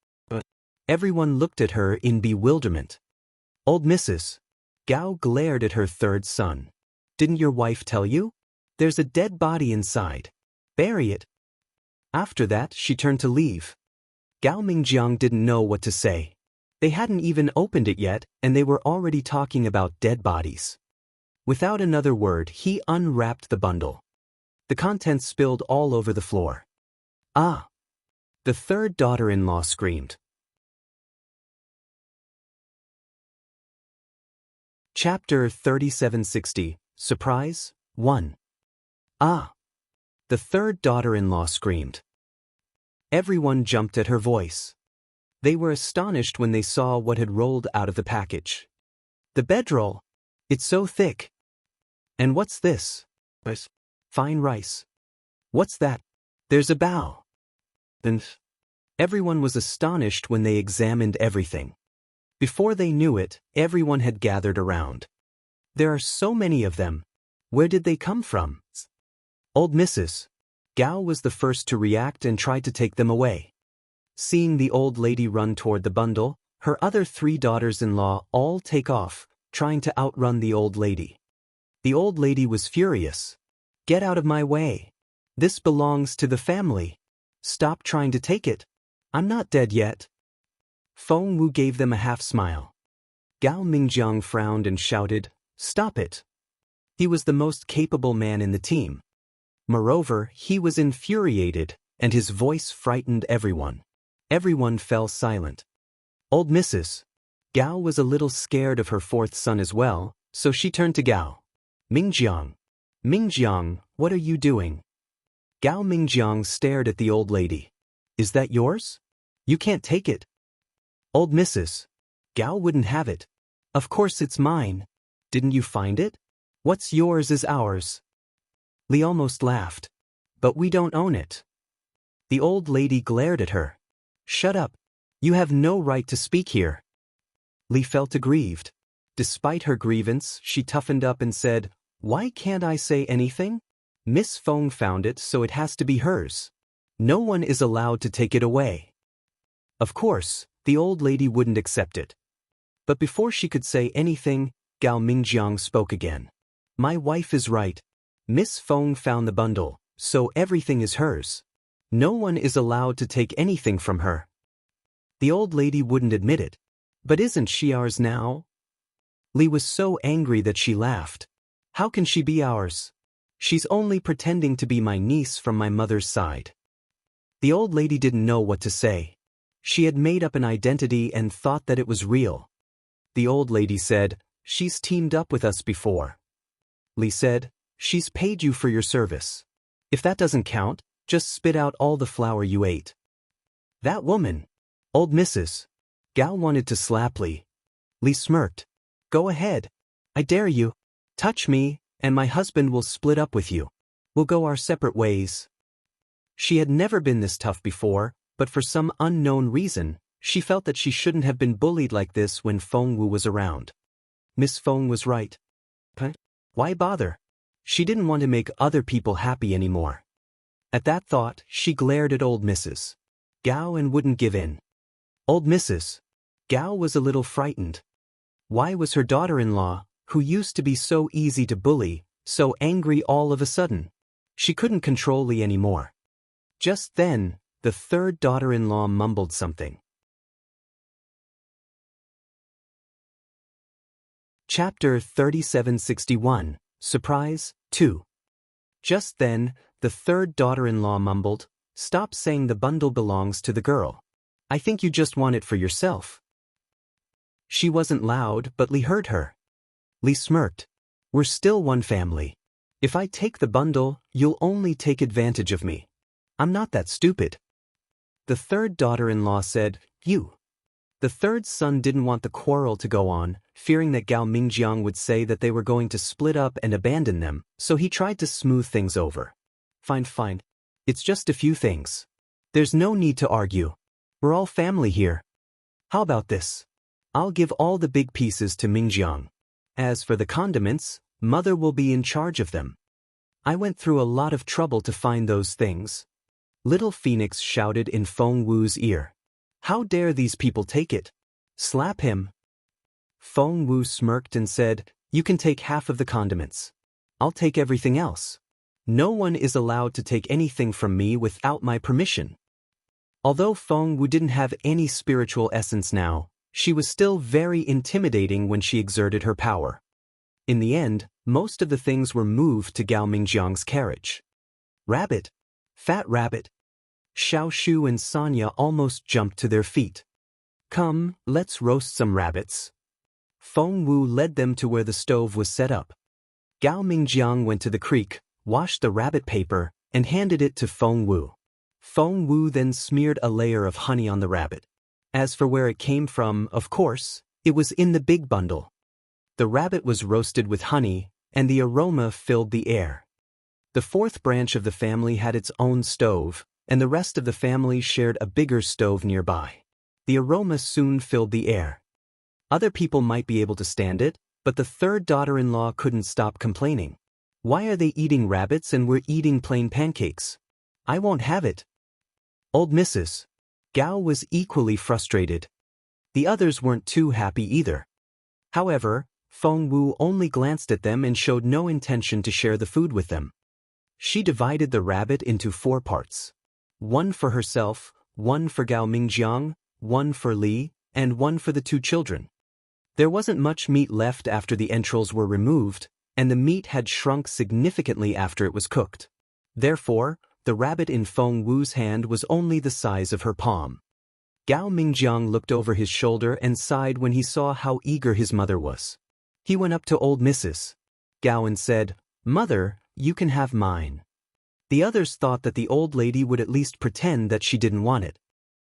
Everyone looked at her in bewilderment. Old Mrs. Gao glared at her third son. Didn't your wife tell you? There's a dead body inside. Bury it. After that, she turned to leave. Gao Mingjiang didn't know what to say. They hadn't even opened it yet, and they were already talking about dead bodies. Without another word, he unwrapped the bundle. The contents spilled all over the floor. Ah! The third daughter-in-law screamed. Chapter 3760, Surprise, 1. Ah! The third daughter-in-law screamed. Everyone jumped at her voice. They were astonished when they saw what had rolled out of the package. The bedroll. It's so thick. And what's this? Fine rice. What's that? There's a bow. Then everyone was astonished when they examined everything. Before they knew it, everyone had gathered around. There are so many of them. Where did they come from? Old Mrs. Gao was the first to react and tried to take them away. Seeing the old lady run toward the bundle, her other 3 daughters-in-law all take off, trying to outrun the old lady. The old lady was furious. Get out of my way. This belongs to the family. Stop trying to take it. I'm not dead yet. Feng Wu gave them a half-smile. Gao Mingjiang frowned and shouted, Stop it. He was the most capable man in the team. Moreover, he was infuriated, and his voice frightened everyone. Everyone fell silent. Old Mrs. Gao was a little scared of her 4th son as well, so she turned to Gao. Mingjiang. Mingjiang, what are you doing? Gao Mingjiang stared at the old lady. Is that yours? You can't take it. Old Mrs. Gao wouldn't have it. Of course it's mine. Didn't you find it? What's yours is ours. Li almost laughed. But we don't own it. The old lady glared at her. Shut up. You have no right to speak here. Li felt aggrieved. Despite her grievance, she toughened up and said, Why can't I say anything? Miss Feng found it, so it has to be hers. No one is allowed to take it away. Of course, the old lady wouldn't accept it. But before she could say anything, Gao Mingjiang spoke again. My wife is right. Miss Feng found the bundle, so everything is hers. No one is allowed to take anything from her. The old lady wouldn't admit it. But isn't she ours now? Li was so angry that she laughed. How can she be ours? She's only pretending to be my niece from my mother's side. The old lady didn't know what to say. She had made up an identity and thought that it was real. The old lady said, She's teamed up with us before. Li said, She's paid you for your service. If that doesn't count, just spit out all the flour you ate. That woman. Old Mrs. Gao wanted to slap Li. Li smirked. Go ahead. I dare you. Touch me, and my husband will split up with you. We'll go our separate ways. She had never been this tough before, but for some unknown reason, she felt that she shouldn't have been bullied like this when Feng Wu was around. Miss Feng was right. Why bother? She didn't want to make other people happy anymore. At that thought, she glared at old Mrs. Gao and wouldn't give in. Old Mrs. Gao was a little frightened. Why was her daughter-in-law, who used to be so easy to bully, so angry all of a sudden? She couldn't control Li anymore. Just then, the third daughter-in-law mumbled something. Chapter 3761, Surprise, 2. Just then, the third daughter-in-law mumbled, Stop saying the bundle belongs to the girl. I think you just want it for yourself. She wasn't loud, but Li heard her. Li smirked. We're still one family. If I take the bundle, you'll only take advantage of me. I'm not that stupid. The third daughter-in-law said, You. The third son didn't want the quarrel to go on, fearing that Gao Mingjiang would say that they were going to split up and abandon them, so he tried to smooth things over. Fine. It's just a few things. There's no need to argue. We're all family here. How about this? I'll give all the big pieces to Mingjiang. As for the condiments, Mother will be in charge of them. I went through a lot of trouble to find those things. Little Phoenix shouted in Feng Wu's ear. How dare these people take it? Slap him. Feng Wu smirked and said, You can take half of the condiments. I'll take everything else. No one is allowed to take anything from me without my permission. Although Feng Wu didn't have any spiritual essence now, she was still very intimidating when she exerted her power. In the end, most of the things were moved to Gao Mingjiang's carriage. Rabbit. Fat rabbit. Xiao Shu and Sonia almost jumped to their feet. Come, let's roast some rabbits. Feng Wu led them to where the stove was set up. Gao Mingjiang went to the creek, washed the rabbit paper, and handed it to Feng Wu. Feng Wu then smeared a layer of honey on the rabbit. As for where it came from, of course, it was in the big bundle. The rabbit was roasted with honey, and the aroma filled the air. The fourth branch of the family had its own stove, and the rest of the family shared a bigger stove nearby. The aroma soon filled the air. Other people might be able to stand it, but the third daughter-in-law couldn't stop complaining. Why are they eating rabbits and we're eating plain pancakes? I won't have it. Old Mrs. Gao was equally frustrated. The others weren't too happy either. However, Feng Wu only glanced at them and showed no intention to share the food with them. She divided the rabbit into 4 parts. 1 for herself, 1 for Gao Mingjiang, 1 for Li, and 1 for the 2 children. There wasn't much meat left after the entrails were removed, and the meat had shrunk significantly after it was cooked. Therefore, the rabbit in Feng Wu's hand was only the size of her palm. Gao Mingjiang looked over his shoulder and sighed when he saw how eager his mother was. He went up to old Mrs. Gao and said, Mother, you can have mine. The others thought that the old lady would at least pretend that she didn't want it.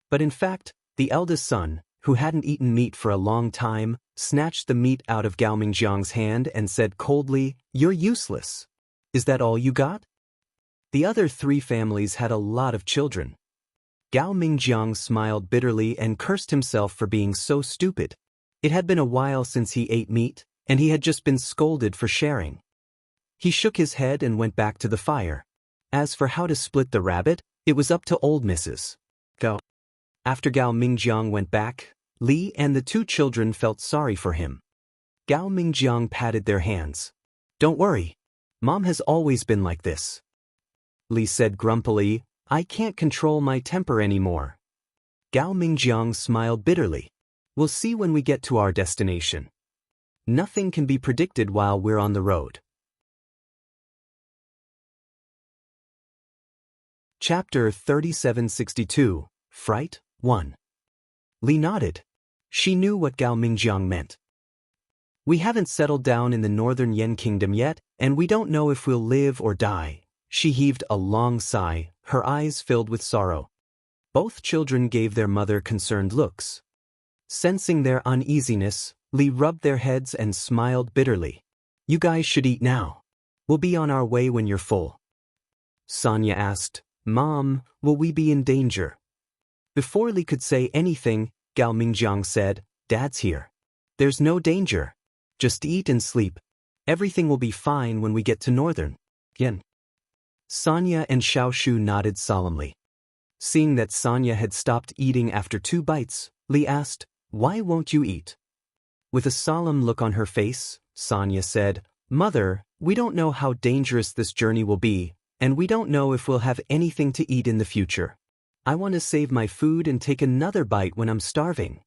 But in fact, the eldest son, who hadn't eaten meat for a long time, snatched the meat out of Gao Mingjiang's hand and said coldly, You're useless. Is that all you got? The other three families had a lot of children. Gao Mingjiang smiled bitterly and cursed himself for being so stupid. It had been a while since he ate meat, and he had just been scolded for sharing. He shook his head and went back to the fire. As for how to split the rabbit, it was up to old Mrs. Gao. After Gao Mingjiang went back, Li and the two children felt sorry for him. Gao Mingjiang patted their hands. "Don't worry. Mom has always been like this." Li said grumpily, "I can't control my temper anymore." Gao Mingjiang smiled bitterly. "We'll see when we get to our destination. Nothing can be predicted while we're on the road." Chapter 3762, Fright 1. Li nodded. She knew what Gao Mingjiang meant. "We haven't settled down in the northern Yen kingdom yet, and we don't know if we'll live or die." She heaved a long sigh, her eyes filled with sorrow. Both children gave their mother concerned looks. Sensing their uneasiness, Li rubbed their heads and smiled bitterly. "You guys should eat now. We'll be on our way when you're full." Sonia asked, "Mom, will we be in danger?" Before Li could say anything, Gao Mingjiang said, "Dad's here. There's no danger. Just eat and sleep. Everything will be fine when we get to northern Yen." Sonia and Xiaoshu nodded solemnly. Seeing that Sonia had stopped eating after 2 bites, Li asked, "Why won't you eat?" With a solemn look on her face, Sonia said, "Mother, we don't know how dangerous this journey will be, and we don't know if we'll have anything to eat in the future. I want to save my food and take another bite when I'm starving."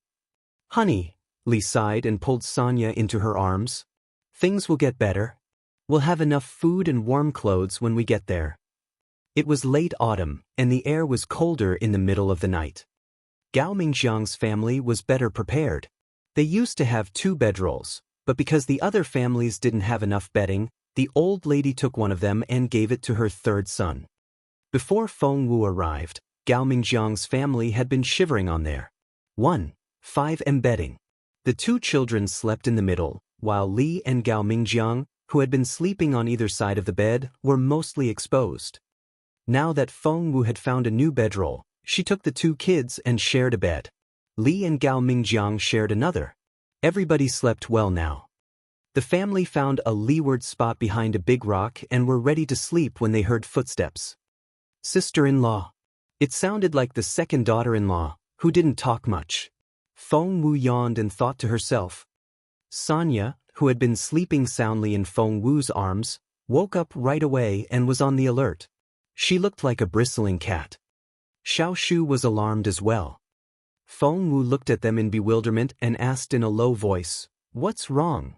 "Honey," Li sighed and pulled Sonia into her arms. "Things will get better. We'll have enough food and warm clothes when we get there." It was late autumn, and the air was colder in the middle of the night. Gao Mingjiang's family was better prepared. They used to have 2 bedrolls, but because the other families didn't have enough bedding, the old lady took one of them and gave it to her 3rd son. Before Feng Wu arrived, Gao Mingjiang's family had been shivering on their 1.5 bedding. The 2 children slept in the middle, while Li and Gao Mingjiang, who had been sleeping on either side of the bed, were mostly exposed. Now that Feng Wu had found a new bedroll, she took the 2 kids and shared a bed. Li and Gao Mingjiang shared another. Everybody slept well now. The family found a leeward spot behind a big rock and were ready to sleep when they heard footsteps. Sister-in-law. It sounded like the second daughter-in-law, who didn't talk much. Feng Wu yawned and thought to herself. Sonia, who had been sleeping soundly in Feng Wu's arms, woke up right away and was on the alert. She looked like a bristling cat. Xiaoshu was alarmed as well. Feng Wu looked at them in bewilderment and asked in a low voice, "What's wrong?"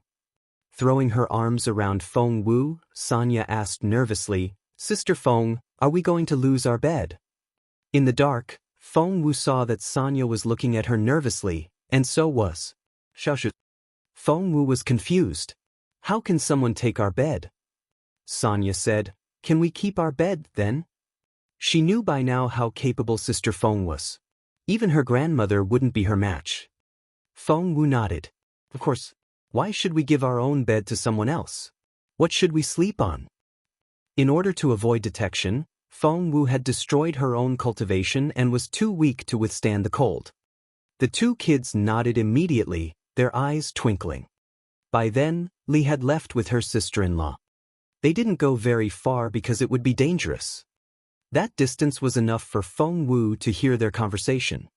Throwing her arms around Feng Wu, Sonia asked nervously, "Sister Feng, are we going to lose our bed?" In the dark, Feng Wu saw that Sonia was looking at her nervously, and so was Xiaoshu. Feng Wu was confused. "How can someone take our bed?" Sonia said, "Can we keep our bed, then?" She knew by now how capable Sister Feng was. Even her grandmother wouldn't be her match. Feng Wu nodded. "Of course. Why should we give our own bed to someone else? What should we sleep on?" In order to avoid detection, Feng Wu had destroyed her own cultivation and was too weak to withstand the cold. The 2 kids nodded immediately, their eyes twinkling. By then, Li had left with her sister-in-law. They didn't go very far because it would be dangerous. That distance was enough for Feng Wu to hear their conversation.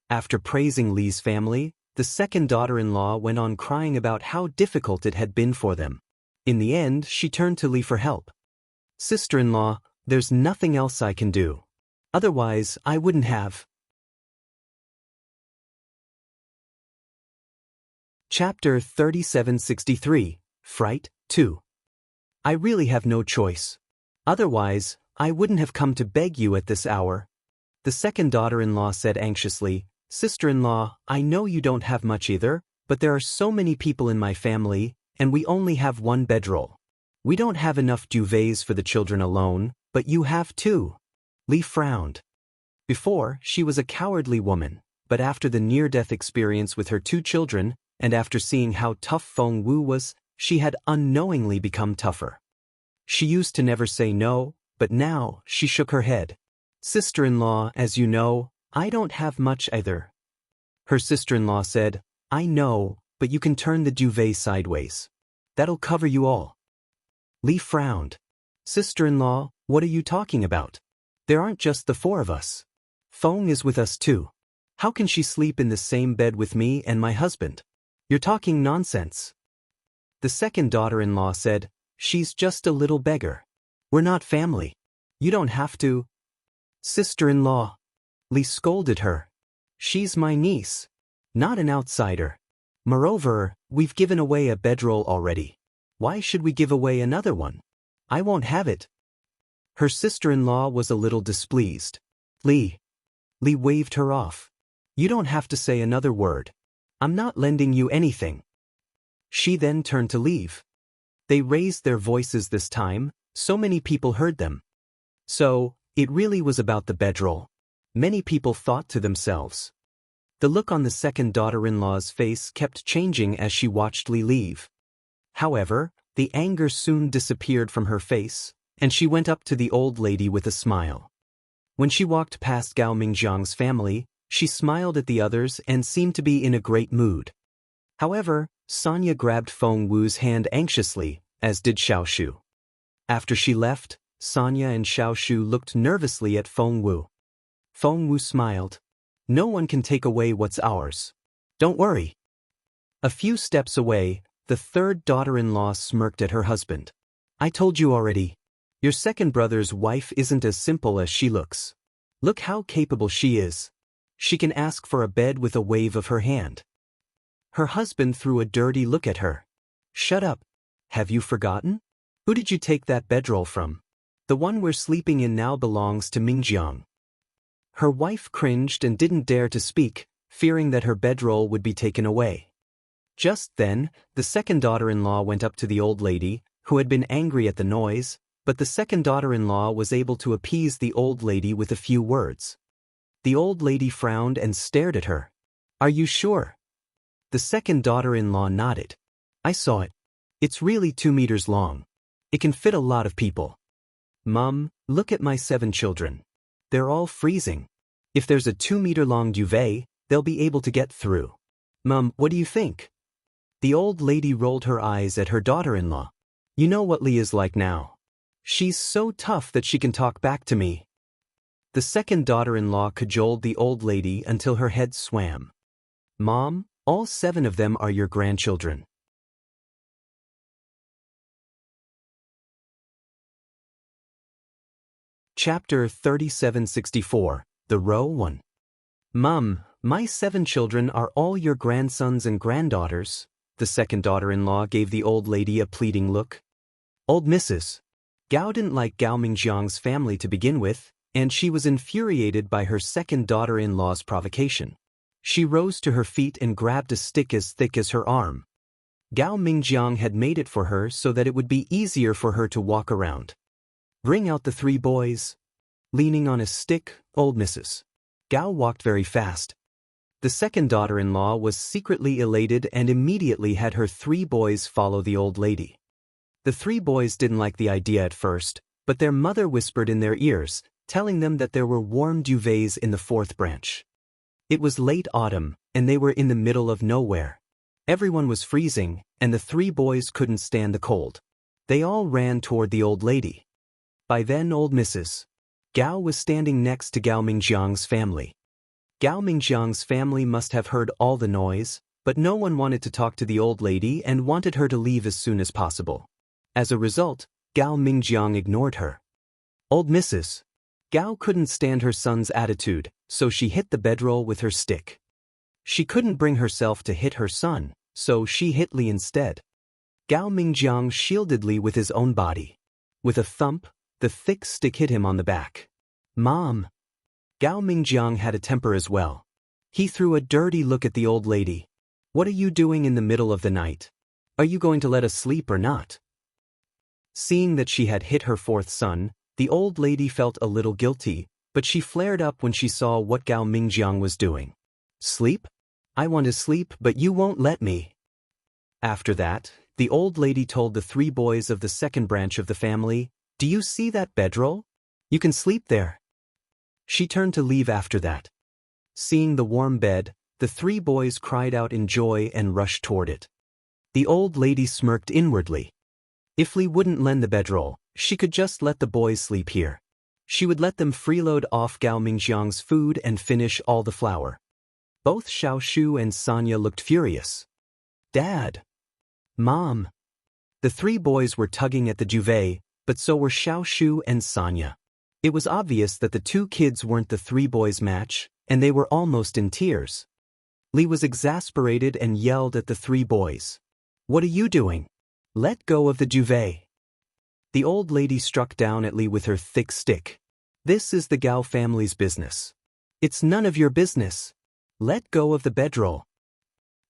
After praising Li's family, the second daughter-in-law went on crying about how difficult it had been for them. In the end, she turned to Li for help. "Sister-in-law, there's nothing else I can do. Otherwise, I wouldn't have." Chapter 3763, Fright 2. "I really have no choice. Otherwise, I wouldn't have come to beg you at this hour." The second daughter-in-law said anxiously, "Sister-in-law, I know you don't have much either, but there are so many people in my family, and we only have 1 bedroll. We don't have enough duvets for the children alone, but you have 2. Li frowned. Before, she was a cowardly woman, but after the near-death experience with her 2 children, and after seeing how tough Feng Wu was, she had unknowingly become tougher. She used to never say no, but now she shook her head. Sister-in-law, as you know, I don't have much either. Her sister-in-law said, I know, but you can turn the duvet sideways. That'll cover you all. Lee frowned. Sister-in-law, what are you talking about? There aren't just the four of us. Feng is with us too. How can she sleep in the same bed with me and my husband? You're talking nonsense. The second daughter-in-law said, she's just a little beggar. We're not family. You don't have to. Sister-in-law. Lee scolded her. She's my niece. Not an outsider. Moreover, we've given away a bedroll already. Why should we give away another one? I won't have it. Her sister-in-law was a little displeased. Lee waved her off. You don't have to say another word. I'm not lending you anything. She then turned to leave. They raised their voices this time, so many people heard them. So, it really was about the bedroll. Many people thought to themselves. The look on the second daughter-in-law's face kept changing as she watched Lee leave. However, the anger soon disappeared from her face, and she went up to the old lady with a smile. When she walked past Gao Mingjiang's family, she smiled at the others and seemed to be in a great mood. However, Sonia grabbed Feng Wu's hand anxiously, as did Xiaoshu. After she left, Sonia and Xiaoshu looked nervously at Feng Wu. Feng Wu smiled. No one can take away what's ours. Don't worry. A few steps away, the third daughter-in-law smirked at her husband. I told you already. Your second brother's wife isn't as simple as she looks. Look how capable she is. She can ask for a bed with a wave of her hand. Her husband threw a dirty look at her. Shut up. Have you forgotten? Who did you take that bedroll from? The one we're sleeping in now belongs to Mingjiang. Her wife cringed and didn't dare to speak, fearing that her bedroll would be taken away. Just then, the second daughter-in-law went up to the old lady, who had been angry at the noise, but the second daughter-in-law was able to appease the old lady with a few words. The old lady frowned and stared at her. Are you sure? The second daughter-in-law nodded. I saw it. It's really 2 meters long. It can fit a lot of people. Mum, look at my 7 children. They're all freezing. If there's a 2-meter-long duvet, they'll be able to get through. Mum, what do you think? The old lady rolled her eyes at her daughter-in-law. You know what Lee is like now. She's so tough that she can talk back to me. The second daughter-in-law cajoled the old lady until her head swam. Mom, all 7 of them are your grandchildren. Chapter 3764, The Row 1. Mum, my 7 children are all your grandsons and granddaughters. The second daughter-in-law gave the old lady a pleading look. Old Mrs. Gao didn't like Gao Mingjiang's family to begin with, and she was infuriated by her second daughter-in-law's provocation. She rose to her feet and grabbed a stick as thick as her arm. Gao Mingjiang had made it for her so that it would be easier for her to walk around. Bring out the 3 boys. Leaning on a stick, old Mrs. Gao walked very fast. The second daughter-in-law was secretly elated and immediately had her 3 boys follow the old lady. The 3 boys didn't like the idea at first, but their mother whispered in their ears, telling them that there were warm duvets in the 4th branch. It was late autumn, and they were in the middle of nowhere. Everyone was freezing, and the 3 boys couldn't stand the cold. They all ran toward the old lady. By then old Mrs. Gao was standing next to Gao Mingjiang's family. Gao Mingjiang's family must have heard all the noise, but no one wanted to talk to the old lady and wanted her to leave as soon as possible. As a result, Gao Mingjiang ignored her. Old Mrs. Gao couldn't stand her son's attitude, so she hit the bedroll with her stick. She couldn't bring herself to hit her son, so she hit Lee instead. Gao Mingjiang shielded Lee with his own body. With a thump, the thick stick hit him on the back. Mom! Gao Mingjiang had a temper as well. He threw a dirty look at the old lady. What are you doing in the middle of the night? Are you going to let us sleep or not? Seeing that she had hit her 4th son, the old lady felt a little guilty, but she flared up when she saw what Gao Mingjiang was doing. Sleep? I want to sleep, but you won't let me. After that, the old lady told the 3 boys of the second branch of the family, Do you see that bedroll? You can sleep there. She turned to leave after that. Seeing the warm bed, the three boys cried out in joy and rushed toward it. The old lady smirked inwardly. If Li wouldn't lend the bedroll, she could just let the boys sleep here. She would let them freeload off Gao Mingjiang's food and finish all the flour. Both Xiaoshu and Sonia looked furious. Dad! Mom! The three boys were tugging at the duvet, but so were Xiaoshu and Sonia. It was obvious that the two kids weren't the three boys' match, and they were almost in tears. Li was exasperated and yelled at the three boys. What are you doing? Let go of the duvet. The old lady struck down at Li with her thick stick. This is the Gao family's business. It's none of your business. Let go of the bedroll.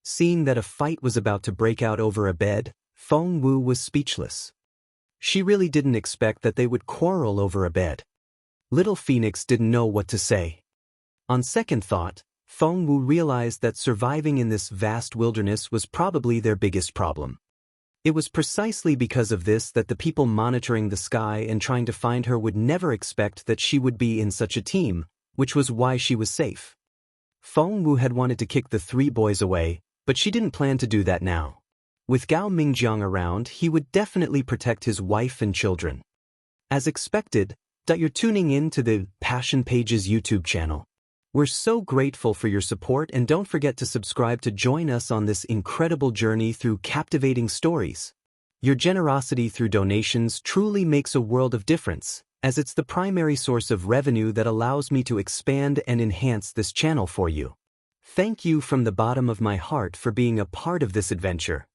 Seeing that a fight was about to break out over a bed, Feng Wu was speechless. She really didn't expect that they would quarrel over a bed. Little Phoenix didn't know what to say. On second thought, Feng Wu realized that surviving in this vast wilderness was probably their biggest problem. It was precisely because of this that the people monitoring the sky and trying to find her would never expect that she would be in such a team, which was why she was safe. Feng Wu had wanted to kick the three boys away, but she didn't plan to do that now. With Gao Mingjiang around, he would definitely protect his wife and children. As expected, you're tuning in to the Passion Pages YouTube channel. We're so grateful for your support, and don't forget to subscribe to join us on this incredible journey through captivating stories. Your generosity through donations truly makes a world of difference, as it's the primary source of revenue that allows me to expand and enhance this channel for you. Thank you from the bottom of my heart for being a part of this adventure.